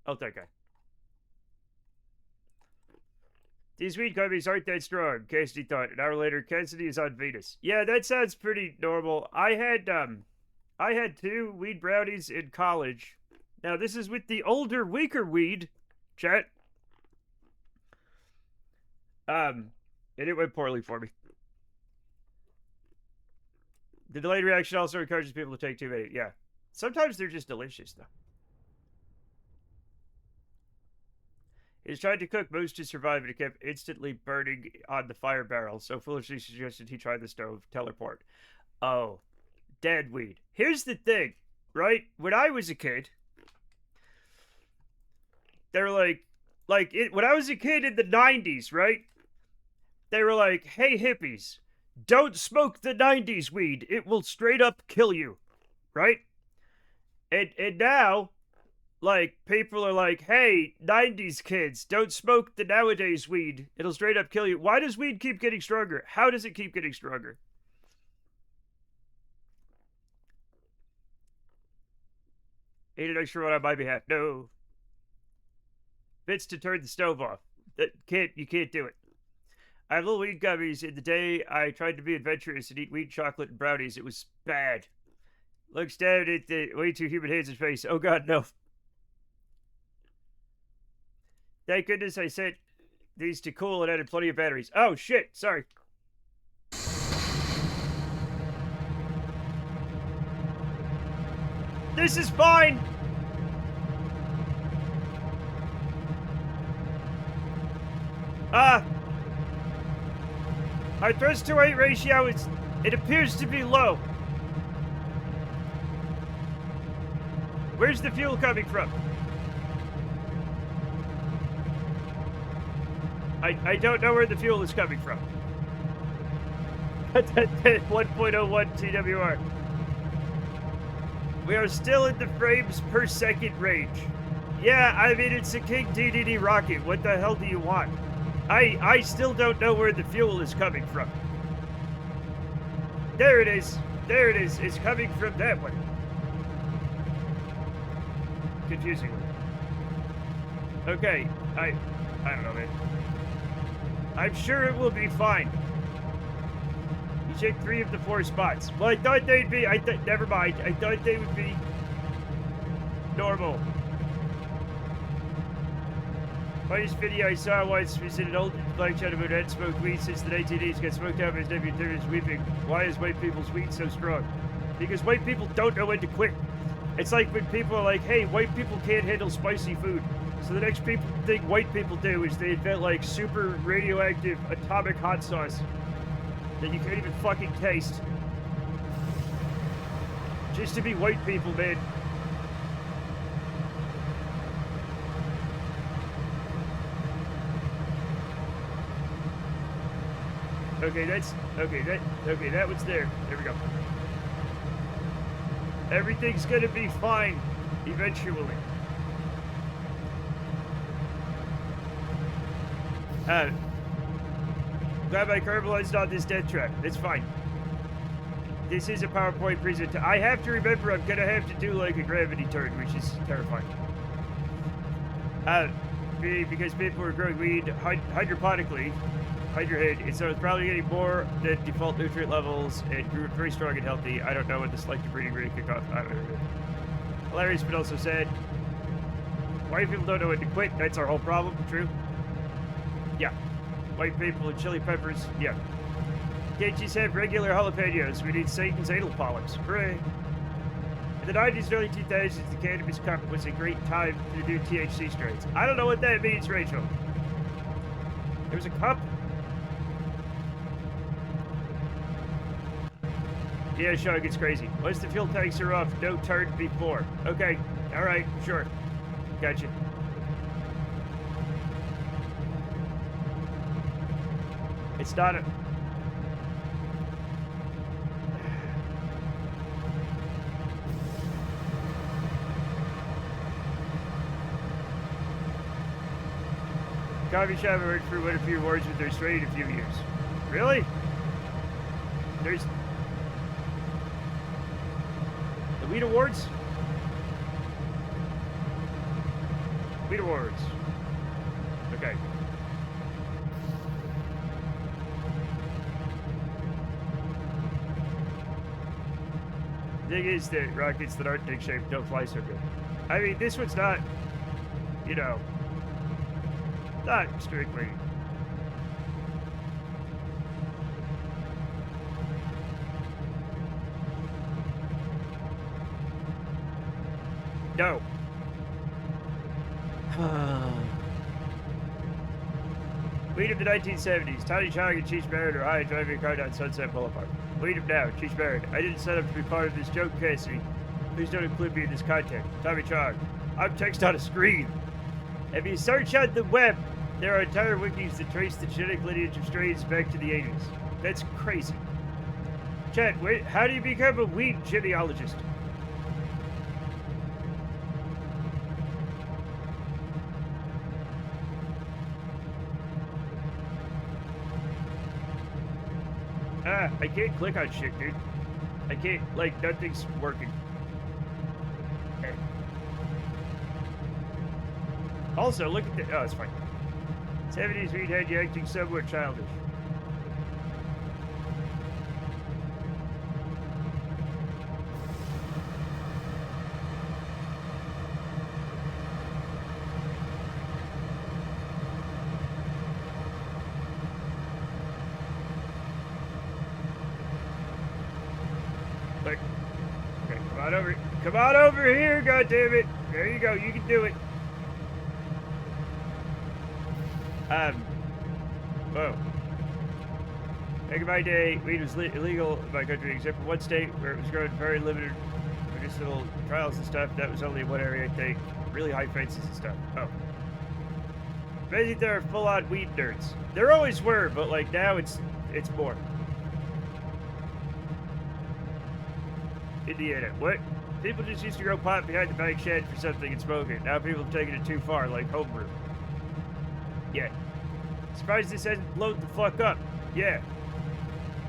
Oh, that guy. These weed gummies aren't that strong, Cassidy thought. An hour later, Cassidy is on Venus. Yeah, that sounds pretty normal. I had 2 weed brownies in college. Now, this is with the older, weaker weed, chat. And it went poorly for me. The delayed reaction also encourages people to take too many. Yeah. Sometimes they're just delicious, though. He's trying to cook moose to survive, and he kept instantly burning on the fire barrel, so foolishly suggested he try the stove teleport. Oh, dead weed. Here's the thing, right? When I was a kid, they're when I was a kid in the 90s, right? They were like, hey, hippies, don't smoke the 90s weed. It will straight up kill you. Right? And now, like, people are like, hey, 90s kids, don't smoke the nowadays weed. It'll straight up kill you. Why does weed keep getting stronger? How does it keep getting stronger? Ate an extra one on my behalf. No. Bits to turn the stove off. You can't do it. I have little weed gummies. In the day, I tried to be adventurous and eat weed chocolate and brownies. It was bad. Looks down at the way too human hands and face. Oh god, no. Thank goodness I set these to cool and added plenty of batteries. Oh shit, sorry. This is fine! Our thrust to weight ratio it appears to be low. Where's the fuel coming from? I don't know where the fuel is coming from. 1.01 TWR. We are still in the frames per second range. Yeah, I mean, it's a King DDD rocket. What the hell do you want? I still don't know where the fuel is coming from. There it is. There it is. It's coming from that one. Confusingly. Okay, I don't know, man. I'm sure it will be fine. You checked 3 of the 4 spots. Well, I thought they'd be, never mind. I thought they would be normal. Funniest video I saw once was in an old black gentleman who hadn't smoked weed since the 1980s, got smoked out by his nephew and is weeping. Why is white people's weed so strong? Because white people don't know when to quit. It's like when people are like, hey, white people can't handle spicy food. So the next thing white people do is they invent like super radioactive atomic hot sauce that you can't even fucking taste. Just to be white people, man. Okay, that one's there. There we go. Everything's gonna be fine eventually. Glad my Kerbal is not this death trap. It's fine. This is a PowerPoint presentation. I have to remember I'm gonna have to do like a gravity turn, which is terrifying. Because people are growing weed hydroponically, and so it's probably getting more than default nutrient levels and grew very strong and healthy. I don't know when the selective breeding really kicked off. I don't know. Hilarious, but also sad. White people don't know when to quit. That's our whole problem. True. Yeah. White people and chili peppers. Yeah. Can't just have regular jalapenos. We need Satan's anal polyps. Hooray. In the 90s and early 2000s, the cannabis cup was a great time to do THC strains. I don't know what that means, Rachel. There was a cup? Yeah, Sean gets crazy. Once the fuel tanks are off, no turn before. Okay. Alright, sure. Gotcha. It's not a... Coffee shop worked for one of few awards with their strain in a few years. Really? There's... The Weed Awards? Weed Awards. Okay. The thing is that rockets that aren't dick-shaped don't fly so good. I mean, this one's not, you know, not strictly. No. Weed of the 1970s. Tiny Chong and Cheech Barrett are high driving a car down Sunset Boulevard. Weed of now. Cheech Barrett. I didn't set up to be part of this joke, Cassidy. Please don't include me in this content. Tommy Chong. I'm text on a screen. If you search on the web There are entire wikis that trace the genetic lineage of strains back to the 80s. That's crazy. Chat, wait, how do you become a weed genealogist? I can't click on shit, dude. I can't, like, nothing's working. Also, look at the, oh, it's fine. 70s weed had you acting somewhat childish. Look. Okay, come on over here, goddammit. There you go, you can do it. Whoa. Back in my day, weed was illegal in my country, except for one state where it was grown very limited medicinal trials and stuff. That was only in one area, I think. Really high fences and stuff. Oh. Maybe there are full-on weed nerds. There always were, but like now it's more. Indiana. What? People just used to grow pot behind the back shed for something and smoke it. Now people have taken it too far, like homebrew. Yeah. Surprised this hasn't blown the fuck up. Yeah.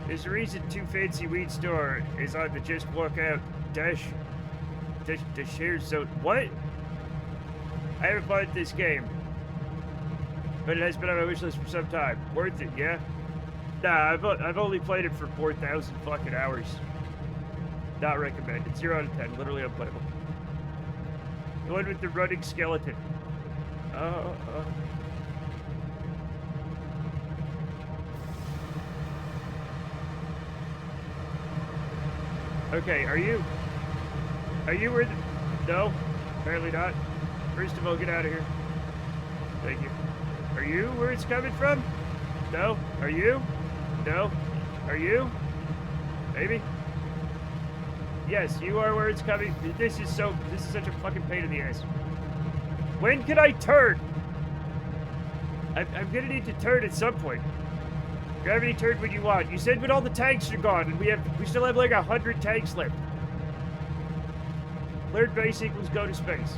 There's a reason Too Fancy Weed Store is on the Just Walk Out dash share zone. What? I haven't bought this game, but it has been on my wish list for some time. Worth it, yeah? Nah, I've only played it for 4,000 fucking hours. Not recommended. 0 out of 10. Literally unplayable. The one with the running skeleton. Okay, are you where the... No, apparently not. First of all, get out of here. Thank you. Are you where it's coming from? No? Are you? No? Are you? Maybe? Yes, you are where it's coming. This is such a fucking pain in the ass. When can I turn? I'm gonna need to turn at some point. Gravity turn when you want. You said when all the tanks are gone, and we still have like 100 tanks left. Learn base equals go to space.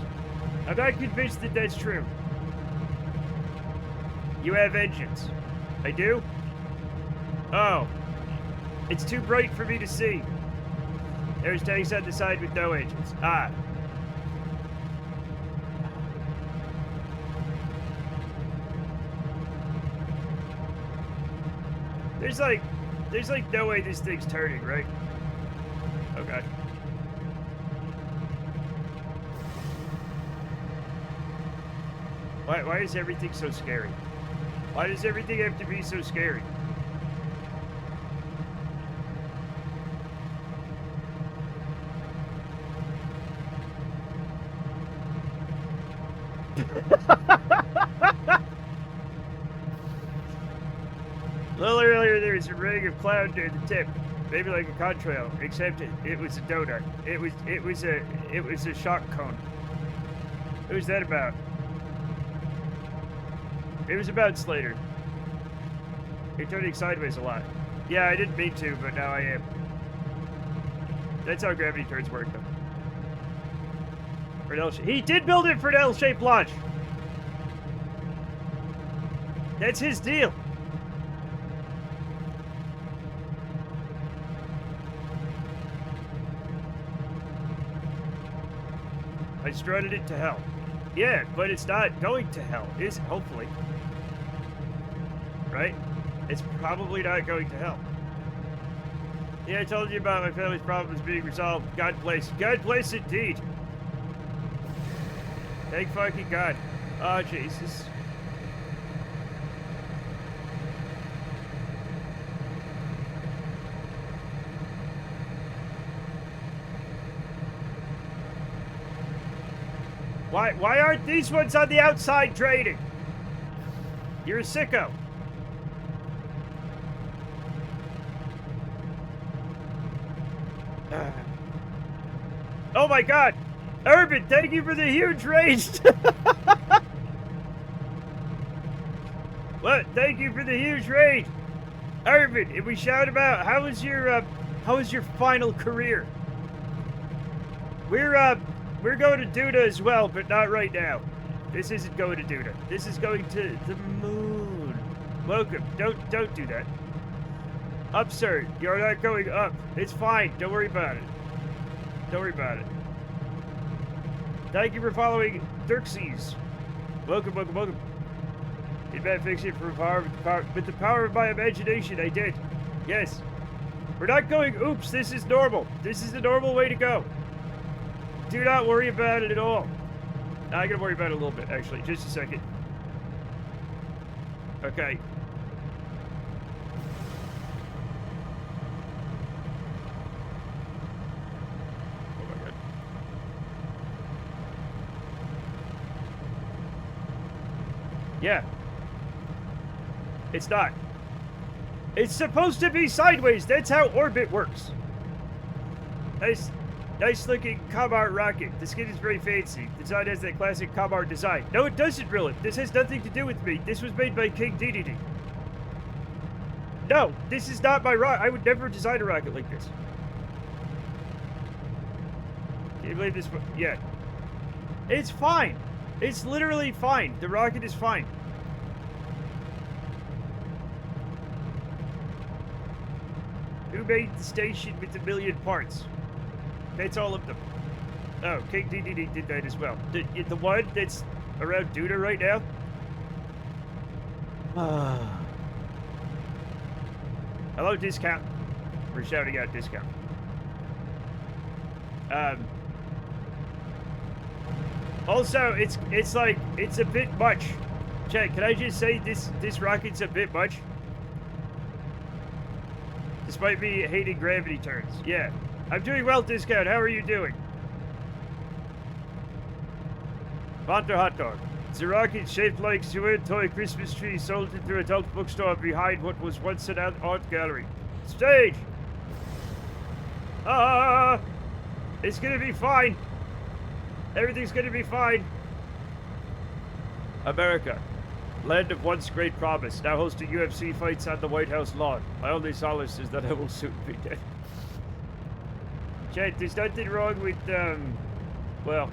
I'm not convinced that that's true. You have engines. I do? Oh. It's too bright for me to see. There's tanks on the side with no engines. Ah. There's like no way this thing's turning, right? Oh god. Why is everything so scary? Why does everything have to be so scary? A little earlier, there was a ring of cloud near the tip, maybe like a contrail, except it was a donut. It was a shock cone. What was that about? It was about Slater. You're turning sideways a lot. Yeah, I didn't mean to, but now I am. That's how gravity turns work, though. For an L-shape. He did build it for an L-shaped launch. That's his deal. I strutted it to hell. Yeah, but it's not going to hell, is it? Hopefully. Right? It's probably not going to hell. Yeah, I told you about my family's problems being resolved. God bless. God bless indeed. Thank fucking God. Oh, Jesus. Why aren't these ones on the outside trading? You're a sicko. Oh my god! Urban, thank you for the huge raise! What? Thank you for the huge raid. Irvin, if we shout about how was your final career? We're going to Duna as well, but not right now. This isn't going to Duna. This is going to the moon. Welcome. Don't do that. Up, sir. You're not going up. It's fine. Don't worry about it. Don't worry about it. Thank you for following Dirksies. Welcome, welcome, welcome. Did Matt fix it with the power of my imagination? I did. Yes. We're not going, oops, this is normal. This is the normal way to go. Do not worry about it at all. I'm going to worry about it a little bit, actually. Just a second. Okay. Oh my god. Yeah. It's not. It's supposed to be sideways. That's how orbit works. Nice looking Kerbal rocket. The skin is very fancy. The design has that classic Kerbal design. No, it doesn't really. This has nothing to do with me. This was made by King DDD. No, this is not my rocket. I would never design a rocket like this. Can you believe this? Yeah. It's fine. It's literally fine. The rocket is fine. Who made the station with a million parts? That's all of them. Oh, King DDD did that as well. The one that's around Duna right now? Hello, discount. We're shouting out discount. Also, it's like, it's a bit much. Chat, can I just say this rocket's a bit much? Despite me hating gravity turns. Yeah. I'm doing well, discount. How are you doing? Monster hot dog. It's a rocket shaped like a toy Christmas tree sold into an adult bookstore behind what was once an art gallery. Stage! It's gonna be fine. Everything's gonna be fine. America. Land of once great promise, now hosting UFC fights on the White House lawn. My only solace is that I will soon be dead. Chat, there's nothing wrong with, well...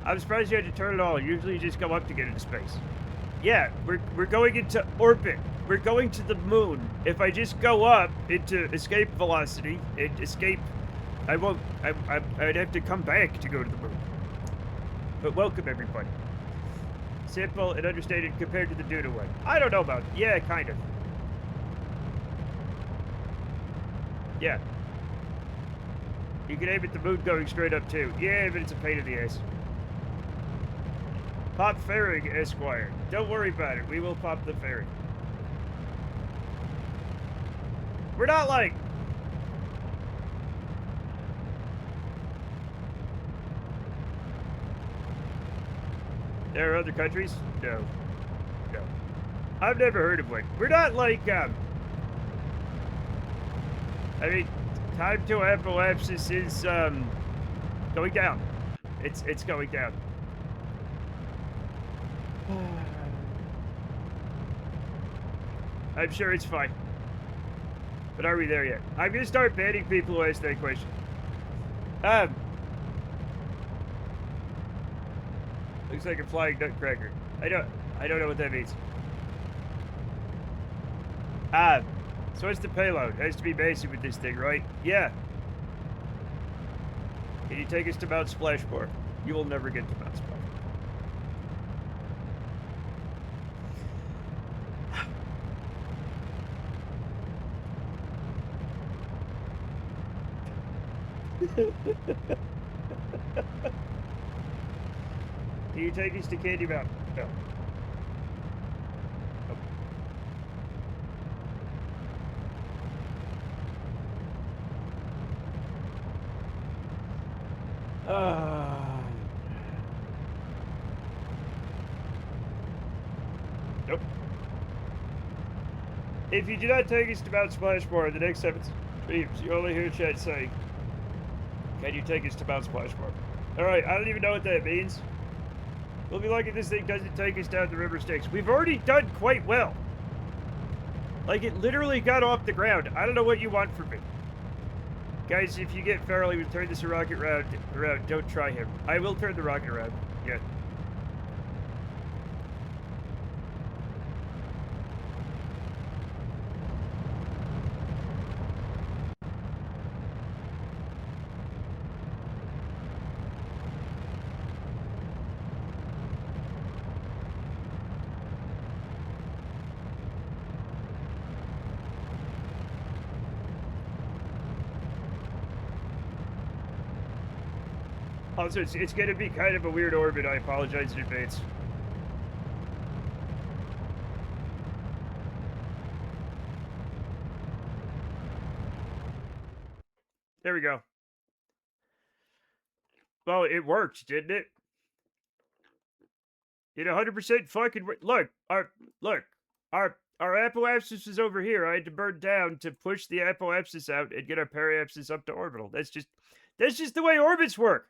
I'm surprised you had to turn it on. Usually you just go up to get into space. Yeah, we're going into orbit. We're going to the moon. If I just go up into escape velocity, I'd have to come back to go to the moon. But welcome, everybody. Simple and understated compared to the Duna one. I don't know about it. Yeah, kind of. Yeah. You can aim at the moon going straight up, too. Yeah, but it's a pain in the ass. Pop fairing, Esquire. Don't worry about it. We will pop the fairing. We're not like... There are other countries? No. No. I've never heard of one. We're not like, I mean, time to apoapsis is, going down. It's going down. I'm sure it's fine. But are we there yet? I'm gonna start banning people who ask that question. Looks like a flying nutcracker. I don't know what that means. So what's the payload? It has to be massive with this thing, right? Yeah. Can you take us to Mount Splashmore? You will never get to Mount Splashmore. Can you take us to Candy Mountain? No. Nope. If you do not take us to Mount Splashmore in the next 7 streams, you only hear chat saying, "Can you take us to Mount Splashmore?" Alright, I don't even know what that means. We'll be lucky this thing doesn't take us down the river Styx. We've already done quite well. Like, it literally got off the ground. I don't know what you want from me. Guys, if you get Farrell, he would turn this rocket around. Don't try him. I will turn the rocket around. Yeah. Also, it's going to be kind of a weird orbit. I apologize in advance. There we go. Well, it worked, didn't it? It 100% fucking look. Our apoapsis is over here. I had to burn down to push the apoapsis out and get our periapsis up to orbital. That's just the way orbits work.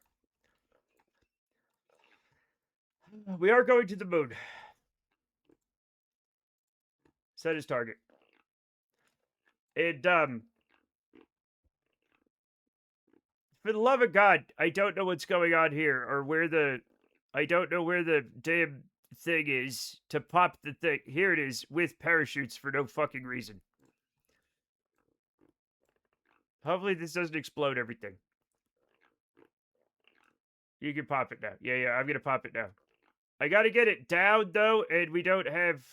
We are going to the moon. Set as target. And for the love of God, I don't know what's going on here or I don't know where the damn thing is to pop the thing. Here it is with parachutes for no fucking reason. Hopefully this doesn't explode everything. You can pop it now. Yeah, I'm gonna pop it now. I gotta get it down though, and we don't have.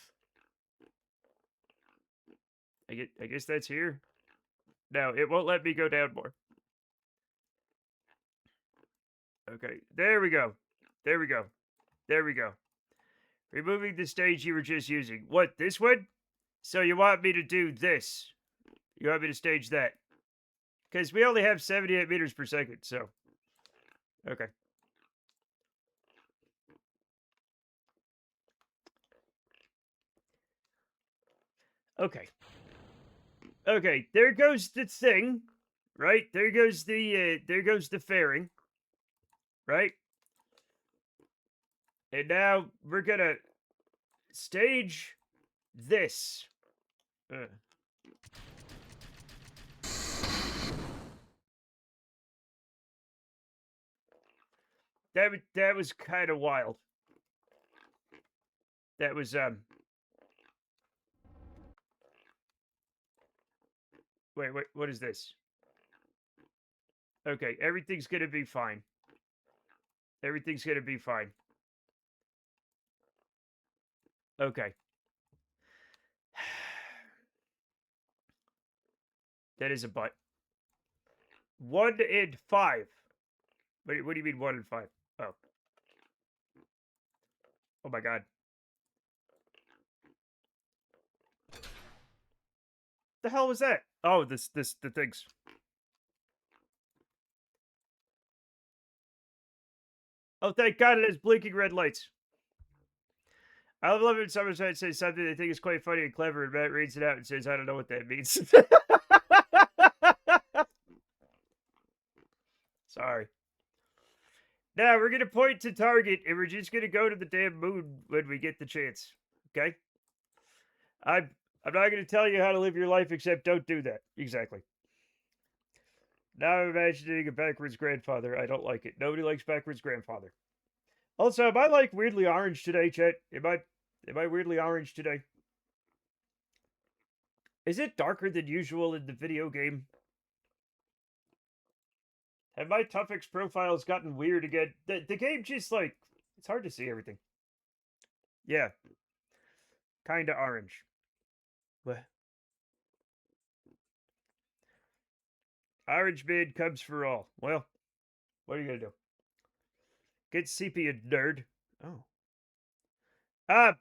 I guess that's here. No, it won't let me go down more. Okay, there we go. There we go. There we go. Removing the stage you were just using. What, this one? So you want me to do this? You want me to stage that? Because we only have 78 meters per second, so. Okay. Okay. Okay, there goes the thing, right? There goes the fairing, right? And now we're gonna stage this. That was kind of wild. That was Wait, what is this? Okay, everything's gonna be fine. Everything's gonna be fine. Okay. That is a butt. 1 and 5. What do you mean 1 and 5? Oh. Oh my god. The hell was that? Oh, the things. Oh, thank God it has blinking red lights. I love it when someone says something they think is quite funny and clever, and Matt reads it out and says, I don't know what that means. Sorry. Now, we're going to point to target, and we're just going to go to the damn moon when we get the chance. Okay? I'm not going to tell you how to live your life, except don't do that. Exactly. Now I'm imagining a backwards grandfather. I don't like it. Nobody likes backwards grandfather. Also, am I like weirdly orange today, Chet? Am I weirdly orange today? Is it darker than usual in the video game? Have my Tuffix profiles gotten weird again? The game just like, it's hard to see everything. Yeah. Kinda orange. What? Orange man comes for all. Well, what are you gonna do? Get sepia, nerd. Oh. Ah!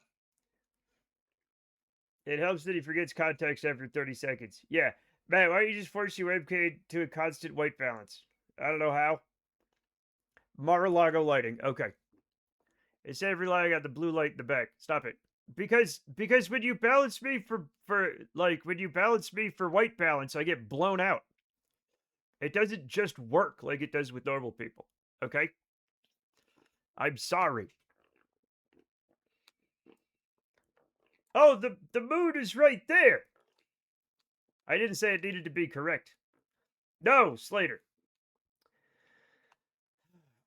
It helps that he forgets context after 30 seconds. Yeah. Matt, why don't you just force your webcam to a constant white balance? I don't know how. Mar-a-Lago lighting. Okay. Instead of relying on the blue light in the back. Stop it. Because when you balance me for white balance, I get blown out. It doesn't just work like it does with normal people. Okay? I'm sorry. Oh, the moon is right there. I didn't say it needed to be correct. No, Slater.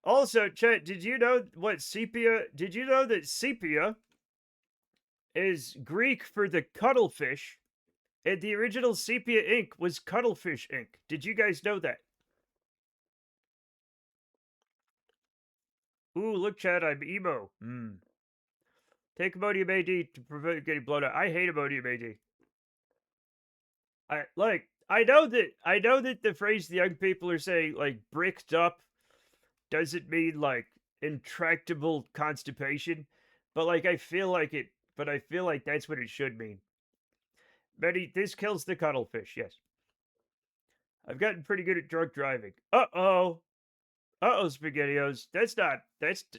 Also, Chet, did you know what sepia? Did you know that sepia is Greek for the cuttlefish, and the original sepia ink was cuttlefish ink? Did you guys know that? Ooh, look, Chad, I'm emo. Take ammonium AD to prevent getting blown out. I hate ammonium AD. I know that the phrase the young people are saying, like, bricked up, doesn't mean like intractable constipation, but like I feel like that's what it should mean. Betty, this kills the cuttlefish, yes. I've gotten pretty good at drunk driving. Uh-oh. Uh-oh, SpaghettiOs. That's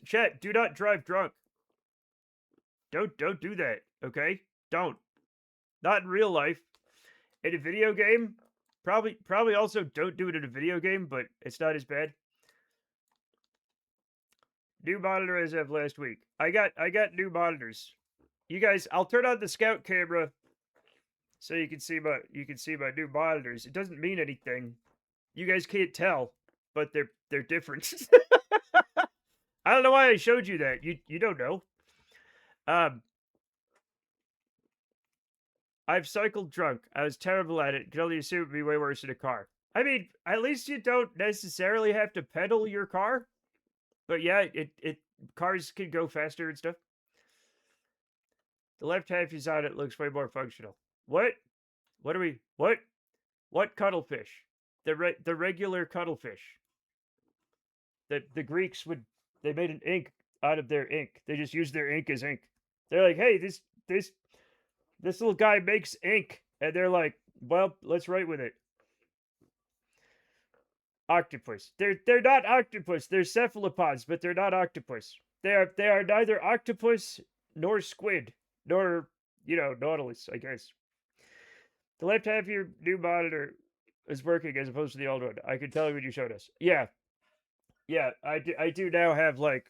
Chet, do not drive drunk. Don't do that, okay? Don't. Not in real life. In a video game, probably also don't do it in a video game, but it's not as bad. New monitor as of last week. I got new monitors. You guys, I'll turn on the scout camera so you can see my new monitors. It doesn't mean anything. You guys can't tell, but they're different. I don't know why I showed you that. You don't know. Um, I've cycled drunk. I was terrible at it. Could only assume it'd be way worse in a car. I mean, at least you don't necessarily have to pedal your car. But yeah, it cars can go faster and stuff. The left half is on it looks way more functional. What? What are we? What? What cuttlefish? The regular cuttlefish. The Greeks would they made an ink out of their ink. They just used their ink as ink. They're like, hey, this little guy makes ink, and they're like, well, let's write with it. Octopus. They're not octopus. They're cephalopods, but they're not octopus. They are neither octopus nor squid nor nautilus. I guess the left half of your new monitor is working as opposed to the old one. I can tell you when you showed us. Yeah, yeah. I do now have like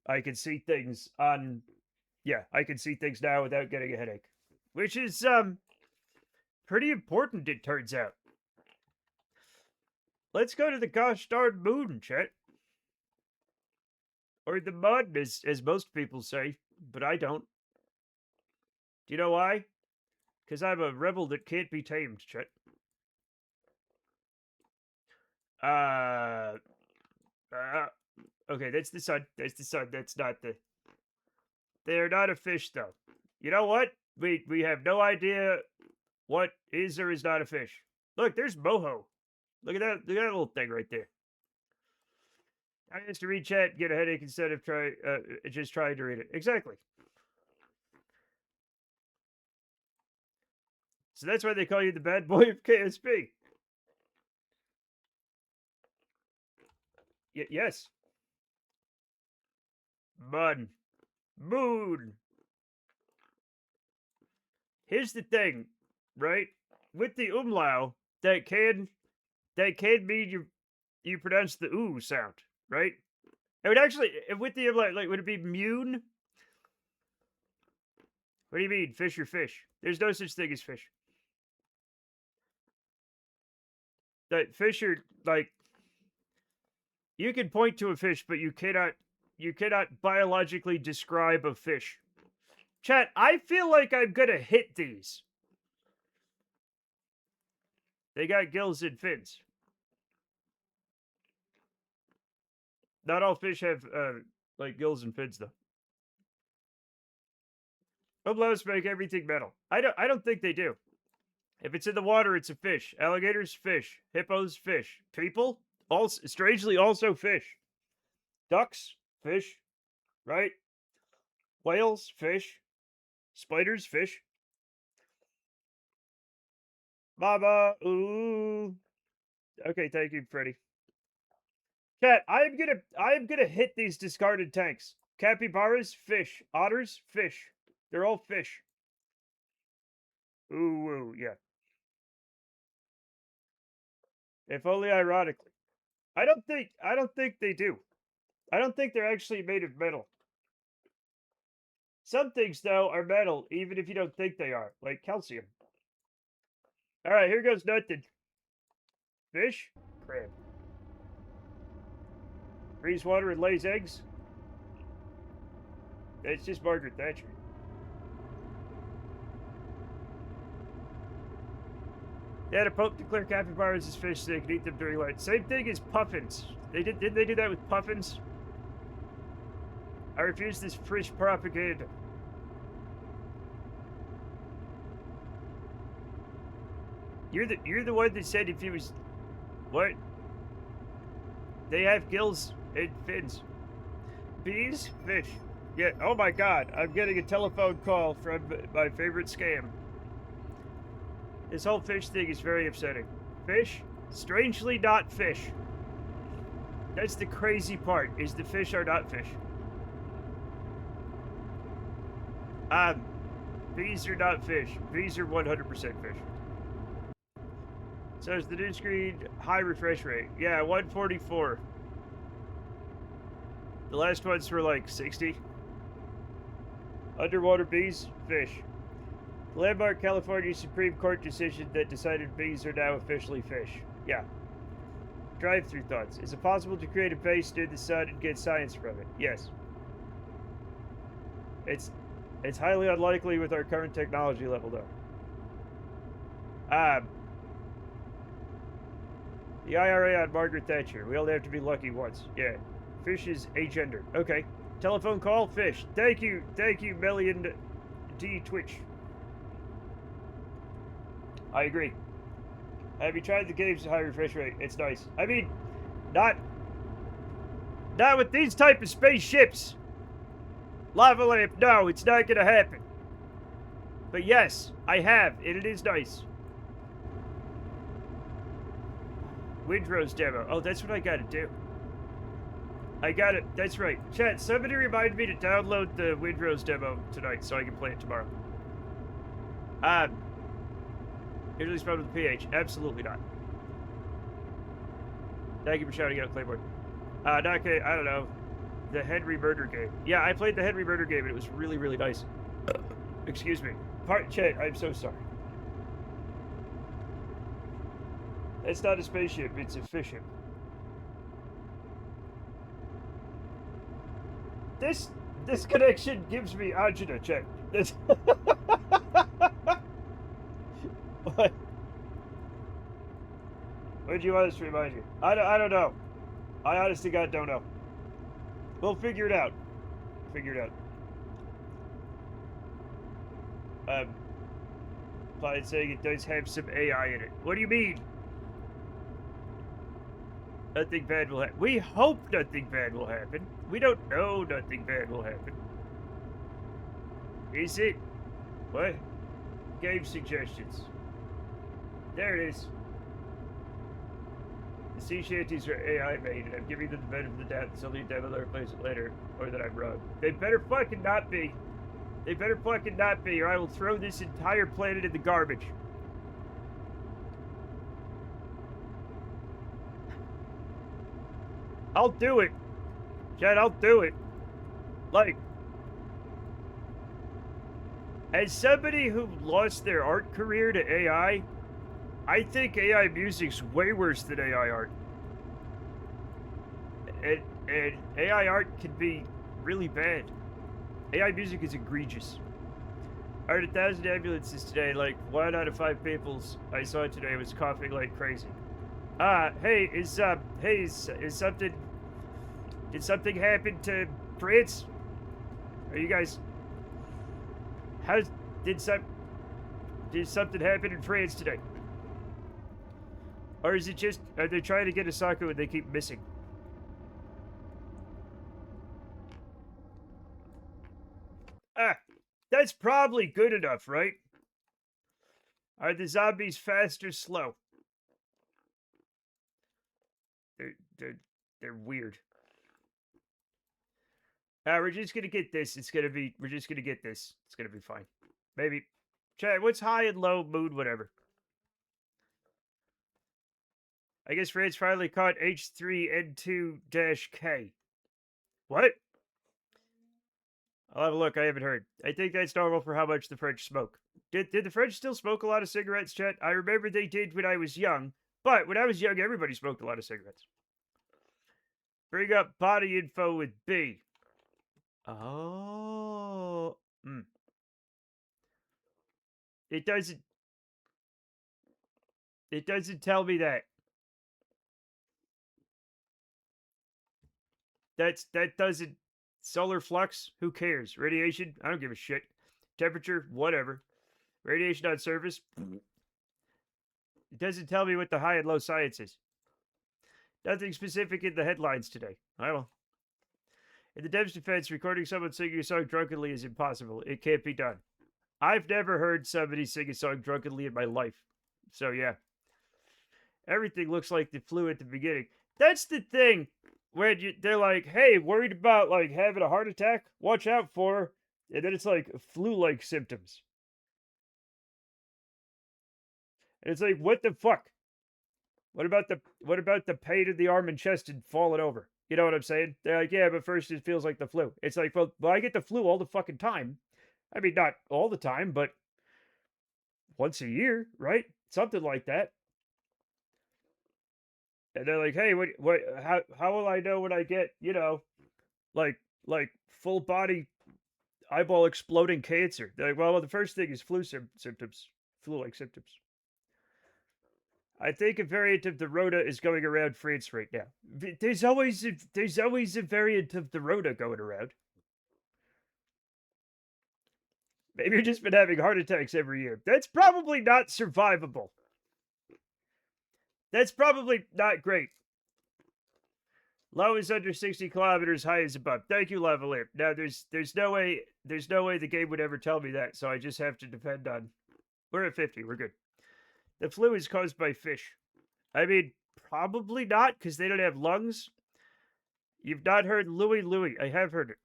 I can see things on. Yeah, I can see things now without getting a headache, which is pretty important. It turns out. Let's go to the gosh darn moon, Chet. Or the mud, as most people say, but I don't. Do you know why? Because I'm a rebel that can't be tamed, Chet. Uh, uh, okay, that's the sun. That's the sun. That's not the. They're not a fish, though. You know what? We have no idea what is or is not a fish. Look, there's moho. Look at that. Look at that little thing right there. I used to read chat and get a headache instead of just trying to read it. Exactly. So that's why they call you the bad boy of KSP. Yes. Mun. Moon. Here's the thing, right? With the umlau, that can mean you pronounce the ooh sound, right? It would actually with the umlaut, like would it be mune? What do you mean, fish or fish? There's no such thing as fish. That fish are like you can point to a fish, but you cannot biologically describe a fish. Chat, I feel like I'm gonna hit these. They got gills and fins. Not all fish have like gills and fins though. Umlauts make everything metal. I don't think they do. If it's in the water, it's a fish. Alligators, fish. Hippos, fish. People, also strangely also fish. Ducks, fish. Right? Whales, fish. Spiders, fish. Mama, ooh. Okay, thank you, Freddy. Cat, I am gonna hit these discarded tanks. Capybaras, fish. Otters, fish. They're all fish. Ooh, yeah. If only ironically. I don't think they do. I don't think they're actually made of metal. Some things, though, are metal, even if you don't think they are, like calcium. All right, here goes nothing. Fish, crab. Freeze water and lays eggs. It's just Margaret Thatcher. They had a pope declare capybaras as fish so they could eat them during lunch. Same thing as puffins. Didn't they do that with puffins? I refuse this fish propaganda. You're the one that said if he was what? They have gills and fins. Bees, fish. Yeah. Oh my God! I'm getting a telephone call from my favorite scam. This whole fish thing is very upsetting. Fish, strangely not fish. That's the crazy part. Is the fish are not fish. Bees are not fish. Bees are 100% fish. So is the new screen high refresh rate? Yeah, 144. The last ones were like 60. Underwater bees, fish. The landmark California Supreme Court decision that decided bees are now officially fish. Yeah. Drive-through thoughts. Is it possible to create a base near the sun and get science from it? Yes. It's highly unlikely with our current technology level, though. The IRA on Margaret Thatcher. We only have to be lucky once. Yeah. Fish is agender. Okay. Telephone call, fish. Thank you, Million D Twitch. I agree. Have you tried the game's high refresh rate? It's nice. I mean, not with these type of spaceships. Lava lamp, no, it's not gonna happen. But yes, I have, and it is nice. Windrose demo. Oh, that's what I gotta do. I got it. That's right. Chat, somebody reminded me to download the Windrose demo tonight so I can play it tomorrow. Usually spelled with PH. Absolutely not. Thank you for shouting out, Claymore. Not okay, I don't know. The Henry Murder game. Yeah, I played the Henry Murder game and it was really, really nice. Excuse me. Chat, I'm so sorry. It's not a spaceship, it's a fish ship. This connection gives me agita, chat. What? What do you want us to remind you? I don't know. I honestly God don't know. We'll figure it out. Fine saying it does have some AI in it. What do you mean? Nothing bad will happen. We hope nothing bad will happen. We don't know nothing bad will happen. Is it? What? Game suggestions. There it is. The sea shanties are AI made, and I'm giving them the benefit of the doubt that somebody developer plays it later, or that I'm wrong. They better fucking not be. They better fucking not be, or I will throw this entire planet in the garbage. I'll do it. Chad, I'll do it. Like, as somebody who lost their art career to AI, I think AI music's way worse than AI art. And AI art can be really bad. AI music is egregious. I heard 1,000 ambulances today. Like 1 out of 5 people I saw today was coughing like crazy. Hey, is something? Did something happen to France? Are you guys? Did something happen in France today? Or is it just, are they trying to get Asako and they keep missing? That's probably good enough, right? Are the zombies fast or slow? They're weird. We're just gonna get this. We're just gonna get this. It's gonna be fine. Maybe. Chat, what's high and low mood, whatever? I guess France finally caught H3N2-K. What? I'll have a look. I haven't heard. I think that's normal for how much the French smoke. Did the French still smoke a lot of cigarettes, Chet? I remember they did when I was young, but when I was young, everybody smoked a lot of cigarettes. Bring up body info with B. Oh. It doesn't. It doesn't tell me that. That doesn't. Solar flux? Who cares? Radiation? I don't give a shit. Temperature? Whatever. Radiation on surface? It doesn't tell me what the high and low science is. Nothing specific in the headlines today. Well, in the dev's defense, recording someone singing a song drunkenly is impossible. It can't be done. I've never heard somebody sing a song drunkenly in my life. So, yeah. Everything looks like the flu at the beginning. That's the thing. When they're like, hey, worried about like having a heart attack? Watch out for her. And then it's like flu-like symptoms. And it's like, what the fuck? What about the pain in the arm and chest and falling over? You know what I'm saying? They're like, yeah, but first it feels like the flu. It's like, well, I get the flu all the fucking time. I mean, not all the time, but once a year, right? Something like that. And they're like, hey, how will I know when I get, like full body eyeball exploding cancer? They're like, well, the first thing is flu symptoms, flu-like symptoms. I think a variant of the Rona is going around France right now. There's always a variant of the Rona going around. Maybe you've just been having heart attacks every year. That's probably not survivable. That's probably not great. Low is under 60 kilometers, high is above. Thank you, Lavalier. Now there's no way the game would ever tell me that, so I just have to depend on. We're at 50. We're good. The flu is caused by fish. I mean, probably not, because they don't have lungs. You've not heard Louie Louie. I have heard it.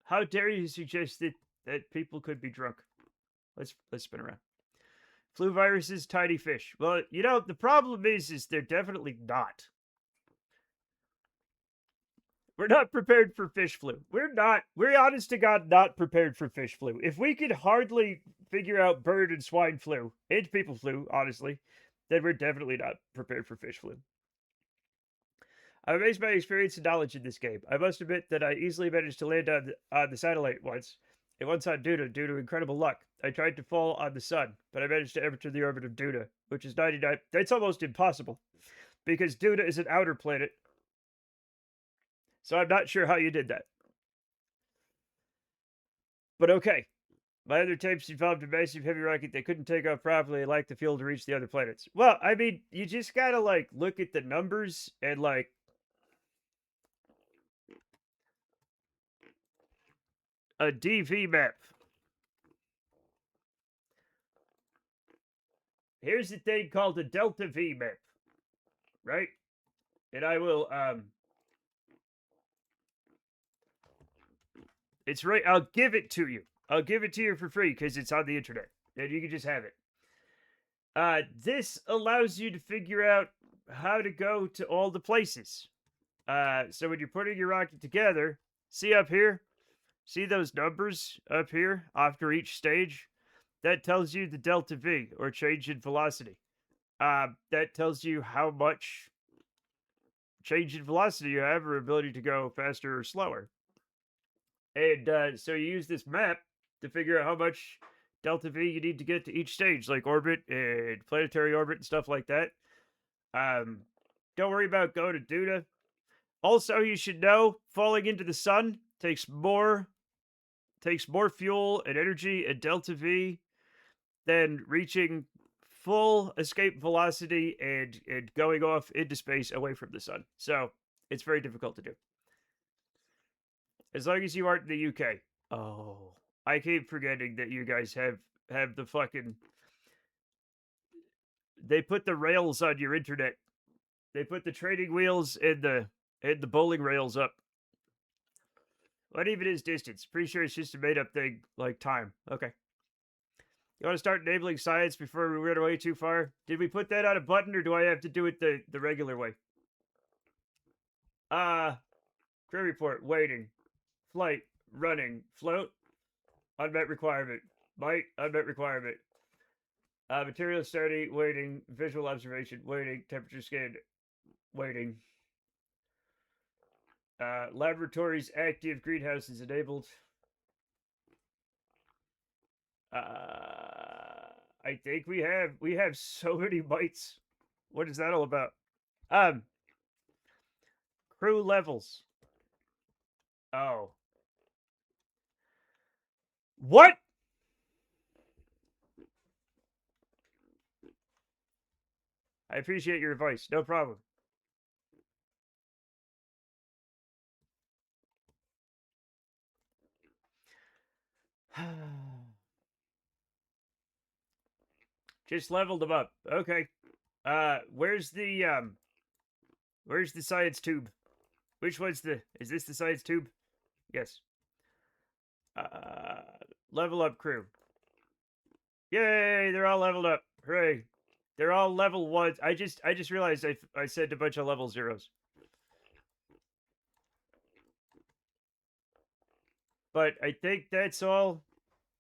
How dare you suggest that people could be drunk? Let's spin around. Flu viruses, tiny fish. Well, the problem is they're definitely not. We're not prepared for fish flu. We're honest to God not prepared for fish flu. If we could hardly figure out bird and swine flu, and people flu, honestly, then we're definitely not prepared for fish flu. I'm amazed by experience and knowledge in this game. I must admit that I easily managed to land on the satellite once. And once on Duna due to incredible luck. I tried to fall on the sun, but I managed to enter the orbit of Duna, which is 99. That's almost impossible, because Duna is an outer planet. So I'm not sure how you did that. But okay. My other tapes involved a massive heavy rocket that couldn't take off properly and lacked the fuel to reach the other planets. Well, I mean, you just gotta, look at the numbers and, a DV map. Here's the thing called a Delta V map. Right? And I will, it's right. I'll give it to you. I'll give it to you for free because it's on the internet. And you can just have it. This allows you to figure out how to go to all the places. So when you're putting your rocket together, see up here? See those numbers up here after each stage? That tells you the delta V, or change in velocity. That tells you how much change in velocity you have, or ability to go faster or slower. And so you use this map to figure out how much delta V you need to get to each stage, like orbit and planetary orbit and stuff like that. Don't worry about going to Duna. Also, you should know falling into the sun takes more fuel and energy and delta V than reaching full escape velocity and going off into space away from the sun. So it's very difficult to do. As long as you aren't in the UK. Oh, I keep forgetting that you guys have the fucking. They put the rails on your internet. They put the training wheels and the bowling rails up. What even is distance? Pretty sure it's just a made up thing like time. Okay. You want to start enabling science before we run away too far? Did we put that on a button, or do I have to do it the regular way? Crew report. Waiting. Flight. Running. Float. Unmet requirement. Might. Unmet requirement. Material study. Waiting. Visual observation. Waiting. Temperature scan. Waiting. Laboratories active. Greenhouses enabled. I think we have so many bytes. What is that all about? Crew levels. Oh. What? I appreciate your advice. No problem. Just leveled them up. Okay. Where's the science tube? Which one's is this the science tube? Yes. Level up crew. Yay, they're all leveled up. Hooray. They're all level 1s. I just realized I said a bunch of level 0s. But I think that's all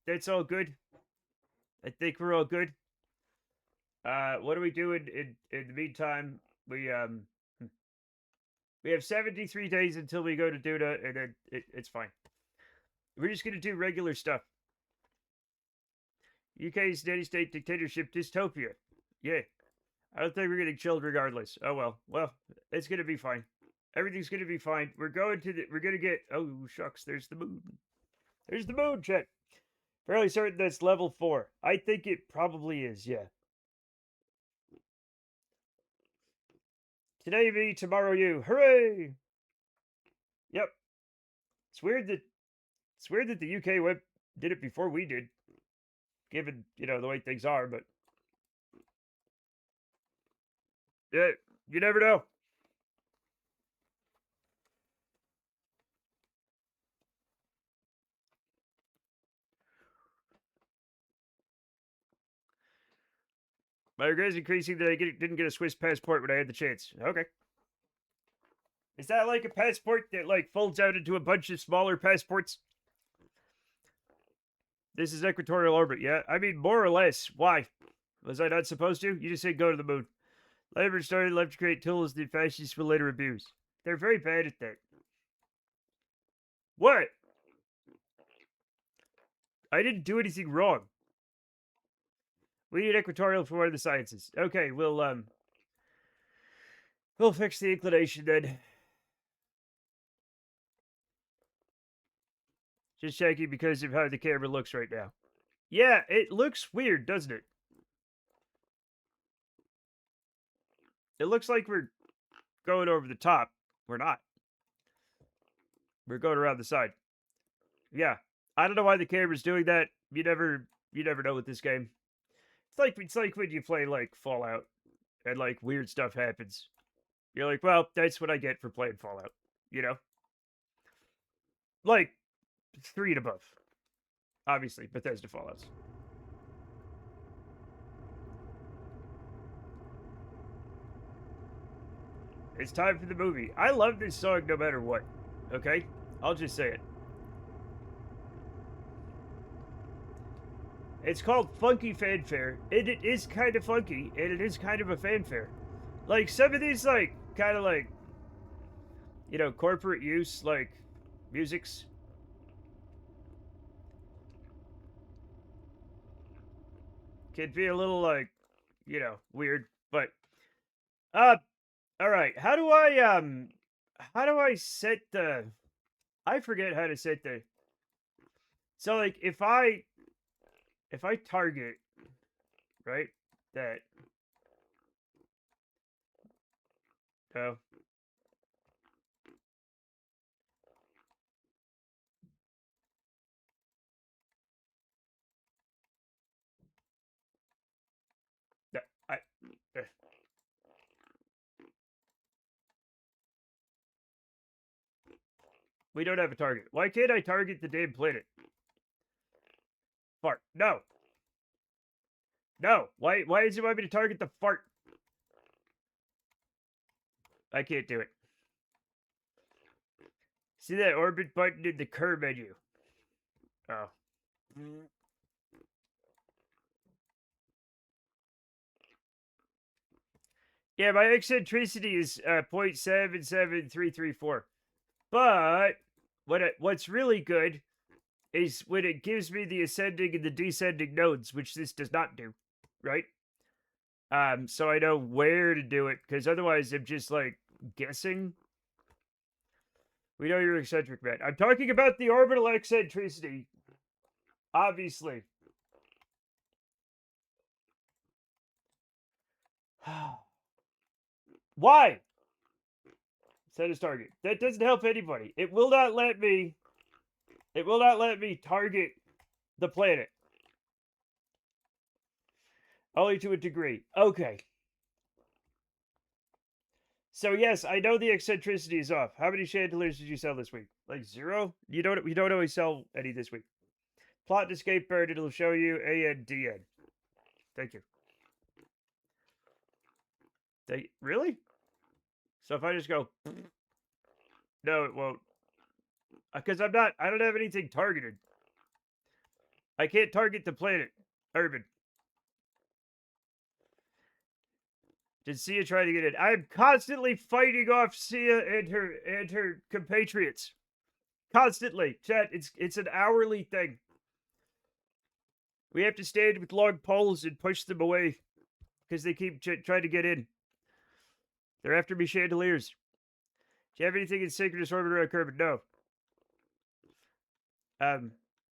good. I think we're all good. What do we do in the meantime? We have 73 days until we go to Duna, and then it's fine. We're just gonna do regular stuff. UK's nanny state dictatorship dystopia. Yeah. I don't think we're getting chilled regardless. Oh well. Well, it's gonna be fine. Everything's gonna be fine. We're gonna get oh shucks, there's the moon. There's the moon, Chet. Fairly certain that's level 4. I think it probably is, yeah. Today me, tomorrow you. Hooray! Yep. It's weird that the UK web did it before we did. Given, the way things are, but yeah, you never know. My regret is increasing that I didn't get a Swiss passport when I had the chance. Okay. Is that like a passport that folds out into a bunch of smaller passports? This is equatorial orbit, yeah? I mean, more or less. Why? Was I not supposed to? You just said go to the moon. Labor started left to create tools the fascists will later abuse. They're very bad at that. What? I didn't do anything wrong. We need equatorial for one of the sciences. Okay, we'll fix the inclination then. Just checking because of how the camera looks right now. Yeah, it looks weird, doesn't it? It looks like we're going over the top. We're not. We're going around the side. Yeah. I don't know why the camera's doing that. You never know with this game. It's like when you play Fallout and weird stuff happens. You're like, well, that's what I get for playing Fallout. Like 3 and above. Obviously, Bethesda Fallouts. It's time for the movie. I love this song no matter what. Okay? I'll just say it. It's called Funky Fanfare, and it is kind of funky, and it is kind of a fanfare. Some of these, kind of corporate use, musics. Can be a little, weird, but, alright, how do I set I forget how to set so, if I target, right, that, oh, that, we don't have a target. Why can't I target the damn planet? Fart. No. No. Why does it want me to target the fart? I can't do it. See that orbit button in the curve menu? Oh. Yeah, my eccentricity is 0.77334. But what's really good is when it gives me the ascending and the descending nodes, which this does not do, right? So I know where to do it, because otherwise I'm just like guessing. We know you're eccentric, man. I'm talking about the orbital eccentricity, obviously. Why? Set as target. That doesn't help anybody. It will not let me. It will not let me target the planet. Only to a degree. Okay. So yes, I know the eccentricity is off. How many chandeliers did you sell this week? Like 0? You don't. We don't always sell any this week. Plot to escape bird. It'll show you ANDN. Thank you. Really? So if I just go, no, it won't. Because I don't have anything targeted. I can't target the planet. Urban. Did Sia try to get in? I'm constantly fighting off Sia and her compatriots. Constantly. Chat, it's an hourly thing. We have to stand with long poles and push them away because they keep trying to get in. They're after me chandeliers. Do you have anything in synchronous orbit around Kerbal? No.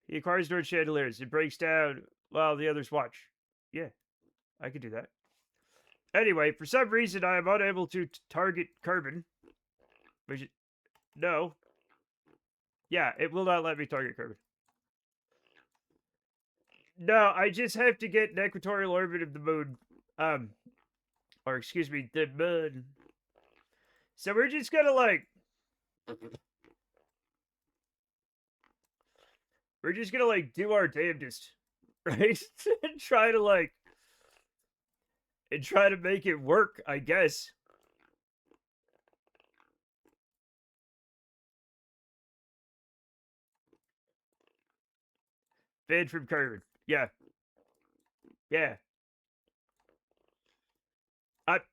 He acquires Nord chandeliers. It breaks down while the others watch. Yeah, I could do that. Anyway, for some reason, I am unable to target Kerbal. Which, no. Yeah, it will not let me target Kerbal. No, I just have to get an equatorial orbit of the moon. Or excuse me, the moon. So we're just gonna like... We're just gonna like do our damnedest. Right? And try to like... And try to make it work, I guess. Banned from Kerbal. Yeah. Yeah.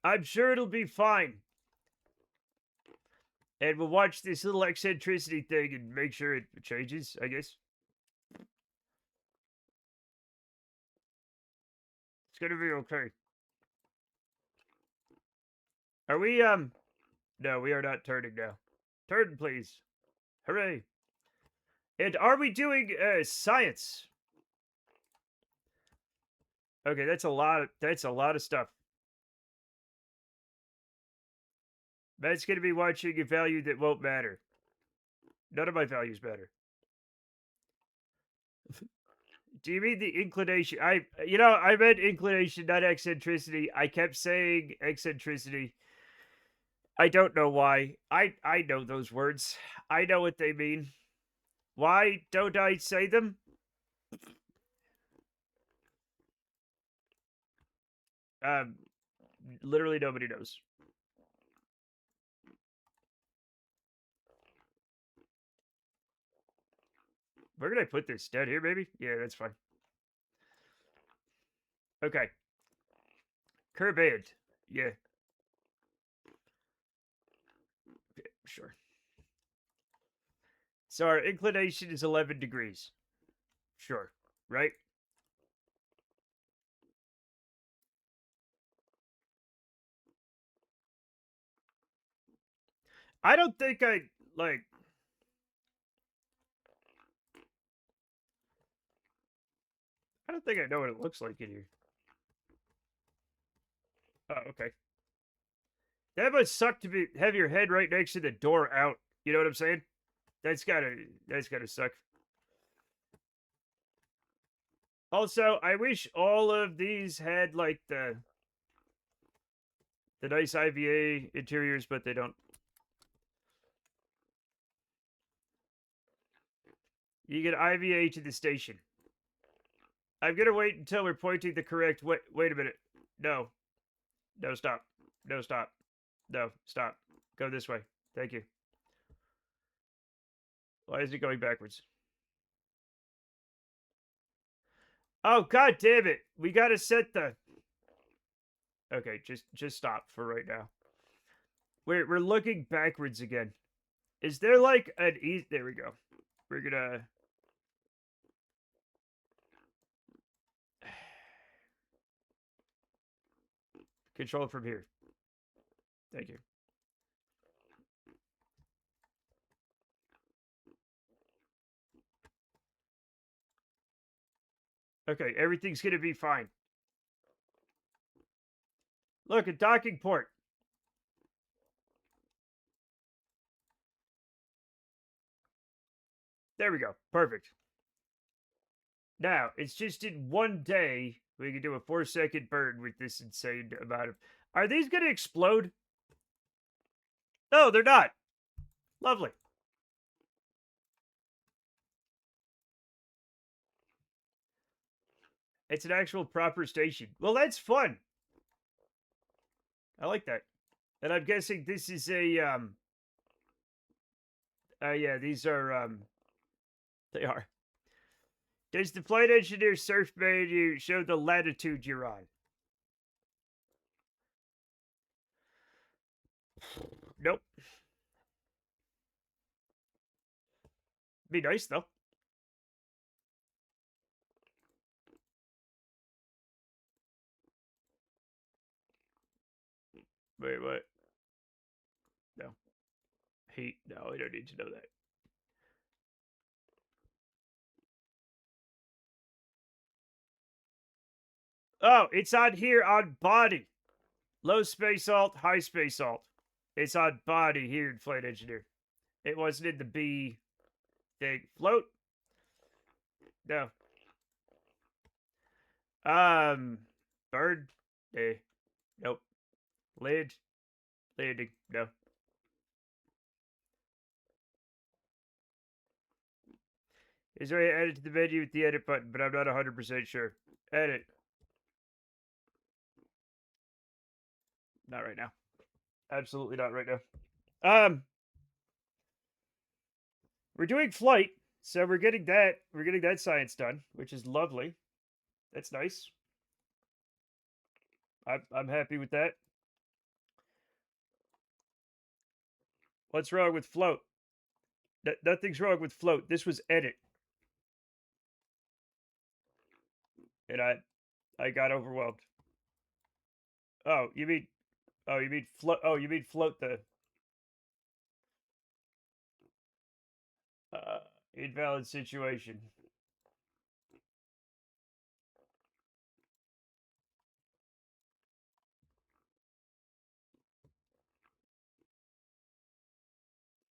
I'm sure it'll be fine. And we'll watch this little eccentricity thing and make sure it changes, I guess. It's gonna be okay. Are we, no, we are not turning now. Turn, please. Hooray. And are we doing, science? Okay, that's a lot of stuff. Matt's gonna be watching a value that won't matter. None of my values matter. Do you mean the inclination? I meant inclination, not eccentricity. I kept saying eccentricity. I don't know why. I know those words. I know what they mean. Why don't I say them? Literally nobody knows. Where did I put this? Down here, maybe? Yeah, that's fine. Okay. Kerbal. Yeah. Okay, sure. So our inclination is 11 degrees. Sure. Right? I don't think I, like... I don't think I know what it looks like in here. Oh, okay. That must suck to have your head right next to the door out. You know what I'm saying? That's gotta suck. Also, I wish all of these had like the nice IVA interiors, but they don't. You get IVA to the station. I'm gonna wait until we're pointing the correct way. Wait a minute. No. No, stop. No, stop. No, stop. Go this way. Thank you. Why is it going backwards? Oh, god damn it. We gotta set the... Okay, just stop for right now. We're looking backwards again. Is there like an easy... There we go. We're gonna... Control from here. Thank you. Okay, everything's gonna be fine. Look, a docking port. There we go. Perfect. Now, it's just in one day we can do a 4-second burn with this insane amount of... Are these gonna explode? No, they're not. Lovely. It's an actual proper station. Well, that's fun. I like that. And I'm guessing this is a yeah, these are they are. Does the flight engineer surf menu show the latitude you're on? Nope. Be nice though. Wait, what? No. Heat. No, I don't need to know that. Oh, it's on here on body. Low space alt, high space alt. It's on body here in flight engineer. It wasn't in the B thing. Float? No. Bird? Eh. Nope. Lid? Landing? No. Is there a edit to the menu with the edit button, but I'm not 100% sure. Edit. Not right now. Absolutely not right now. We're doing flight, so we're getting that science done, which is lovely. That's nice. I'm happy with that. What's wrong with float? Nothing's wrong with float. This was edit, and I got overwhelmed. Oh, you mean float? Oh, you mean float the invalid situation.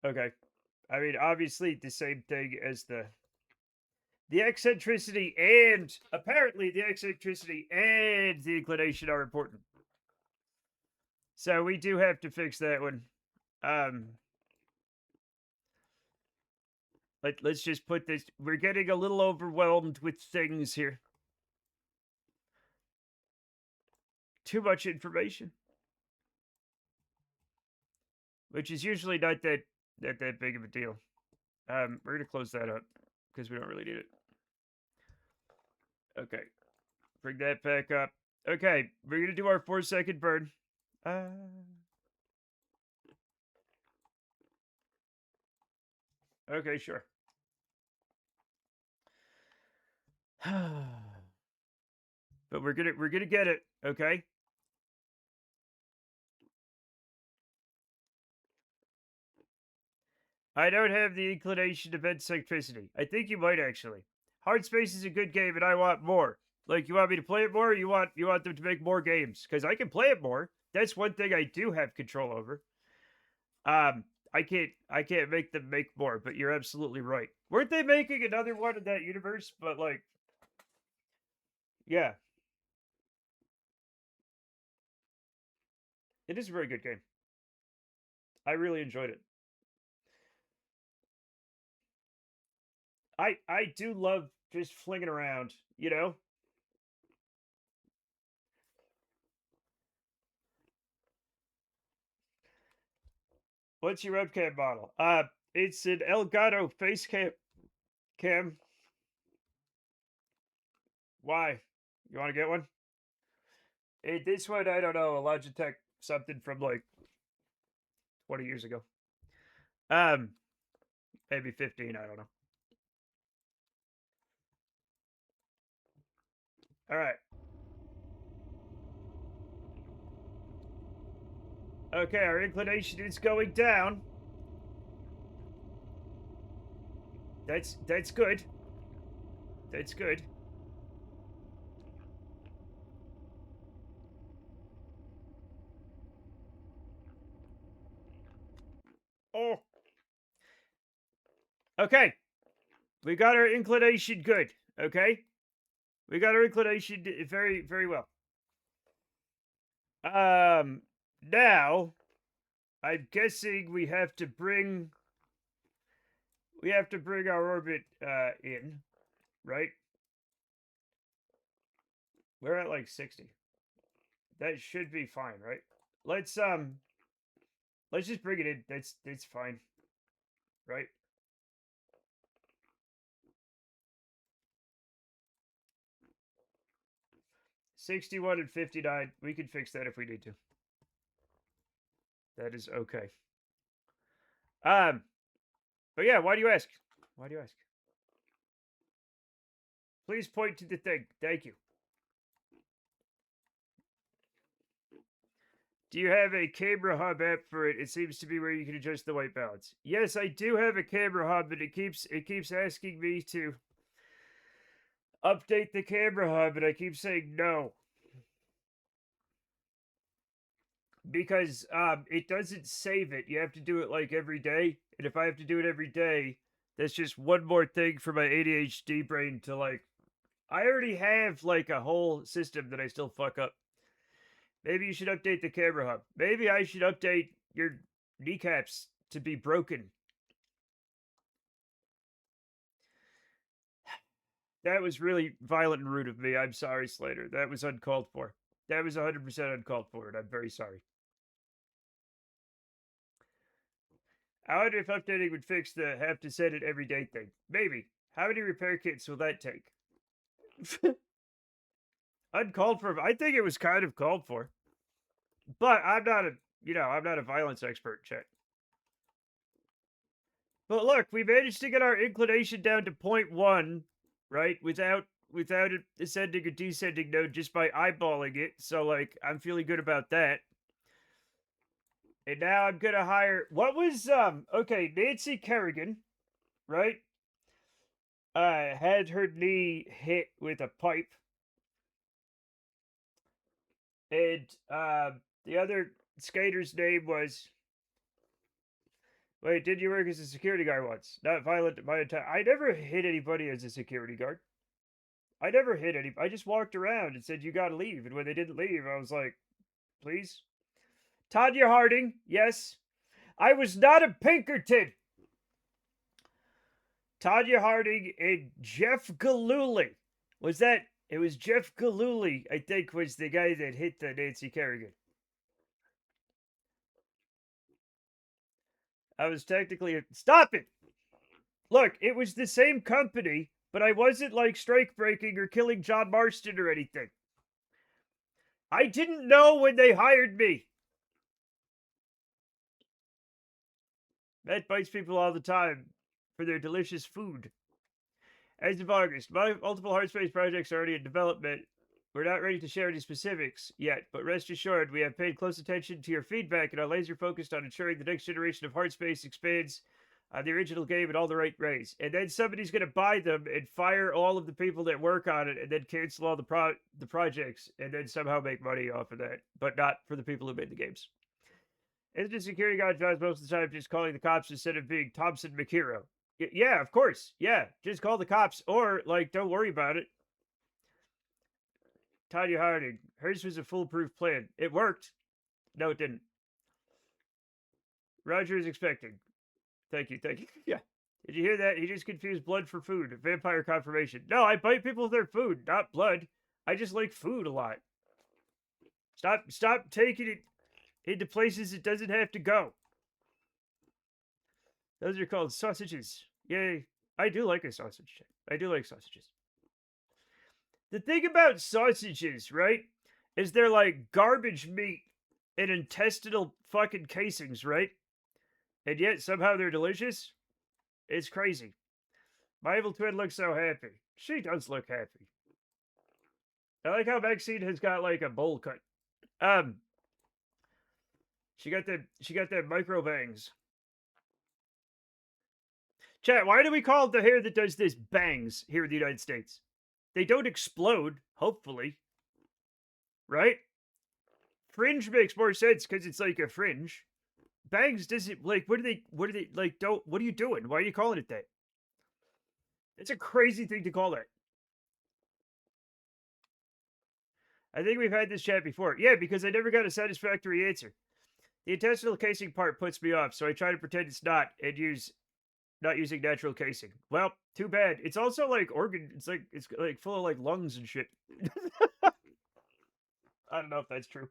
Okay. I mean, obviously the same thing as the eccentricity and apparently the eccentricity and the inclination are important. So we do have to fix that one. Let's just put this. We're getting a little overwhelmed with things here. Too much information, which is usually not that big of a deal. We're gonna close that up because we don't really need it. Okay, bring that back up. Okay, we're gonna do our 4-second burn. Okay, sure. But we're gonna get it, okay? I don't have the inclination to bend centricity. I think you might actually. Hard Space is a good game, and I want more. Like, you want me to play it more, or you want them to make more games? Because I can play it more. That's one thing I do have control over. I can't make them make more, but you're absolutely right. Weren't they making another one in that universe? But like, yeah, it is a very good game. I really enjoyed it. I do love just flinging around, you know? What's your webcam model? It's an Elgato face cam. Why? You want to get one? Hey, this one, I don't know, a Logitech something from like 20 years ago. Um, maybe 15, I don't know. All right. Okay, our inclination is going down. That's good. That's good. Oh. Okay. We got our inclination good. Okay? We got our inclination very, very well. Now I'm guessing we have to bring our orbit in, right? We're at like 60. That should be fine, right? Let's let's just bring it in. That's fine, right? 61 and 59. We can fix that if we need to. That is okay. But yeah, why do you ask? Why do you ask? Please point to the thing. Thank you. Do you have a camera hub app for it? It seems to be where you can adjust the white balance. Yes, I do have a camera hub, but it keeps asking me to update the camera hub, and I keep saying no. Because it doesn't save it. You have to do it like every day. And if I have to do it every day, that's just one more thing for my ADHD brain to like. I already have like a whole system that I still fuck up. Maybe you should update the camera hub. Maybe I should update your kneecaps to be broken. That was really violent and rude of me. I'm sorry, Slater. That was uncalled for. That was 100% uncalled for, and I'm very sorry. I wonder if updating would fix the have to set it every day thing. Maybe. How many repair kits will that take? Uncalled for. I think it was kind of called for. But I'm not a violence expert, Chet. But look, we managed to get our inclination down to 0.1, right? Without it ascending or descending node just by eyeballing it. So like I'm feeling good about that. And now I'm gonna hire what was okay, Nancy Kerrigan, right? Had her knee hit with a pipe. And the other skater's name was wait, did you work as a security guard once? Not violent my entire I never hit anybody as a security guard. I never hit any I just walked around and said you gotta leave. And when they didn't leave, I was like, please? Tanya Harding, yes. I was not a Pinkerton. Tanya Harding and Jeff Galooly. Was that? It was Jeff Galooly, I think, was the guy that hit the Nancy Kerrigan. I was technically. Stop it! Look, it was the same company, but I wasn't like strike breaking or killing John Marston or anything. I didn't know when they hired me. Matt bites people all the time for their delicious food. As of August, multiple hard space projects are already in development. We're not ready to share any specifics yet, but rest assured we have paid close attention to your feedback and are laser focused on ensuring the next generation of hard space expands on the original game in all the right ways. And then somebody's going to buy them and fire all of the people that work on it and then cancel all the projects and then somehow make money off of that, but not for the people who made the games. Isn't a security guard jobs most of the time just calling the cops instead of being Thompson McHero? Yeah, of course. Yeah, just call the cops or, like, don't worry about it. Tanya Harding. Hers was a foolproof plan. It worked. No, it didn't. Roger is expecting. Thank you, thank you. Yeah. Did you hear that? He just confused blood for food. Vampire confirmation. No, I bite people with their food, not blood. I just like food a lot. Stop taking it into places it doesn't have to go. Those are called sausages. Yay. I do like a sausage, Chet. I do like sausages. The thing about sausages, right, is they're like garbage meat and intestinal fucking casings, right? And yet somehow they're delicious. It's crazy. My evil twin looks so happy. She does look happy. I like how Maxine has got like a bowl cut. Um, she got the micro bangs. Chat, why do we call it the hair that does this bangs here in the United States? They don't explode, hopefully. Right? Fringe makes more sense because it's like a fringe. Bangs doesn't like what are they like don't what are you doing? Why are you calling it that? It's a crazy thing to call that. I think we've had this chat before. Yeah, because I never got a satisfactory answer. The intestinal casing part puts me off, so I try to pretend it's not and use not using natural casing. Well, too bad. It's also like organ. It's like full of like lungs and shit. I don't know if that's true.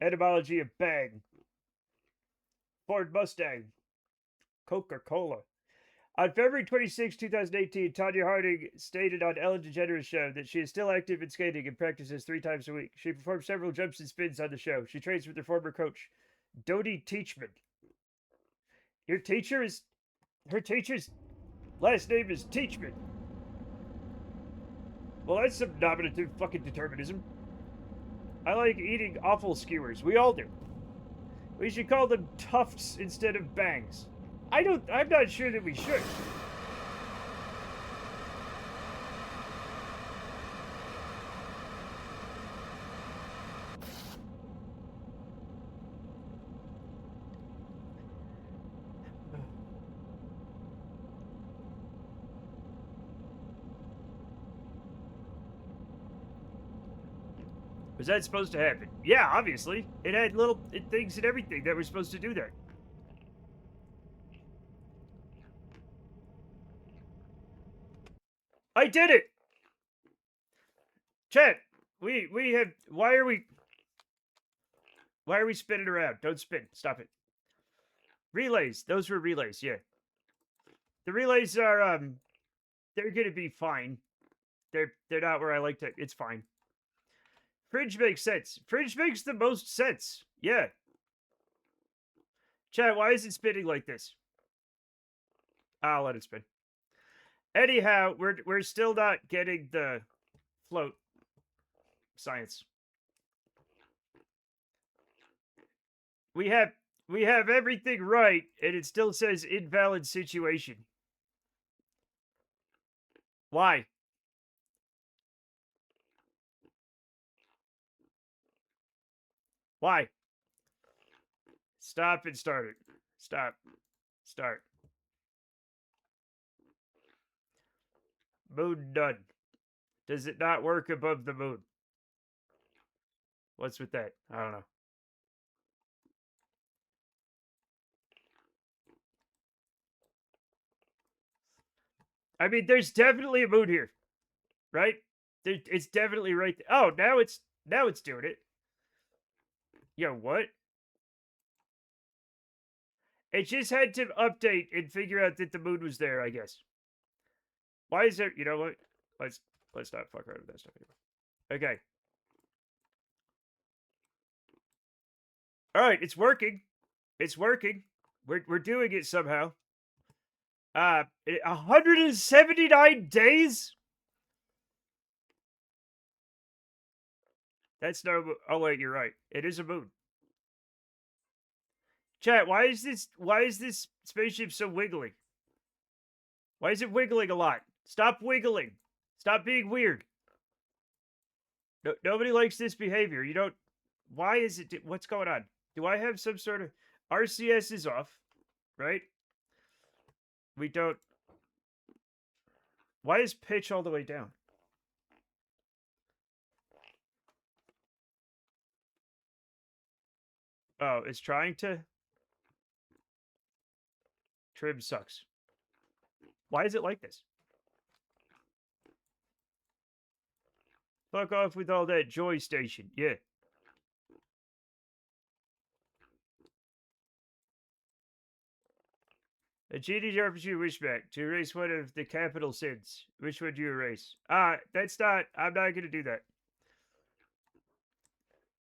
Etymology of bang. Ford Mustang. Coca-Cola. On February 26, 2018, Tanya Harding stated on Ellen DeGeneres' show that she is still active in skating and practices 3 times a week. She performed several jumps and spins on the show. She trains with her former coach, Dodie Teachman. Her teacher's last name is Teachman. Well, that's some nominative fucking determinism. I like eating awful skewers. We all do. We should call them tufts instead of bangs. I'm not sure that we should. Was that supposed to happen? Yeah, obviously. It had little things and everything that were supposed to do that. I did it! Chat, we have why are we spinning around? Don't spin. Stop it. Relays. Those were relays, yeah. The relays are they're gonna be fine. They're not where I like to it's fine. Fridge makes sense. Fridge makes the most sense. Yeah. Chat, why is it spinning like this? I'll let it spin. Anyhow, we're still not getting the float science. We have everything right, and it still says invalid situation. Why? Why? Stop and start it. Stop. Start. Moon none. Does it not work above the moon? What's with that? I don't know. I mean, there's definitely a moon here, right? It's definitely right there. Oh, now it's doing it. Yo, what? It just had to update and figure out that the moon was there, I guess. Why is there? You know what? Let's not fuck around with that stuff anymore. Okay. All right, it's working. It's working. We're doing it somehow. 179 days. That's no. Oh wait, you're right. It is a moon. Chat, why is this spaceship so wiggly? Why is it wiggling a lot? Stop wiggling. Stop being weird. No, nobody likes this behavior. You don't. Why is it? What's going on? Do I have some sort of RCS is off, right? We don't. Why is pitch all the way down? Oh, it's trying to. Trim sucks. Why is it like this? Fuck off with all that joy station. Yeah. A genie offers you a wish back to erase one of the capital sins. Which would you erase? That's not. I'm not gonna do that.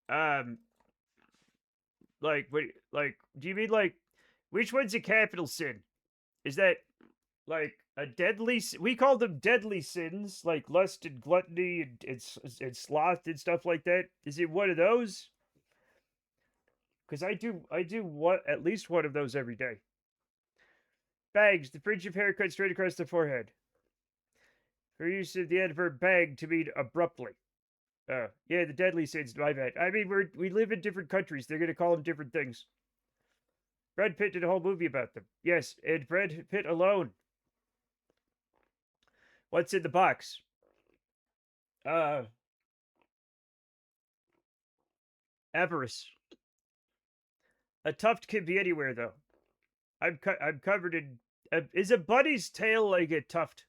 Um, like, wait, like, do you mean like, which one's a capital sin? Is that like a deadly? We call them deadly sins, like lust and gluttony and sloth and stuff like that. Is it one of those? Because I do what at least one of those every day. Bags, the fringe of hair cut straight across the forehead. For use of the adverb bag to mean abruptly. Yeah, the deadly sins. My bad. I mean, we live in different countries. They're gonna call them different things. Brad Pitt did a whole movie about them. Yes, and Brad Pitt alone. What's in the box? Uh, avarice. A tuft can be anywhere, though. I'm covered in. Is a bunny's tail like a tuft?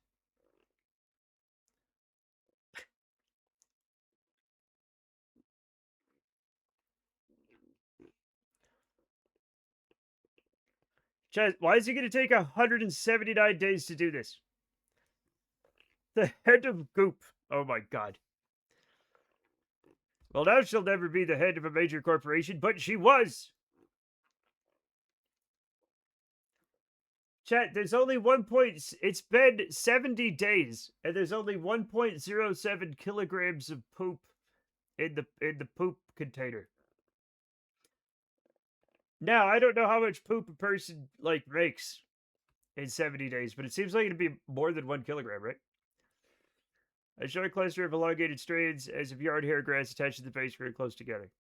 Why is it going to take 179 days to do this? The head of Goop. Oh my god. Well, now she'll never be the head of a major corporation, but she was. Chat, there's only it's been 70 days, and there's only 1.07 kilograms of poop in the poop container. Now, I don't know how much poop a person like makes in 70 days, but it seems like it'd be more than 1 kilogram, right? A short cluster of elongated strands as of yard hair grass attached to the base very close together.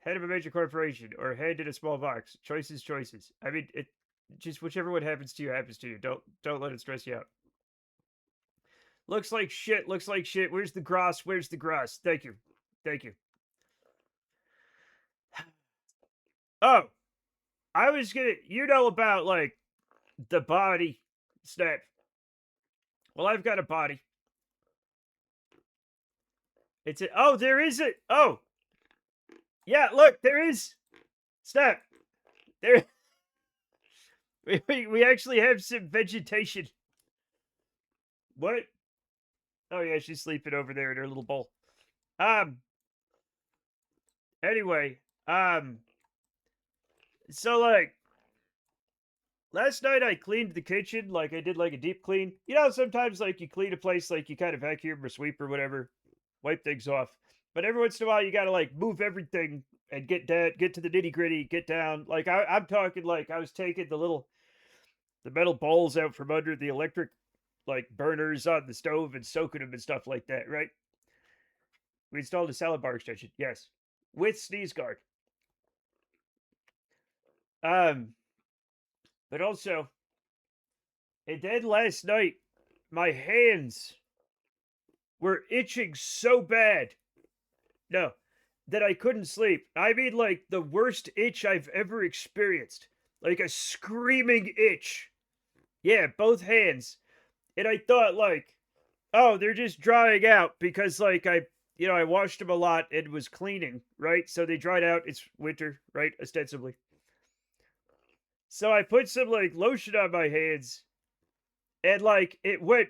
Head of a major corporation or head in a small box. Choices, choices. I mean, it just whichever one happens to you happens to you. Don't let it stress you out. Looks like shit. Looks like shit. Where's the grass? Where's the grass? Thank you. Thank you. Oh, I was gonna. You know about like the body snap. Well, I've got a body. It's a. Oh, there is it. Oh, yeah. Look, there is. Snap. There. We actually have some vegetation. What? Oh yeah, she's sleeping over there in her little bowl. Um. Anyway. So like last night I cleaned the kitchen, like I did like a deep clean. You know, sometimes like you clean a place, like you kind of vacuum or sweep or whatever, wipe things off. But every once in a while you gotta like move everything and get to the nitty gritty, get down. Like I'm talking like I was taking the metal balls out from under the electric like burners on the stove and soaking them and stuff like that, right? We installed a salad bar extension, yes, with sneeze guard. Um, but also, and then last night, my hands were itching so bad. No, that I couldn't sleep. I mean, like the worst itch I've ever experienced. Like a screaming itch. Yeah, both hands. And I thought, like, oh, they're just drying out because, like, I washed them a lot and was cleaning, right? So they dried out. It's winter, right? Ostensibly. So I put some, like, lotion on my hands and like it went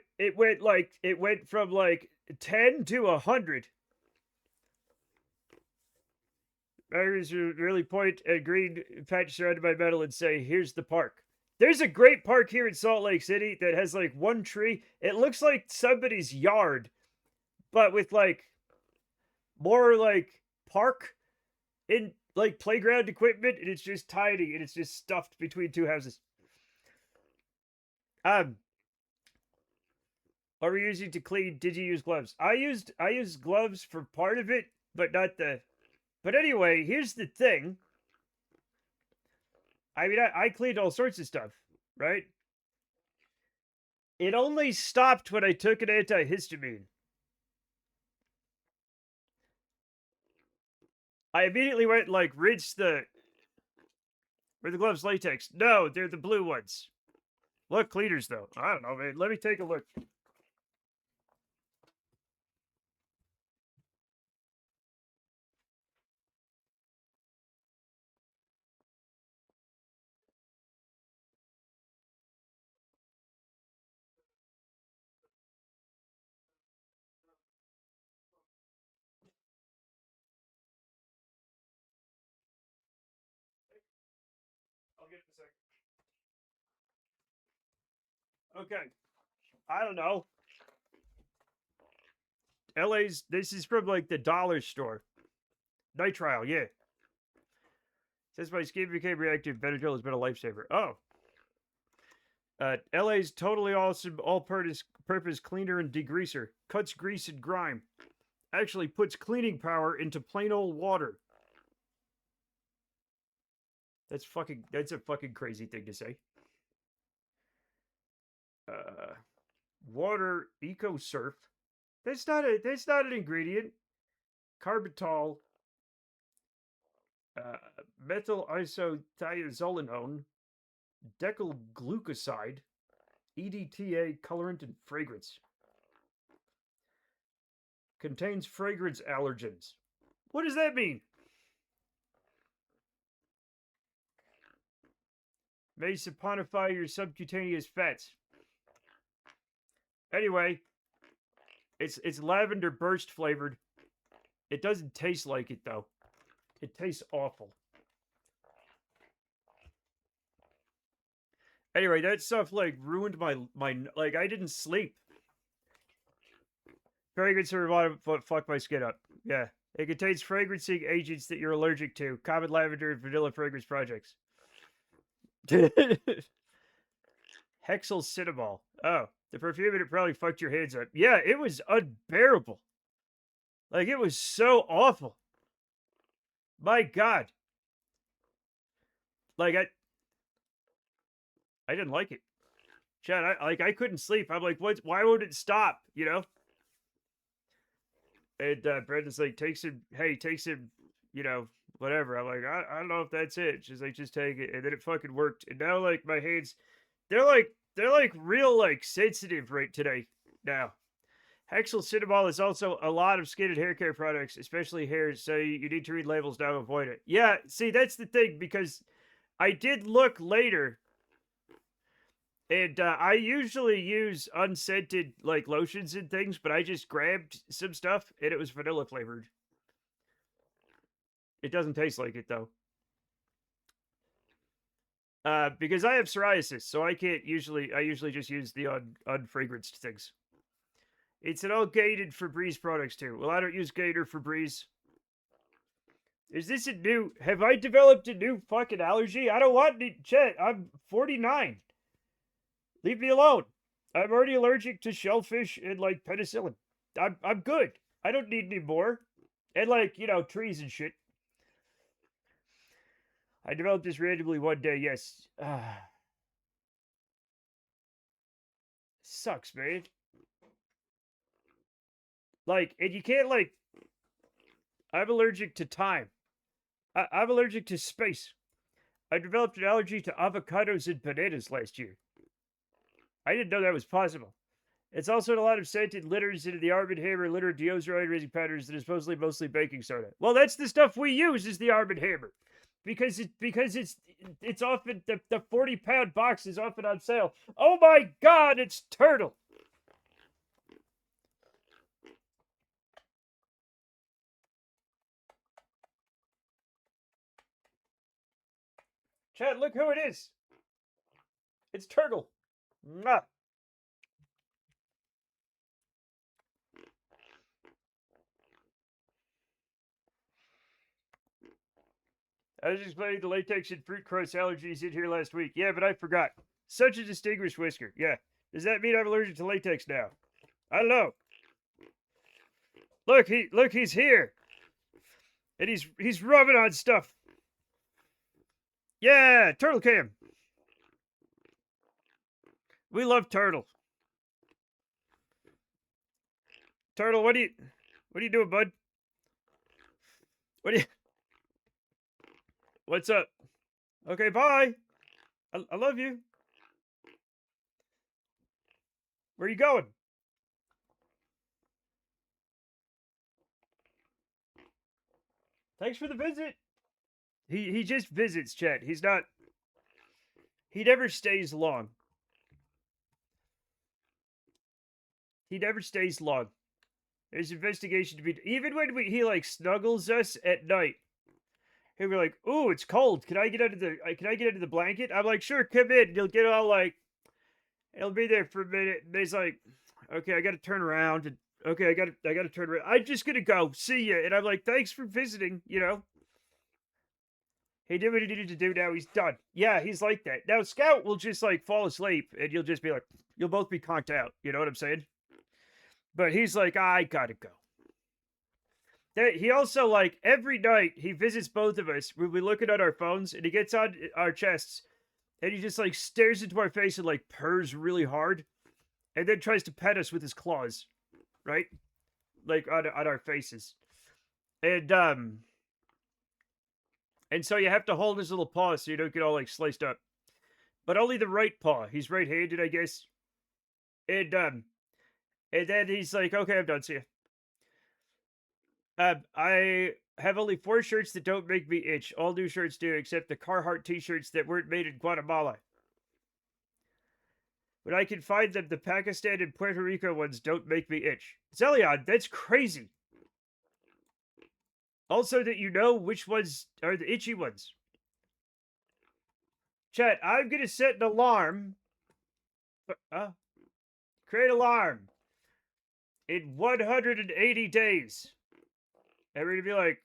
from like 10 to 100. Riders really point at green patch surrounded by metal and say, "Here's the park." There's a great park here in Salt Lake City that has like one tree. It looks like somebody's yard, but with like more like park in like playground equipment, and it's just tiny and it's just stuffed between two houses. Um, What were you using to clean? Did you use gloves? I used gloves for part of it, but not the. But anyway, here's the thing. I mean, I cleaned all sorts of stuff, right? It only stopped when I took an antihistamine. I immediately went and, like, rinsed the. Were the gloves latex? No, they're the blue ones. Look, cleaners though. I don't know, man. Let me take a look. Okay. I don't know. LA's, this is from like the dollar store. Nitrile, yeah. Since my skin became reactive, Benadryl has been a lifesaver. Oh. LA's totally awesome all-purpose cleaner and degreaser. Cuts grease and grime. Actually puts cleaning power into plain old water. That's a fucking crazy thing to say. Water Eco Surf. That's not an ingredient. Carbitol. Methyl isothiazolinone. Decyl glucoside. EDTA colorant and fragrance. Contains fragrance allergens. What does that mean? May saponify your subcutaneous fats. Anyway, it's lavender burst flavored. It doesn't taste like it though. It tastes awful. Anyway, that stuff like ruined my like I didn't sleep. Fragrance or fuck my skin up. Yeah. It contains fragrancing agents that you're allergic to. Common lavender and vanilla fragrance projects. Hexyl Cinnamol. Oh, the perfume and it probably fucked your hands up. Yeah, it was unbearable. Like, it was so awful. My God. Like, I didn't like it. Chad, I couldn't sleep. I'm like, why won't it stop? You know? And Brenda's like, take some, you know, whatever. I'm like, I don't know if that's it. She's like, just take it. And then it fucking worked. And now, like, my hands, they're like real, like, sensitive right today now. Hexyl Cinnamol is also a lot of skin and hair care products, especially hair, so you need to read labels now to avoid it. Yeah, see, that's the thing, because I did look later, and I usually use unscented, like, lotions and things, but I just grabbed some stuff, and it was vanilla flavored. It doesn't taste like it, though. Because I have psoriasis, so I usually just use the unfragranced things. It's an all gated Febreze products too. Well, I don't use Gator Febreze. Is this a new... Have I developed a new fucking allergy? I don't want any... Chet, I'm 49. Leave me alone. I'm already allergic to shellfish and, like, penicillin. I'm good. I don't need any more. And, like, you know, trees and shit. I developed this randomly one day, yes. Sucks, man. Like, and you can't, like... I'm allergic to time. I'm allergic to space. I developed an allergy to avocados and bananas last year. I didn't know that was possible. It's also in a lot of scented litters into the Arm & Hammer litter deodorant raising patterns that is supposedly mostly baking soda. Well, that's the stuff we use is the Arm & Hammer. Because it's often, the 40-pound box is often on sale. Oh my God, it's Turtle! Chad, look who it is. It's Turtle. Mwah. I was explaining the latex and fruit crust allergies in here last week. Yeah, but I forgot. Such a distinguished whisker. Yeah. Does that mean I'm allergic to latex now? I don't know. Look, he's here. And he's rubbing on stuff. Yeah, Turtle Cam. We love Turtle. Turtle, what are you doing, bud? What's up? Okay, bye. I love you. Where are you going? Thanks for the visit. He just visits, Chet. He never stays long. He never stays long. There's investigation to be... Even when he, like, snuggles us at night, he'll be like, ooh, it's cold. Can I get under the blanket? I'm like, sure, come in. You'll get all, like... He'll be there for a minute. And he's like, okay, I got to turn around. And okay, I got to turn around. I'm just gonna go. See ya. And I'm like, thanks for visiting. You know, he did what he needed to do. Now he's done. Yeah, he's like that. Now Scout will just like fall asleep, and you'll just be like, you'll both be conked out. You know what I'm saying? But he's like, I gotta go. He also like every night he visits both of us. We're looking at our phones, and he gets on our chests, and he just like stares into our face and like purrs really hard, and then tries to pet us with his claws, right? Like on our faces, and and so you have to hold his little paw so you don't get all like sliced up, but only the right paw. He's right-handed, I guess, and then he's like, okay, I'm done. See ya. I have only 4 shirts that don't make me itch. All new shirts do, except the Carhartt t-shirts that weren't made in Guatemala. When I can find them, the Pakistan and Puerto Rico ones don't make me itch. Zelion, that's crazy. Also, that you know which ones are the itchy ones. Chat, I'm gonna set an alarm. Create alarm in 180 days. And we're gonna be like,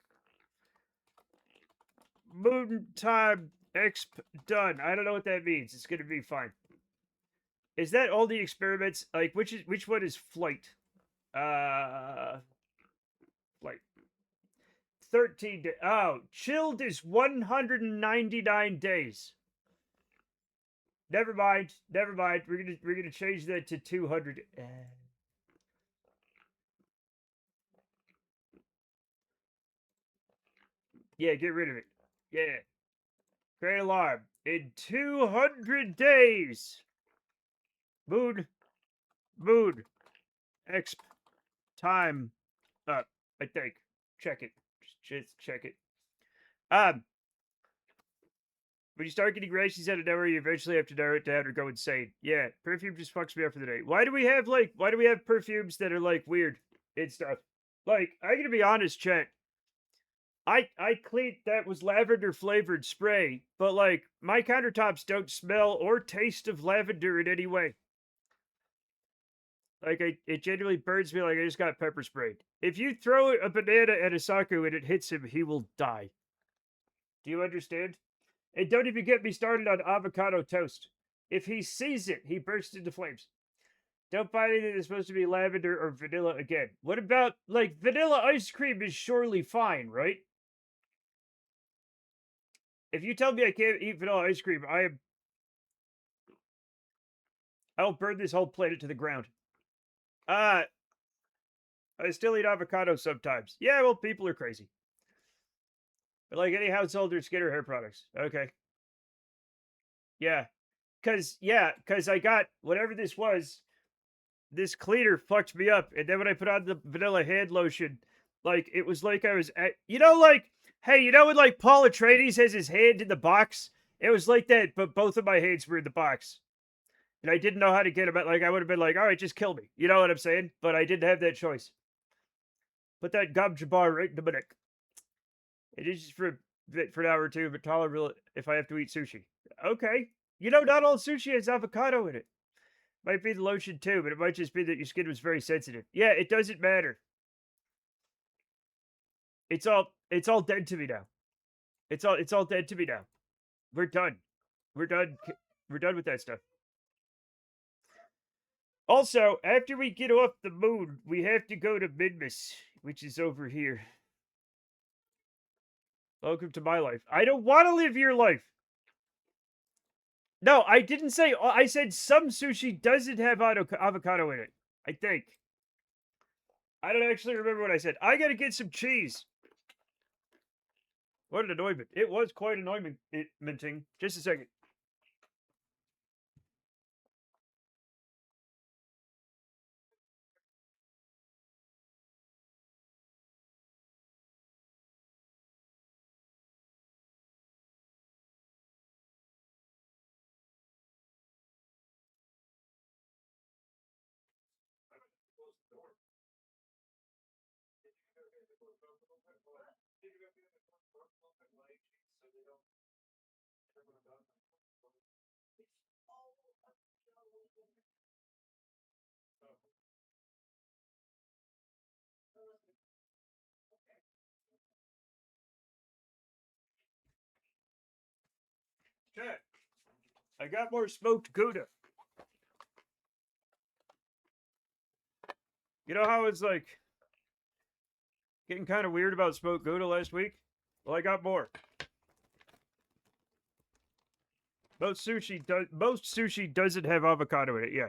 moon time exp done. I don't know what that means. It's gonna be fine. Is that all the experiments? Like, which one is flight? Flight. 13 days. Oh, chilled is 199 days. Never mind. Never mind. We're gonna change that to 200. Yeah, get rid of it. Yeah. Create alarm in 200 days. Moon, moon, exp, time up. I think. Check it. Just check it. Um, when you start getting rashes out of nowhere, you eventually have to narrow it down or go insane. Yeah, perfume just fucks me up for the day. Why do we have perfumes that are like weird and stuff? Like, I gotta be honest, Chet. I cleaned that was lavender flavored spray, but like my countertops don't smell or taste of lavender in any way. Like it genuinely burns me like I just got pepper sprayed. If you throw a banana at a Saku and it hits him, he will die. Do you understand? And don't even get me started on avocado toast. If he sees it, he bursts into flames. Don't buy anything that's supposed to be lavender or vanilla again. What about, like, vanilla ice cream is surely fine, right? If you tell me I can't eat vanilla ice cream, I'll burn this whole planet to the ground. Uh, I still eat avocado sometimes. Yeah, well, people are crazy. But like any household or skin or hair products. Okay. Yeah. Cause I got whatever this was, this cleaner fucked me up. And then when I put on the vanilla hand lotion, like it was like I was at, like, hey, when like Paul Atreides has his hand in the box? It was like that, but both of my hands were in the box. And I didn't know how to get him out. Like I would have been like, all right, just kill me. You know what I'm saying? But I didn't have that choice. Put that gum jabbar right in the neck. It is just for an hour or two, but tolerable if I have to eat sushi. Okay. Not all sushi has avocado in it. Might be the lotion too, but it might just be that your skin was very sensitive. Yeah, it doesn't matter. It's all dead to me now. It's all dead to me now. We're done. We're done. We're done with that stuff. Also, after we get off the moon, we have to go to Minmus, which is over here. Welcome to my life. I don't want to live your life. No, I didn't say. I said some sushi doesn't have avocado in it. I think. I don't actually remember what I said. I gotta get some cheese. What an annoyment. It was quite annoying. Just a second. Chat. I got more smoked Gouda. You know how it's like getting kind of weird about smoked Gouda last week? Well, I got more. Most sushi doesn't have avocado in it. Yeah.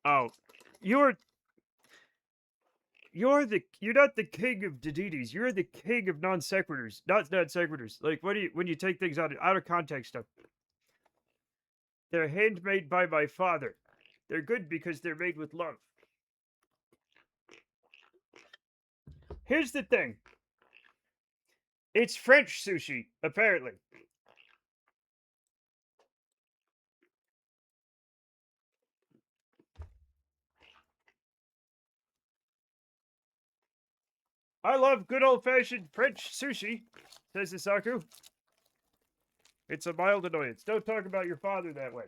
Oh, you're you're not the king of Daditis. You're the king of non sequiturs. Not non sequiturs. Like when you take things out of context stuff. They're handmade by my father. They're good because they're made with love. Here's the thing. It's French sushi, apparently. I love good old-fashioned French sushi, says Isaku. It's a mild annoyance. Don't talk about your father that way.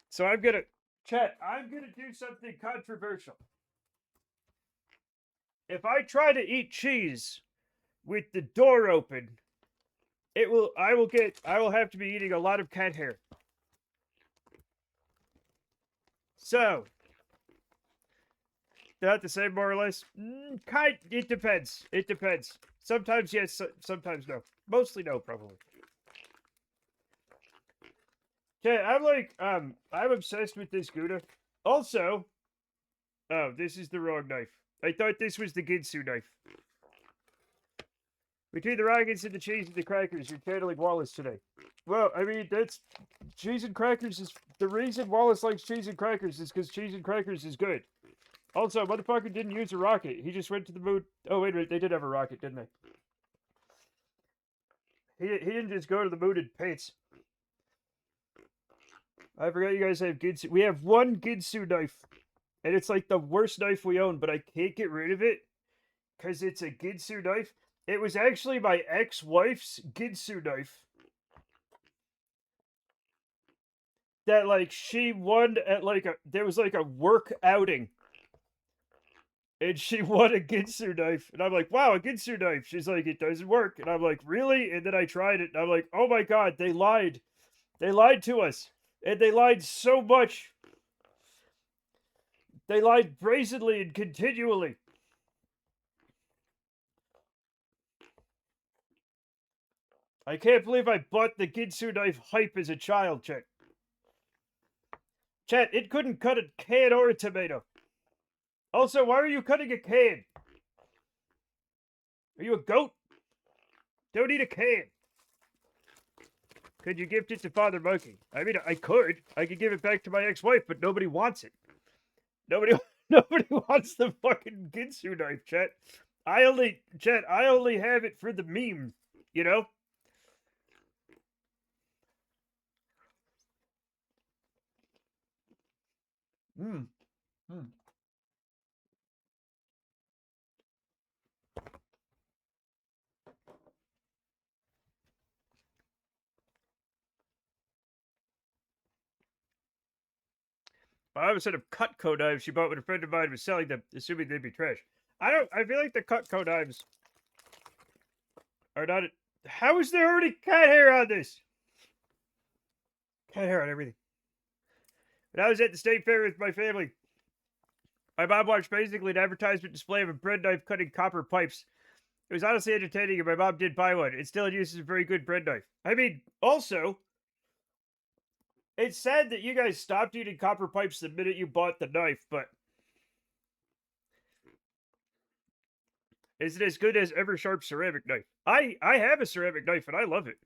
So I'm gonna do something controversial. If I try to eat cheese with the door open, I will have to be eating a lot of cat hair. So, not the same, more or less. It depends. It depends. Sometimes yes, sometimes no. Mostly no, probably. Okay, I'm obsessed with this Gouda. Also, oh, this is the wrong knife. I thought this was the Ginsu knife. Between the raggeds and the cheese and the crackers, you're channeling Wallace today. Well, I mean, that's cheese and crackers is the reason Wallace likes cheese and crackers is because cheese and crackers is good. Also, motherfucker didn't use a rocket. He just went to the moon. Oh, wait a minute. They did have a rocket, didn't they? He didn't just go to the moon in pants. I forgot you guys have Ginsu. We have one Ginsu knife. And it's like the worst knife we own, but I can't get rid of it. Because it's a Ginsu knife. It was actually my ex-wife's Ginsu knife. That, like, she won at, like, there was, like, a work outing. And she won a Ginsu knife. And I'm like, wow, a Ginsu knife. She's like, it doesn't work. And I'm like, really? And then I tried it. And I'm like, oh my God, they lied. They lied to us. And they lied so much. They lied brazenly and continually. I can't believe I bought the Ginsu knife hype as a child, Chet. Chet, it couldn't cut a can or a tomato. Also, why are you cutting a can? Are you a goat? Don't eat a can. Could you gift it to Father Monkey? I mean, I could. I could give it back to my ex-wife, but nobody wants it. Nobody wants the fucking Ginsu knife, Chet. I only have it for the meme, you know? Hmm. I have a set of Cutco knives she bought when a friend of mine was selling them, assuming they'd be trash. I feel like the Cutco knives are not. How is there already cat hair on this? Cat hair on everything. When I was at the state fair with my family, my mom watched basically an advertisement display of a bread knife cutting copper pipes. It was honestly entertaining, and my mom did buy one. It still uses a very good bread knife. I mean, also, it's sad that you guys stopped eating copper pipes the minute you bought the knife, but is it as good as Eversharp ceramic knife? I have a ceramic knife and I love it.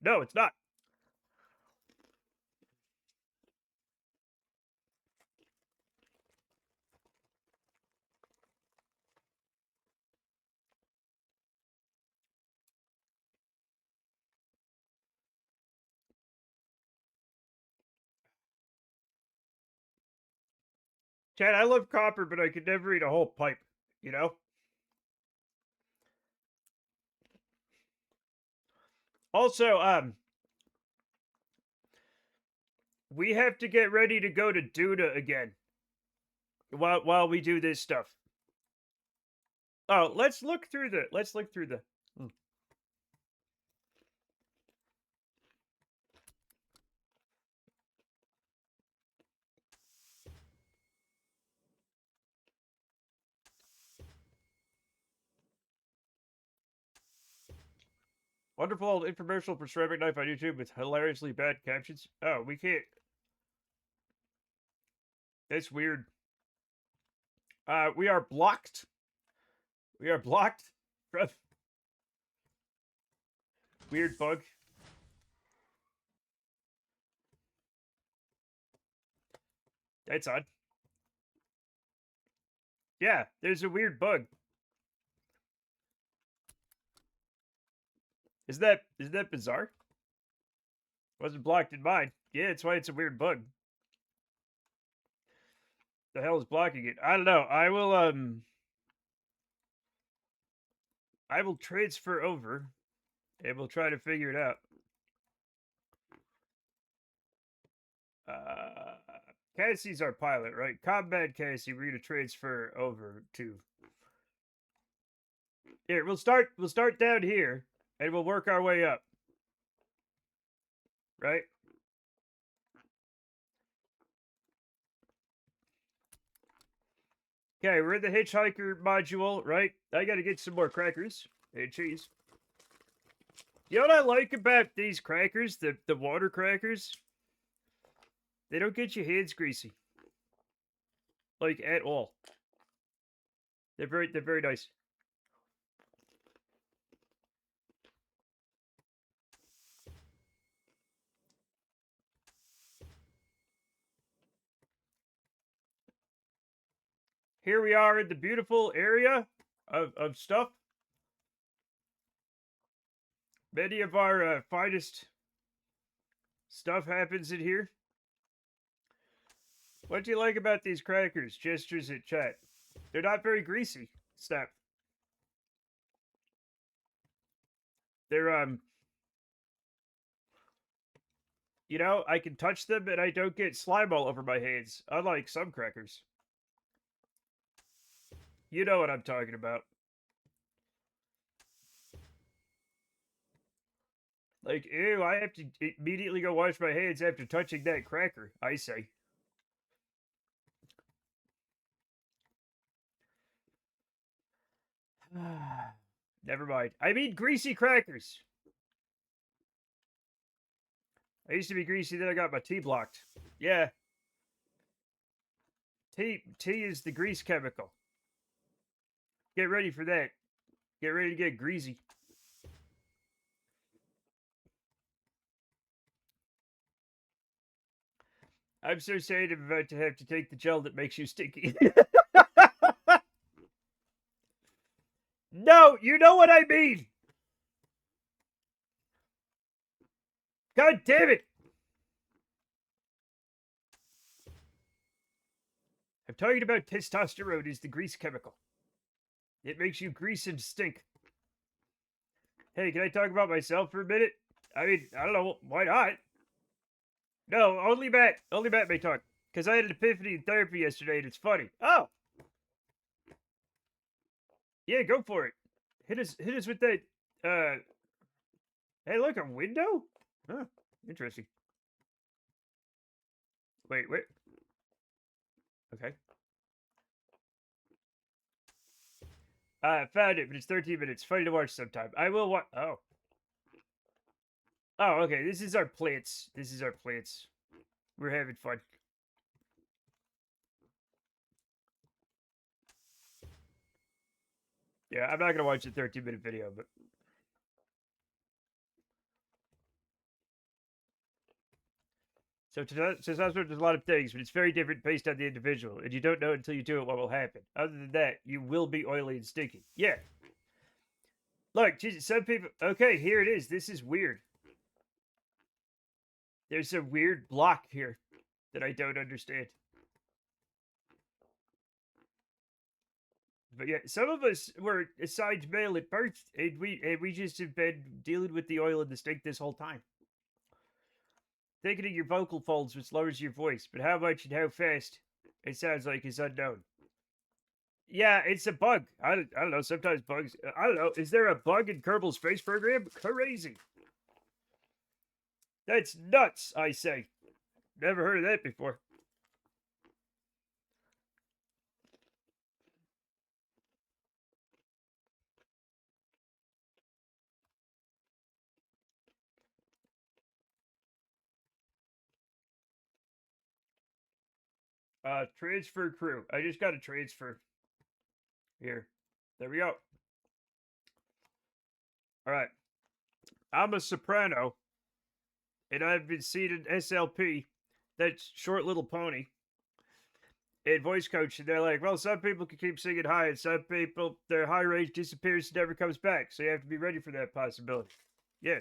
No, it's not. Chad, I love copper, but I could never eat a whole pipe, you know? Also, we have to get ready to go to Duna again while we do this stuff. Oh, let's look through the. Hmm. Wonderful infomercial for ceramic knife on YouTube with hilariously bad captions. Oh, we can't. That's weird. We are blocked. We are blocked from weird bug. That's odd. Yeah, there's a weird bug. Is that bizarre? Wasn't blocked in mine. Yeah, that's why it's a weird bug. The hell is blocking it? I don't know. I will transfer over and we'll try to figure it out. Uh Cassie's our pilot, right? Combat Cassie, we're gonna transfer over to here. We'll start down here and we'll work our way up. Right? Okay, we're in the hitchhiker module, right? I gotta get some more crackers and cheese. You know what I like about these crackers, the water crackers? They don't get your hands greasy. Like at all. They're very nice. Here we are in the beautiful area of stuff. Many of our finest stuff happens in here. What do you like about these crackers? Gestures at chat. They're not very greasy. Snap. They're I can touch them and I don't get slime all over my hands, unlike some crackers. You know what I'm talking about. Like, ew, I have to immediately go wash my hands after touching that cracker, I say. Never mind. I mean greasy crackers. I used to be greasy, then I got my tea blocked. Yeah. Tea is the grease chemical. Get ready for that. Get ready to get greasy. I'm so sad I'm about to have to take the gel that makes you stinky. No, you know what I mean. God damn it. I'm talking about testosterone is the grease chemical. It makes you grease and stink. Hey, can I talk about myself for a minute? I mean, I don't know. Why not? No, only Matt may talk. Because I had an epiphany in therapy yesterday and it's funny. Oh! Yeah, go for it. Hit us with that, uh... Hey, look, a window? Huh, interesting. Wait. Okay. I found it, but it's 13 minutes. Funny to watch sometime. I will watch. Oh. Oh, okay. This is our plants. We're having fun. Yeah, I'm not gonna watch a 13-minute video, but so testosterone does a lot of things, but it's very different based on the individual, and you don't know until you do it what will happen. Other than that, you will be oily and stinky. Yeah. Look, Jesus, some people. Okay, here it is. This is weird. There's a weird block here that I don't understand. But yeah, some of us were assigned male at birth, and we just have been dealing with the oil and the stink this whole time. Thickening your vocal folds, which lowers your voice, but how much and how fast it sounds like is unknown. Yeah, it's a bug. I don't know. Sometimes bugs. I don't know. Is there a bug in Kerbal's space program? Crazy. That's nuts, I say. Never heard of that before. Transfer crew. I just got a transfer. Here. There we go. All right. I'm a soprano, and I've been seated SLP. That's short little pony. And voice coach, and they're like, well, some people can keep singing high, and some people, their high range disappears and never comes back. So you have to be ready for that possibility. Yeah.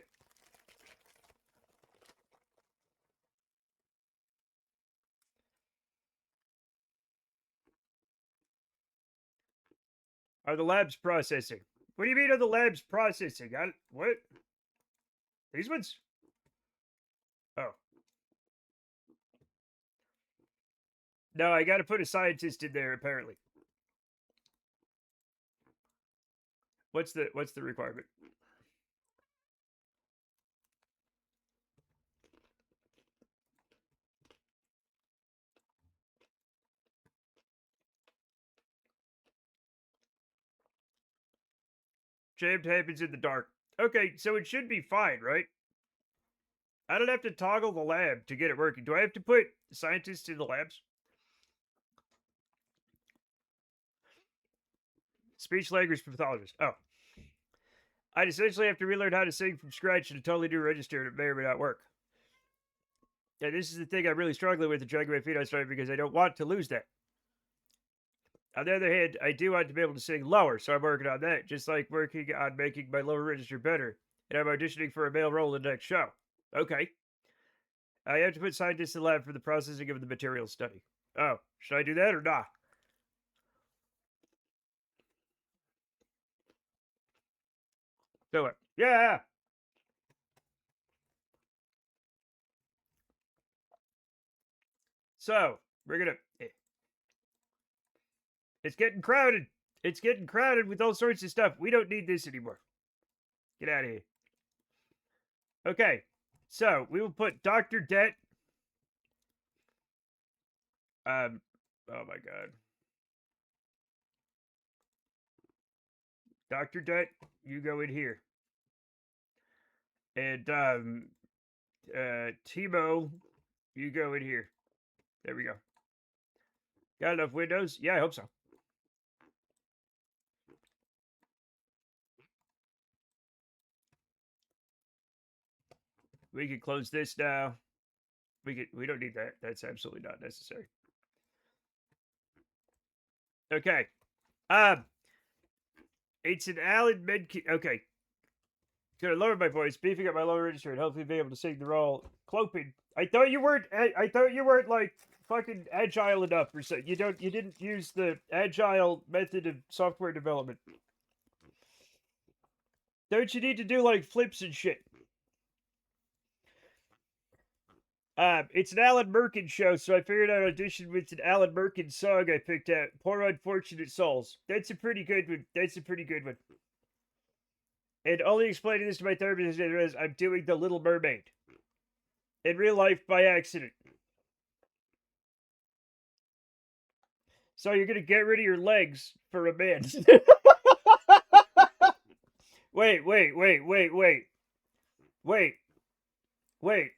Are the labs processing? What do you mean are the labs processing? What? These ones? Oh. No, I gotta put a scientist in there, apparently. What's the requirement? Jammed happens in the dark. Okay, so it should be fine, right? I don't have to toggle the lab to get it working. Do I have to put scientists in the labs? Speech language pathologist. Oh. I'd essentially have to relearn how to sing from scratch in a totally new register, and it may or may not work. Yeah, this is the thing I'm really struggling with in Dragon Ball Phoenix Story because I don't want to lose that. On the other hand, I do want to be able to sing lower, so I'm working on that, just like working on making my lower register better. And I'm auditioning for a male role in the next show. Okay. I have to put scientists in the lab for the processing of the material study. Oh, should I do that or not? Do it. Yeah. So, we're gonna. It's getting crowded. It's getting crowded with all sorts of stuff. We don't need this anymore. Get out of here. Okay. So, we will put Dr. Det. Oh my god. Dr. Det, you go in here. And, Timo, you go in here. There we go. Got enough windows? Yeah, I hope so. We can close this now. We don't need that. That's absolutely not necessary. Okay. Um, it's an Alan Menke. Okay. Gonna lower my voice, beefing up my lower register, and hopefully be able to sing the role. Clopin. I thought you weren't. I thought you weren't like fucking agile enough or so. You don't. You didn't use the agile method of software development. Don't you need to do like flips and shit? It's an Alan Merkin show, so I figured I'd audition with an Alan Merkin song I picked out. Poor Unfortunate Souls. That's a pretty good one. That's a pretty good one. And only explaining this to my therapist is I'm doing The Little Mermaid. In real life by accident. So you're gonna get rid of your legs for a man. Wait, wait, wait, wait, wait. Wait. Wait.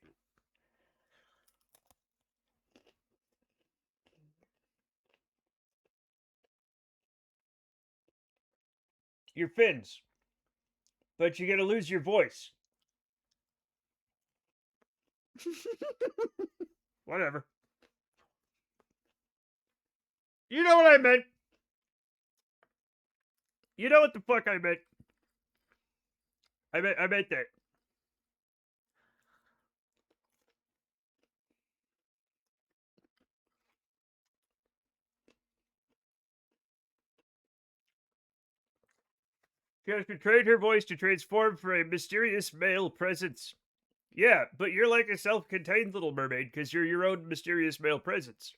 Your fins. But you're gonna lose your voice. Whatever. You know what I meant. You know what the fuck I meant. I meant that. She has betrayed her voice to transform for a mysterious male presence. Yeah, but you're like a self-contained little mermaid because you're your own mysterious male presence.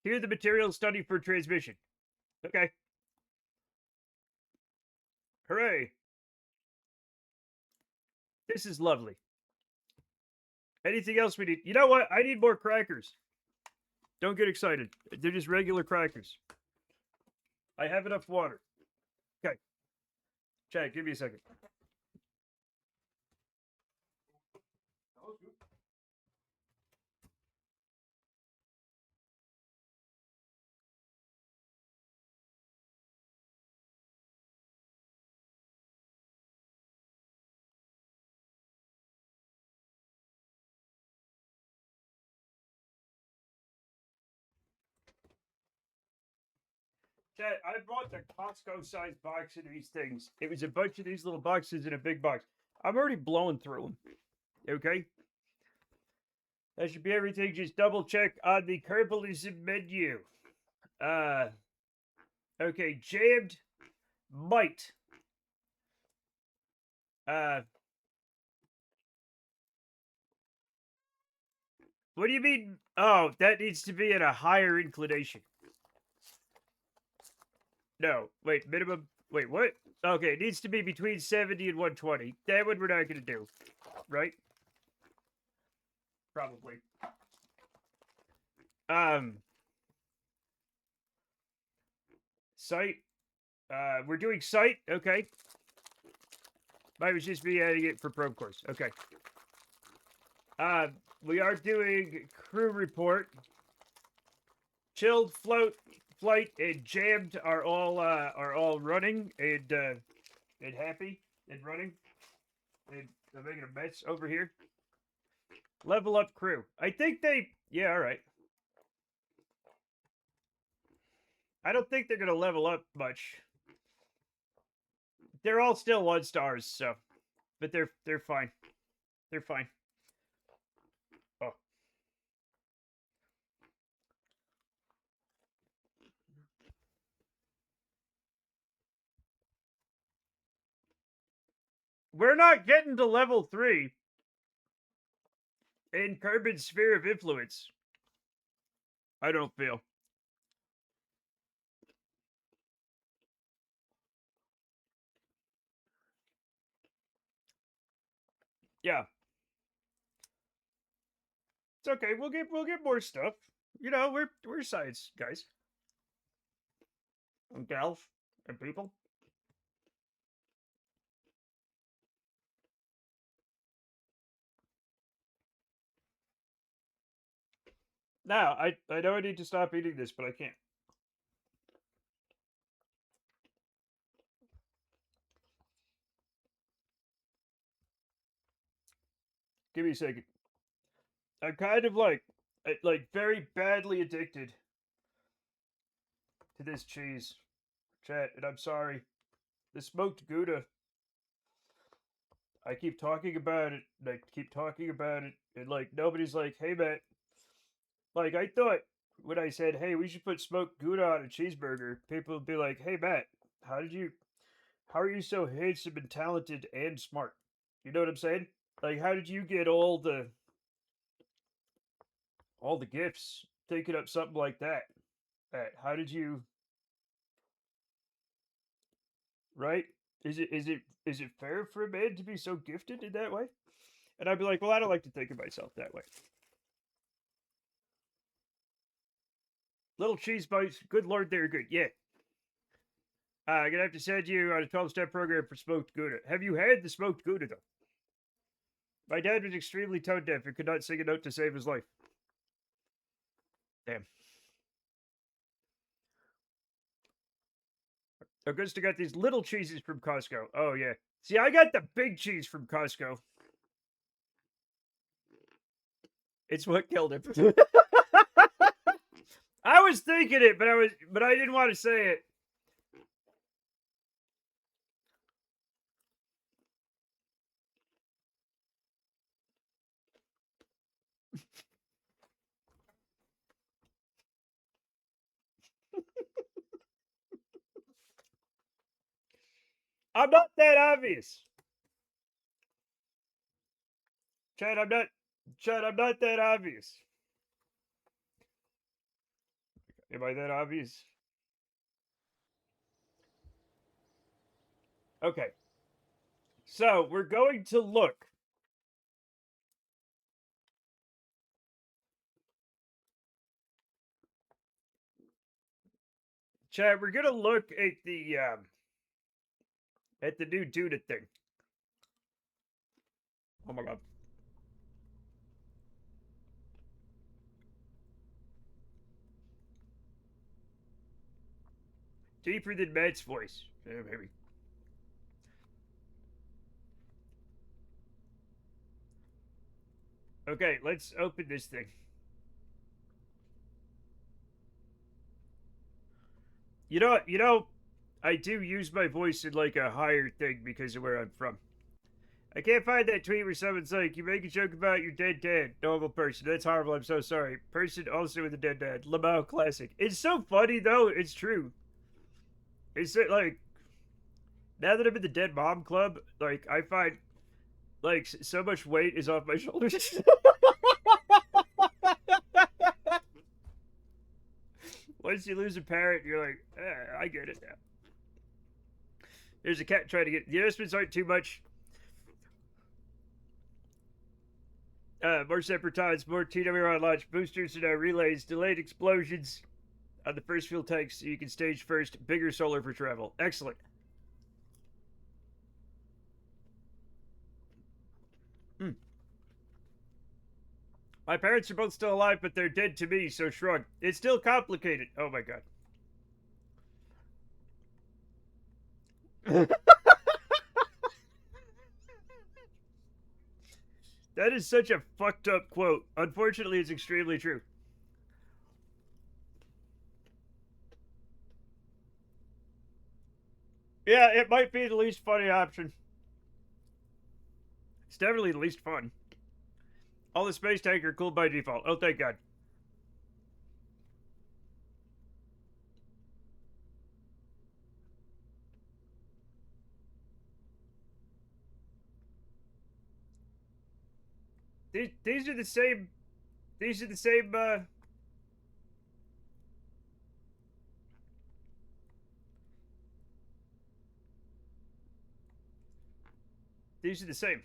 Here the materials study for transmission. Okay. Hooray. This is lovely. Anything else we need? You know what? I need more crackers. Don't get excited. They're just regular crackers. I have enough water. Okay. Chad, give me a second. Chad, I bought the Costco sized box of these things. It was a bunch of these little boxes in a big box. I'm already blowing through them. Okay? That should be everything. Just double check on the Kerbalism menu. Okay, jammed might. What do you mean? Oh, that needs to be at a higher inclination. No, wait, minimum. Wait, what? Okay, it needs to be between 70 and 120. That one we're not going to do, right? Probably. Site. We're doing site. Okay. Might was just me adding it for probe course. Okay. We are doing crew report. Chilled, float, flight, and jammed are all running and happy and running. And they're making a mess over here. Level up crew. I think they. Yeah, all right. I don't think they're gonna level up much. They're all still 1-stars, so, but they're fine. They're fine. Oh. We're not getting to level 3 in Kerbin's sphere of influence. I don't feel. Yeah. It's okay. We'll get more stuff. You know, we're science guys. And gals and people. Now, I know I need to stop eating this, but I can't. Give me a second. I'm kind of like very badly addicted to this cheese. Chat, and I'm sorry. The smoked Gouda. I keep talking about it, and I keep talking about it, and like nobody's like, hey Matt. Like I thought when I said, hey, we should put smoked Gouda on a cheeseburger, people would be like, hey Matt, how are you so handsome and talented and smart? You know what I'm saying? Like how did you get all the gifts thinking up something like that? How did you, right? Is it fair for a man to be so gifted in that way? And I'd be like, well, I don't like to think of myself that way. Little cheese bites, good lord, they're good. Yeah. I'm gonna have to send you on a 12-step program for smoked Gouda. Have you had the smoked Gouda though? My dad was extremely tone deaf and could not sing a note to save his life. Damn. Augusta got these little cheeses from Costco. Oh yeah. See, I got the big cheese from Costco. It's what killed him. I was thinking it, but I didn't want to say it. I'm not that obvious. Chad, I'm not that obvious. Am I that obvious? Okay. So we're going to look. Chad, we're gonna look at the new Duna thing. Oh my god. Deeper than Matt's voice. Maybe. Okay, let's open this thing. I do use my voice in like a higher thing because of where I'm from. I can't find that tweet where someone's like, "You make a joke about your dead dad." Normal person. That's horrible. I'm so sorry. Person also with a dead dad. Lamau classic. It's so funny though. It's true. It's like now that I'm in the dead mom club, like I find like so much weight is off my shoulders. Once you lose a parent, you're like, I get it now. There's a cat trying to get the investments aren't too much. More separate times, more TWR launch boosters and relays, delayed explosions on the first fuel tanks so you can stage first, bigger solar for travel. Excellent. Hmm. My parents are both still alive, but they're dead to me, so shrug. It's still complicated. Oh my god. That is such a fucked up quote. Unfortunately, it's extremely true. Yeah, it might be the least funny option. It's definitely the least fun. All the space tank are cool by default. Oh, thank God. These are the same. These are the same. These are the same.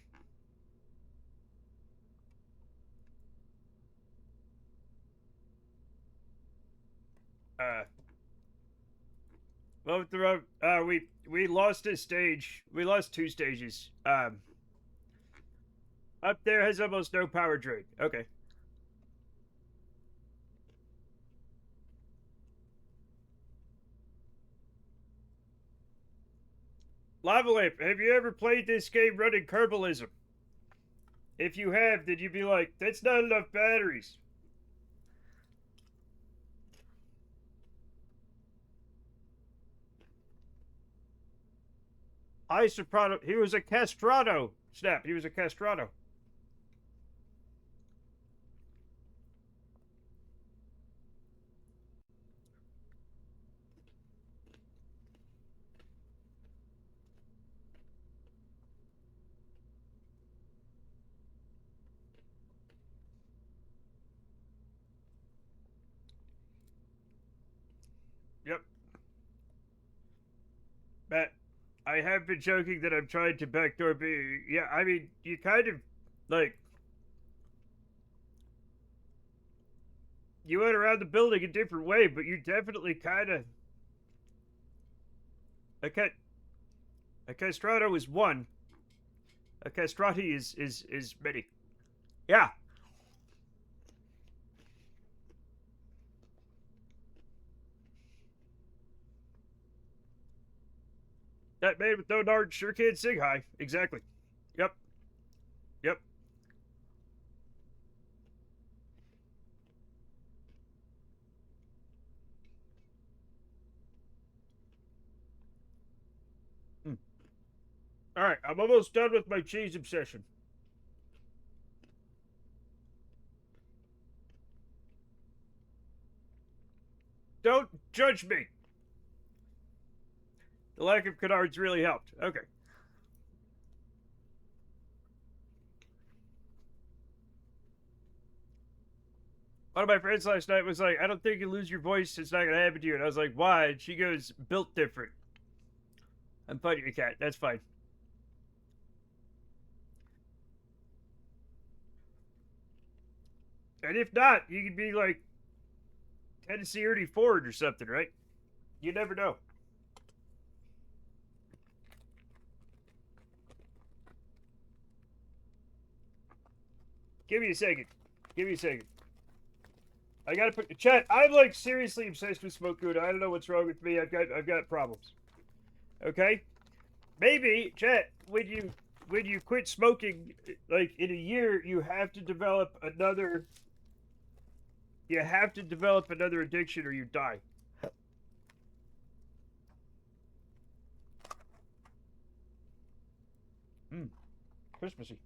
Uh, well, we lost a stage. We lost two stages. Up there has almost no power drain. Okay. Lava Lamp, have you ever played this game running Kerbalism? If you have, then you'd be like, that's not enough batteries. Hi, Soprano. He was a castrato. Snap, he was a castrato. Yep. Matt, I have been joking that I'm trying to backdoor B. Yeah, I mean, you kind of, like, you went around the building a different way, but you definitely kind of. A, ca- a castrato is one. A castrati is many. Yeah. That man with no nard sure can't sing high. Exactly. Yep. Yep. Mm. All right, I'm almost done with my cheese obsession. Don't judge me. The lack of canards really helped. Okay. One of my friends last night was like, I don't think you lose your voice. It's not going to happen to you. And I was like, why? And she goes, built different. I'm fighting your cat. That's fine. And if not, you could be like Tennessee Ernie Ford or something, right? You never know. Give me a second. Give me a second. I gotta put the chat. I'm like seriously obsessed with Smoke Gouda. I don't know what's wrong with me. I've got problems. Okay? Maybe, chat, when you quit smoking, like in a year, you have to develop another addiction or you die. Christmassy.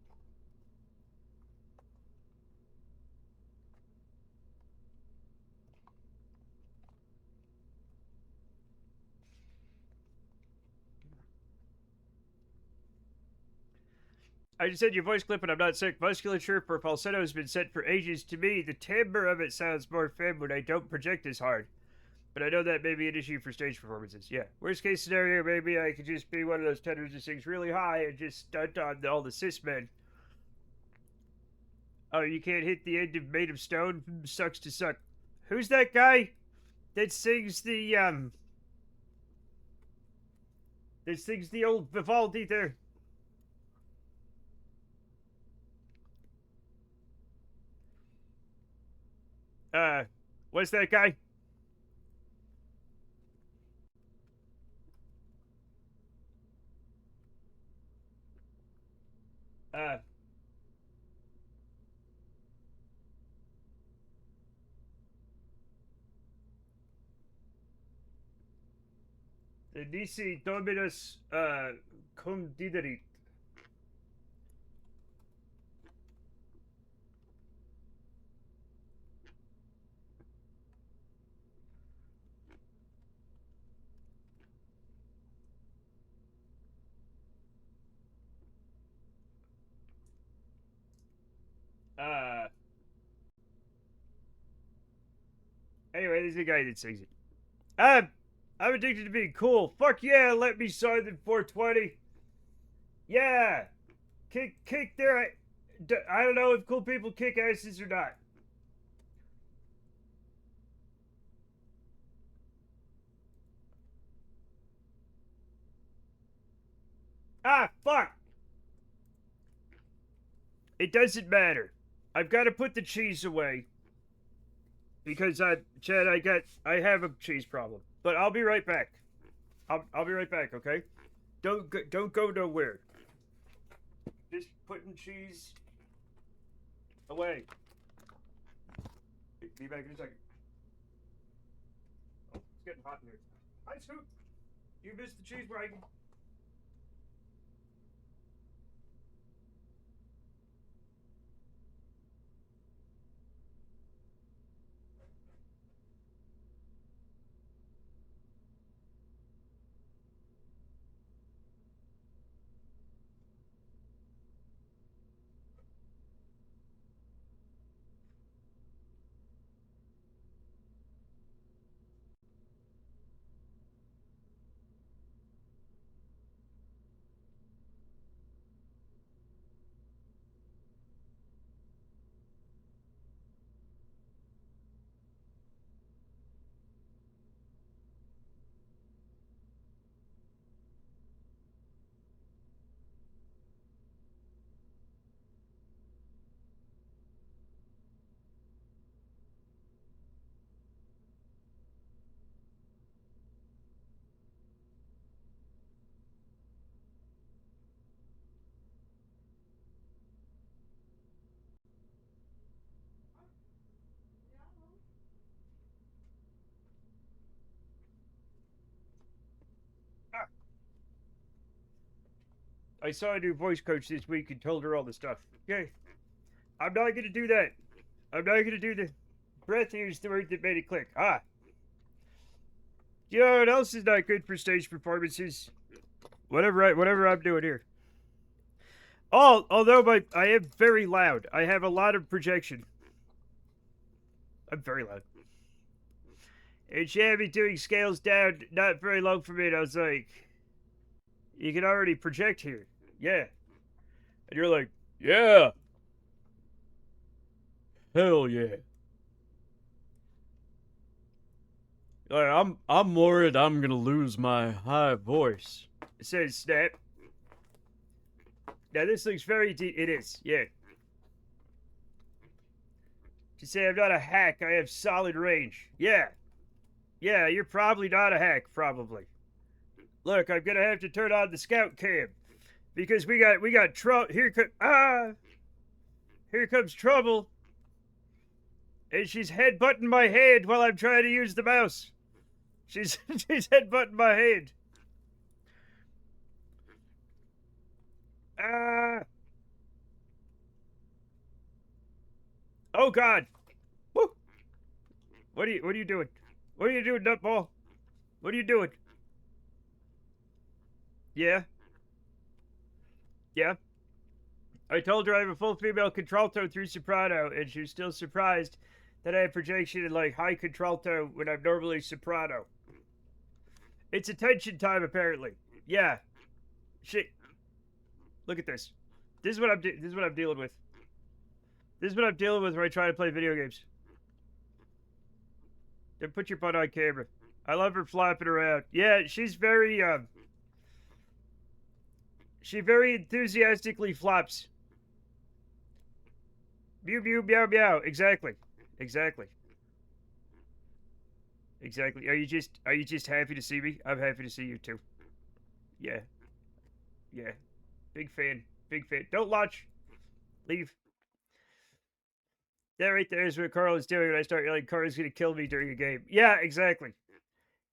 I just said your voice clip and I'm not sick. Musculature for falsetto has been set for ages. To me, the timbre of it sounds more femme when I don't project as hard. But I know that may be an issue for stage performances. Yeah. Worst case scenario, maybe I could just be one of those tenors that sings really high and just stunt on all the cis men. Oh, you can't hit the end of Made of Stone? Sucks to suck. Who's that guy that sings the old Vivaldi there? What's that guy? Uh, Nisi Dominus, cum diderit. Uh, anyway, there's a guy that sings it. I'm addicted to being cool. Fuck yeah, let me sign in 420. Yeah, kick their. I don't know if cool people kick asses or not. Ah, fuck. It doesn't matter. I've got to put the cheese away because Chad, I have a cheese problem. But I'll be right back. I'll be right back. Okay. Don't go nowhere. Just putting cheese away. Be back in a second. Oh, it's getting hot in here. Hi, Scoop. You missed the cheese wagon. Ah, I saw a new voice coach this week and told her all the stuff. Okay. I'm not gonna do that. I'm not gonna do the breath here's the word that made it click. Ah. You know what else is not good for stage performances? Whatever I'm doing here. Although I am very loud. I have a lot of projection. I'm very loud. And she had me doing scales down not very low for me, and I was like, you can already project here. Yeah. And you're like, yeah. Hell yeah. Like, I'm worried I'm gonna lose my high voice. It says Snap. Now this looks very deep. It is, yeah. To say I'm not a hack, I have solid range. Yeah. Yeah, you're probably not a hack, probably. Look, I'm gonna have to turn on the scout cam. Because we got trouble. Here comes trouble. And she's headbutting my hand while I'm trying to use the mouse. She's headbutting my hand. Ah. Oh God. Woo. What are you doing? What are you doing, nutball? What are you doing? Yeah. Yeah. I told her I have a full female contralto through soprano, and she was still surprised that I have projection in like high contralto when I'm normally soprano. It's attention time, apparently. Yeah. Shit. Look at this. This is what I'm dealing with. This is what I'm dealing with when I try to play video games. Then put your butt on camera. I love her flapping around. Yeah, she very enthusiastically flops. Mew mew meow meow. Exactly. Exactly. Exactly. Are you just happy to see me? I'm happy to see you too. Yeah. Yeah. Big fan. Big fan. Don't launch. Leave. That right there is what Carl is doing when I start yelling Carl's gonna kill me during a game. Yeah, exactly.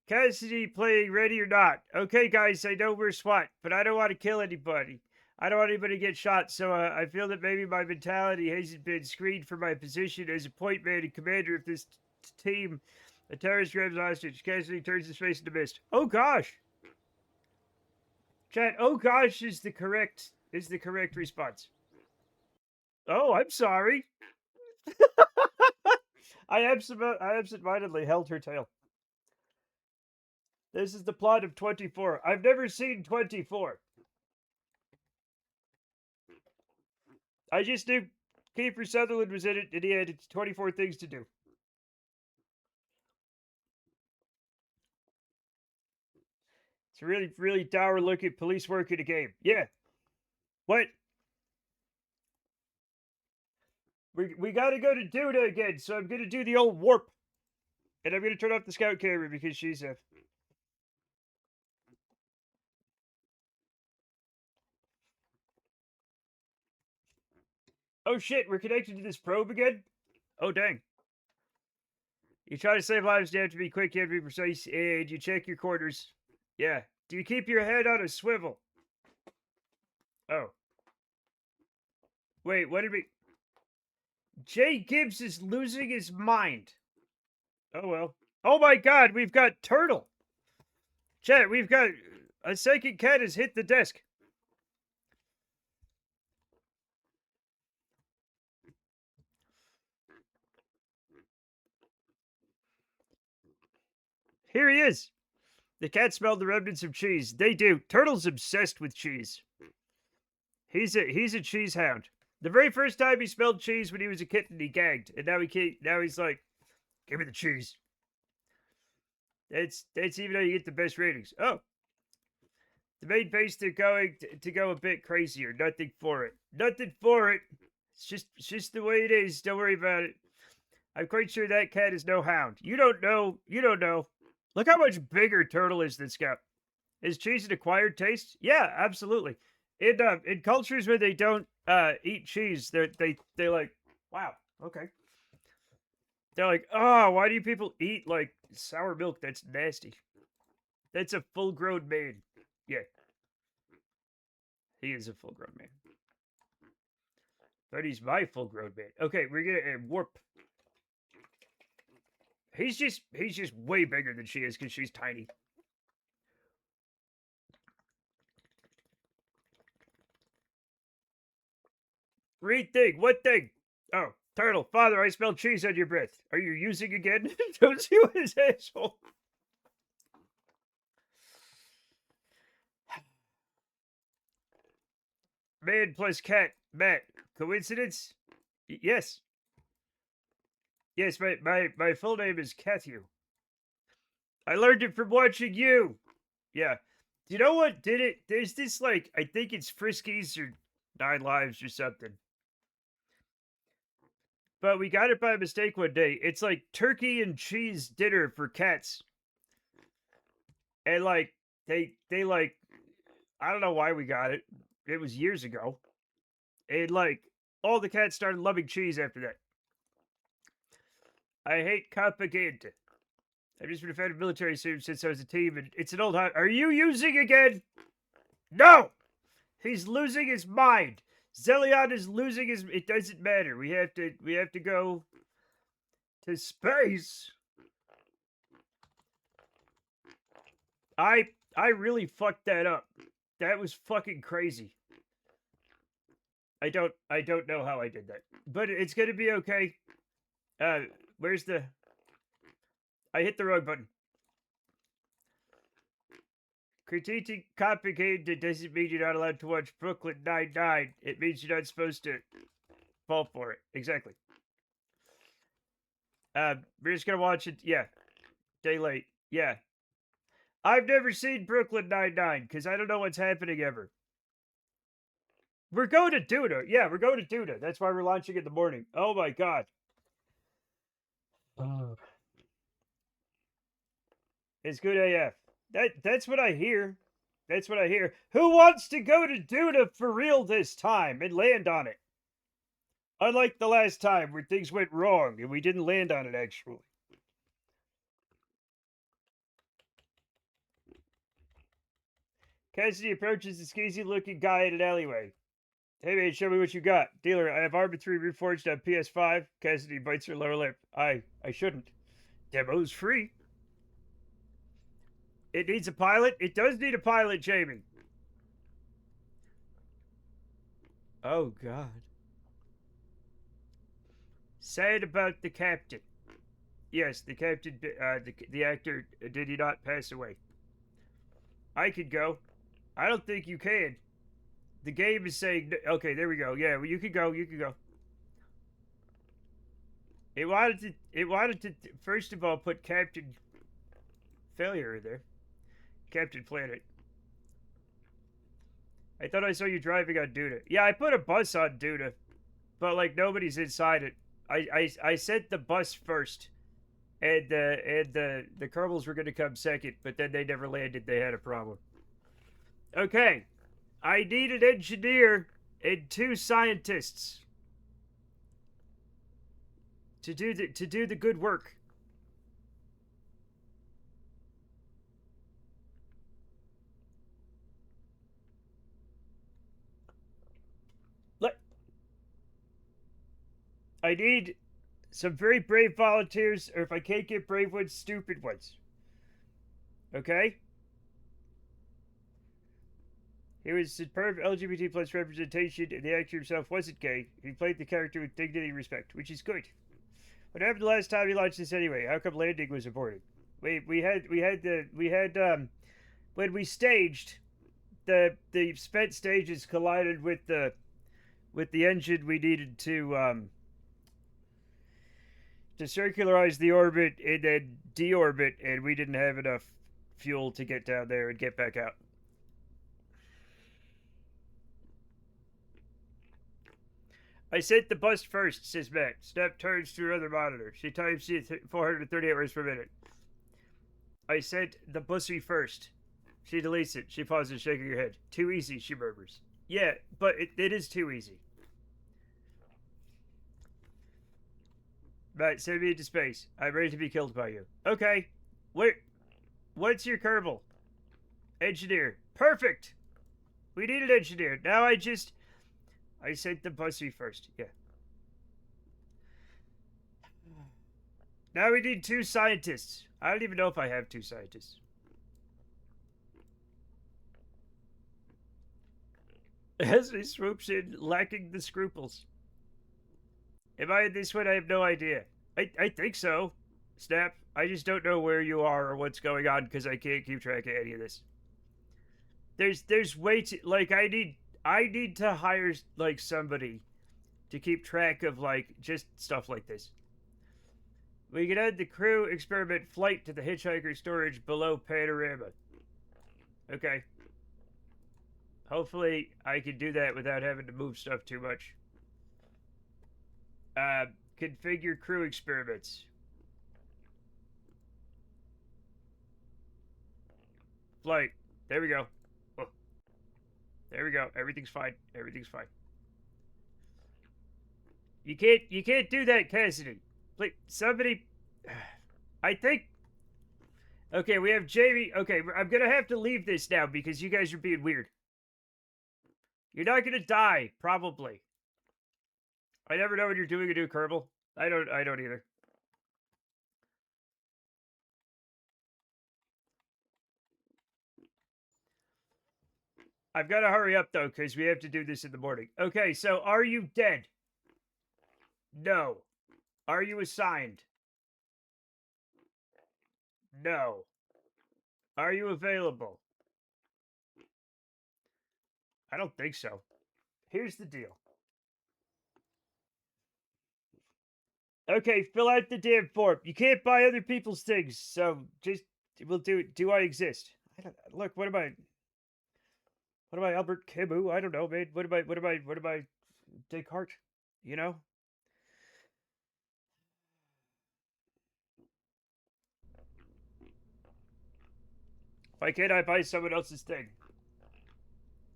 Cassidy playing ready or not. Okay, guys, I know we're SWAT, but I don't want to kill anybody. I don't want anybody to get shot, so I feel that maybe my mentality hasn't been screened for my position as a point man and commander of this team. A terrorist grabs hostage. Cassidy turns his face into mist. Oh gosh. Chat, oh gosh is the correct response. Oh, I'm sorry. I absentmindedly held her tail. This is the plot of 24. I've never seen 24. I just knew Kiefer Sutherland was in it and he had 24 things to do. It's a really, really dour look at police work in a game. Yeah. What? We gotta go to Duna again, so I'm gonna do the old warp. And I'm gonna turn off the scout camera because she's a... Oh shit, we're connected to this probe again? Oh dang. You try to save lives, you have to be quick, you have to be precise, and you check your quarters. Yeah. Do you keep your head on a swivel? Oh. Wait, what did we... Jay Gibbs is losing his mind. Oh well. Oh my god, we've got Turtle. Chat, we've got... A second cat has hit the desk. Here he is. The cat smelled the remnants of cheese. They do. Turtle's obsessed with cheese. He's a cheese hound. The very first time he smelled cheese when he was a kitten, he gagged, and now he's like, give me the cheese. That's even though you get the best ratings. Oh, the main base to go a bit crazier. Nothing for it. Nothing for it. It's just the way it is. Don't worry about it. I'm quite sure that cat is no hound. You don't know. You don't know. Look how much bigger Turtle is than Scout. Is cheese an acquired taste? Yeah, absolutely. In cultures where they don't eat cheese, they like, wow, okay. They're like, oh, why do people eat like sour milk? That's nasty. That's a full-grown man. Yeah, he is a full-grown man. But he's my full-grown man. Okay, we're gonna warp. He's just way bigger than she is because she's tiny. Read thing. What thing? Oh, Turtle, father, I smell cheese on your breath. Are you using again? Don't you his asshole. Man plus cat, Matt. Coincidence? Yes. Yes, my full name is Cathew. I learned it from watching you. Yeah. Do you know what did it? There's this, like, I think it's Friskies or Nine Lives or something. But we got it by mistake one day. It's like turkey and cheese dinner for cats. And like they like I don't know why we got it. It was years ago. And like all the cats started loving cheese after that. I hate propaganda. I've just been a fan of military since I was a teen, and it's an old hot. Are you using again? No! He's losing his mind. Zelion is losing his. It doesn't matter. We have to go to space. I really fucked that up. That was fucking crazy. I don't know how I did that, but it's gonna be okay. Where's the? I hit the wrong button. Critiquing complicated doesn't mean you're not allowed to watch Brooklyn Nine-Nine. It means you're not supposed to fall for it. Exactly. We're just gonna watch it. Yeah, day late. Yeah, I've never seen Brooklyn Nine-Nine because I don't know what's happening ever. We're going to Duna. Yeah, we're going to Duna. That's why we're launching in the morning. Oh my god. Oh. It's good AF. That's what I hear. That's what I hear. Who wants to go to Duna for real this time and land on it? Unlike the last time where things went wrong and we didn't land on it actually. Cassidy approaches the skeezy looking guy in an alleyway. Hey man, show me what you got. Dealer, I have Arma 3 reforged on PS5. Cassidy bites her lower lip. I shouldn't. Demo's free. It needs a pilot? It does need a pilot, Jamie. Oh god. Sad about the captain. Yes, the captain, the actor, did he not pass away? I could go. I don't think you can. The game is saying, okay, there we go. Yeah, well, you could go. You could go. It wanted to, first of all, put Captain Failure in there. Captain Planet. I thought I saw you driving on Duna. Yeah, I put a bus on Duna, but like nobody's inside it. I sent the bus first, and the Kerbals were gonna come second, but then they never landed. They had a problem. Okay, I need an engineer and 2 scientists to do the good work. Let I need some very brave volunteers, or if I can't get brave ones, stupid ones. Okay? He was superb LGBT plus representation, and the actor himself wasn't gay. He played the character with dignity and respect, which is good. What happened the last time he launched this anyway? How come landing was aborted? We had when we staged, the spent stages collided with the engine we needed to circularize the orbit and then deorbit, and we didn't have enough fuel to get down there and get back out. I sent the bus first, says Matt. Snap turns to her other monitor. She types in 438 words per minute. I sent the bussy first. She deletes it. She pauses, shaking her head. Too easy, she murmurs. Yeah, but it is too easy. Matt, send me into space. I'm ready to be killed by you. Okay. What's your Kerbal? Engineer. Perfect! We need an engineer. Now I sent the bussy first. Yeah. Now we need 2 scientists. I don't even know if I have 2 scientists. As he swoops in, lacking the scruples. Am I in this one? I have no idea. I think so. Snap. I just don't know where you are or what's going on because I can't keep track of any of this. There's way too like I need to hire like somebody to keep track of like just stuff like this. We can add the crew experiment flight to the hitchhiker storage below panorama. Okay. Hopefully I can do that without having to move stuff too much. Configure crew experiments. Flight. There we go. Oh. There we go. Everything's fine. Everything's fine. You can't do that, Cassidy. Please, somebody. I think. Okay, we have Jamie. Okay, I'm gonna have to leave this now because you guys are being weird. You're not gonna die, probably. I never know when you're doing a new Kerbal. I don't either. I've got to hurry up though, because we have to do this in the morning. Okay, so are you dead? No. Are you assigned? No. Are you available? I don't think so. Here's the deal. Okay, fill out the damn form. You can't buy other people's things, so just we'll do. Do I exist? I don't, look, what am I? What am I, Albert Camus? I don't know, man. What am I, Descartes? You know? Why can't I buy someone else's thing?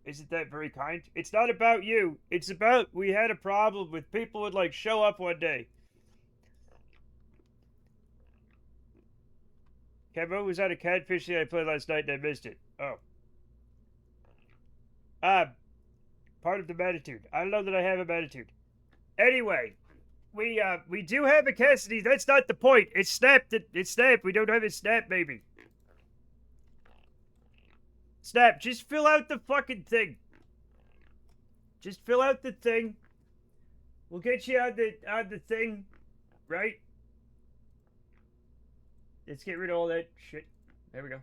Isn't that very kind? It's not about you. It's about we had a problem with people would like show up one day. Camus was at a catfishing I played last night and I missed it. Oh. Part of the attitude. I don't know that I have a attitude. Anyway, we do have a Cassidy. That's not the point. It's Snap. It's Snap. We don't have a Snap, maybe. Snap, just fill out the fucking thing. Just fill out the thing. We'll get you on the thing, right? Let's get rid of all that shit. There we go.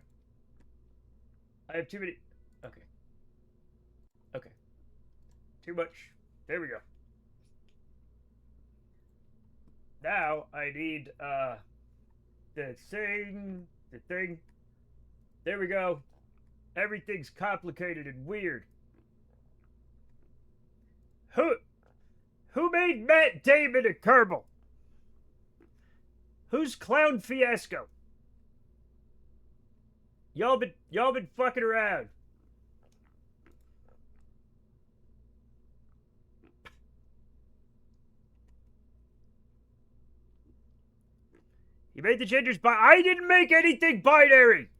I have too many. Okay. Okay. Too much. There we go. Now I need the thing. The thing. There we go. Everything's complicated and weird. Who made Matt Damon a Kerbal? Who's Clown Fiasco? Y'all been fucking around. You made the genders I didn't make anything binary.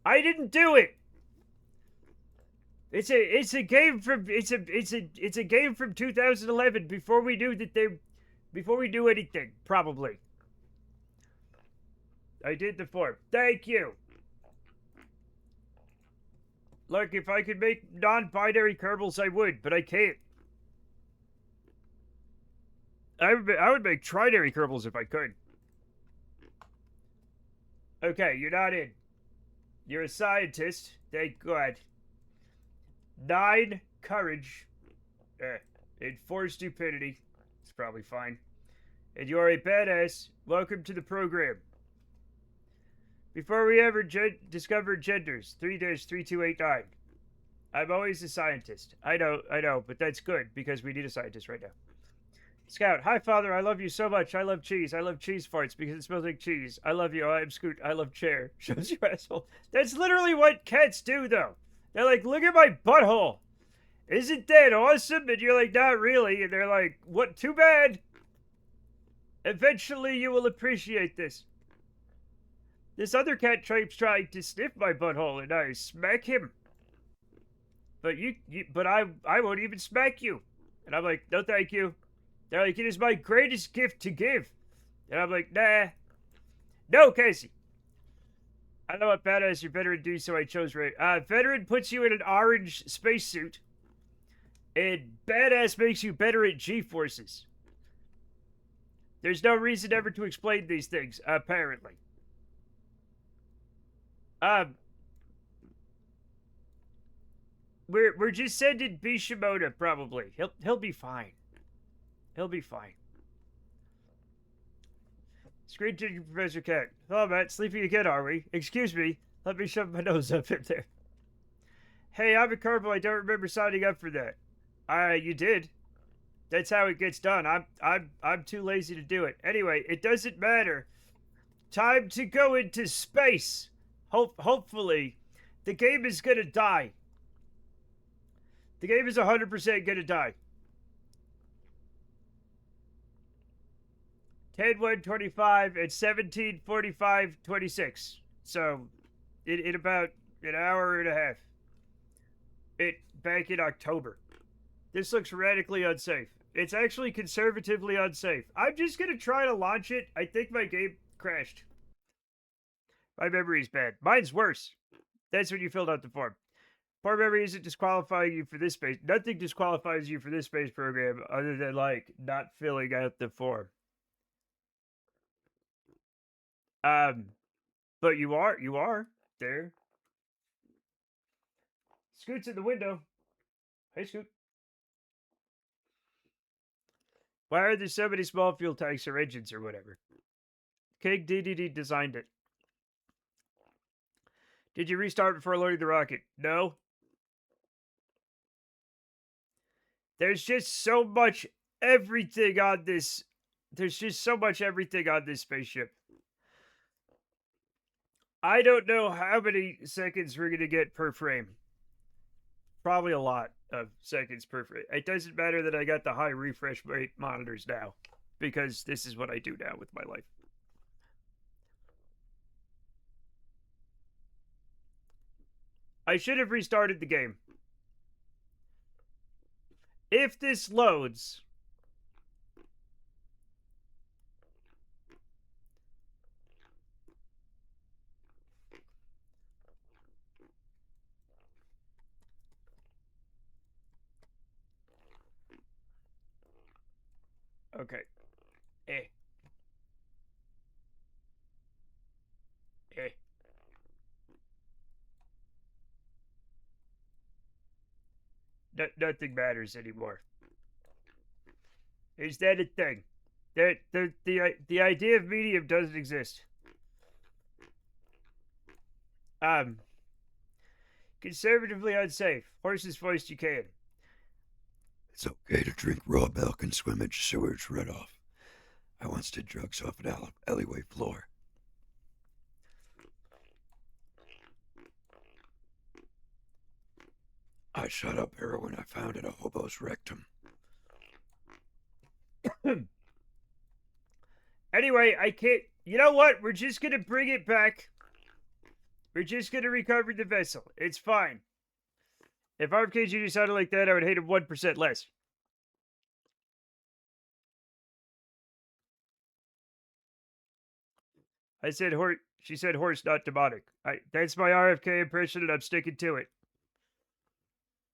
I didn't do it. It's a game from it's a game from 2011 before we knew anything, probably. I did the form. Thank you. Look, if I could make non-binary Kerbals, I would, but I can't. I would make trinary Kerbals if I could. Okay, you're not in. You're a scientist. Thank God. 9 courage. And 4 stupidity. It's probably fine. And you are a badass. Welcome to the program. Before we ever discovered genders, 3-3289. I'm always a scientist. I know, but that's good because we need a scientist right now. Scout, hi father, I love you so much. I love cheese. I love cheese farts because it smells like cheese. I love you. I'm Scoot. I love chair. Shows you asshole. That's literally what cats do though. They're like, look at my butthole. Isn't that awesome? And you're like, not really. And they're like, what? Too bad. Eventually you will appreciate this. This other cat keeps trying to sniff my butthole and I smack him. But but I won't even smack you. And I'm like, no thank you. They're like, it is my greatest gift to give. And I'm like, nah. No, Casey. I know what badass your veteran do, so I chose right. Veteran puts you in an orange spacesuit. And badass makes you better at G-forces. There's no reason ever to explain these things, apparently. Um, we're just sending Bishimoto, probably. He'll be fine. He'll be fine. Screen teacher, Professor Cat. Oh, Matt, sleeping again, are we? Excuse me. Let me shove my nose up in there. Hey, I'm a Kerbal. I don't remember signing up for that. You did. That's how it gets done. I'm too lazy to do it. Anyway, it doesn't matter. Time to go into space. Hopefully, the game is gonna die. The game is 100% gonna die. 10-1-25 and 17-45-26. So, in about an hour and a half. Back in October. This looks radically unsafe. It's actually conservatively unsafe. I'm just gonna try to launch it. I think my game crashed. My memory's bad. Mine's worse. That's when you filled out the form. Poor memory isn't disqualifying you for this space. Nothing disqualifies you for this space program other than, like, not filling out the form. But you are there. Scoot's in the window. Hey, Scoot. Why are there so many small fuel tanks or engines or whatever? King DDD designed it. Did you restart before loading the rocket? No. There's just so much everything on this. There's just so much everything on this spaceship. I don't know how many seconds we're going to get per frame. Probably a lot of seconds per frame. It doesn't matter that I got the high refresh rate monitors now, because this is what I do now with my life. I should have restarted the game. If this loads... Okay. Eh. Eh. Nothing matters anymore. Is that a thing? The idea of medium doesn't exist. Conservatively unsafe. Horse's voiced you can. It's okay to drink raw milk and swim in sewage runoff. I once did drugs off an alleyway floor. I shot up heroin I found in a hobo's rectum. Anyway, I can't... You know what? We're just gonna bring it back. We're just gonna recover the vessel. It's fine. If RFK Jr. sounded like that, I would hate him 1% less. I said horse. She said horse, not demonic. That's my RFK impression, and I'm sticking to it.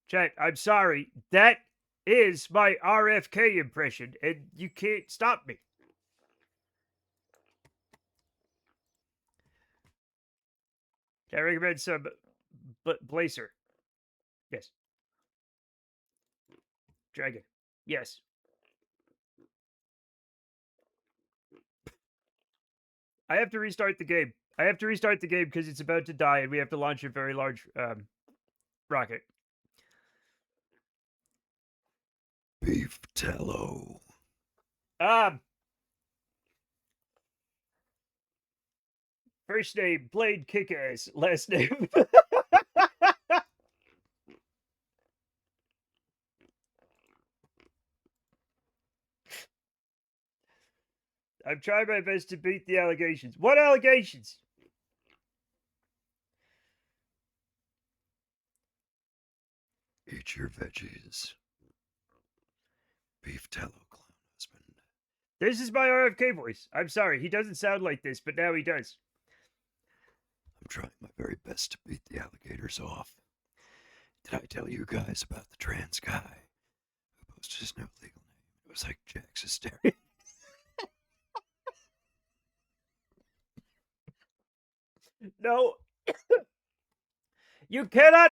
Chat, I'm sorry. That is my RFK impression, and you can't stop me. Can I recommend some Blazer? Yes. Dragon. Yes. I have to restart the game. I have to restart the game because it's about to die, and we have to launch a very large rocket. Beef tallow. First name, Blade Kickass. Last name. I'm trying my best to beat the allegations. What allegations? Eat your veggies. Beef tallow, clown husband. This is my RFK voice. I'm sorry, he doesn't sound like this, but now he does. I'm trying my very best to beat the alligators off. Did I tell you guys about the trans guy who posted his no legal name? It was like Jack's hysteria. No. You cannot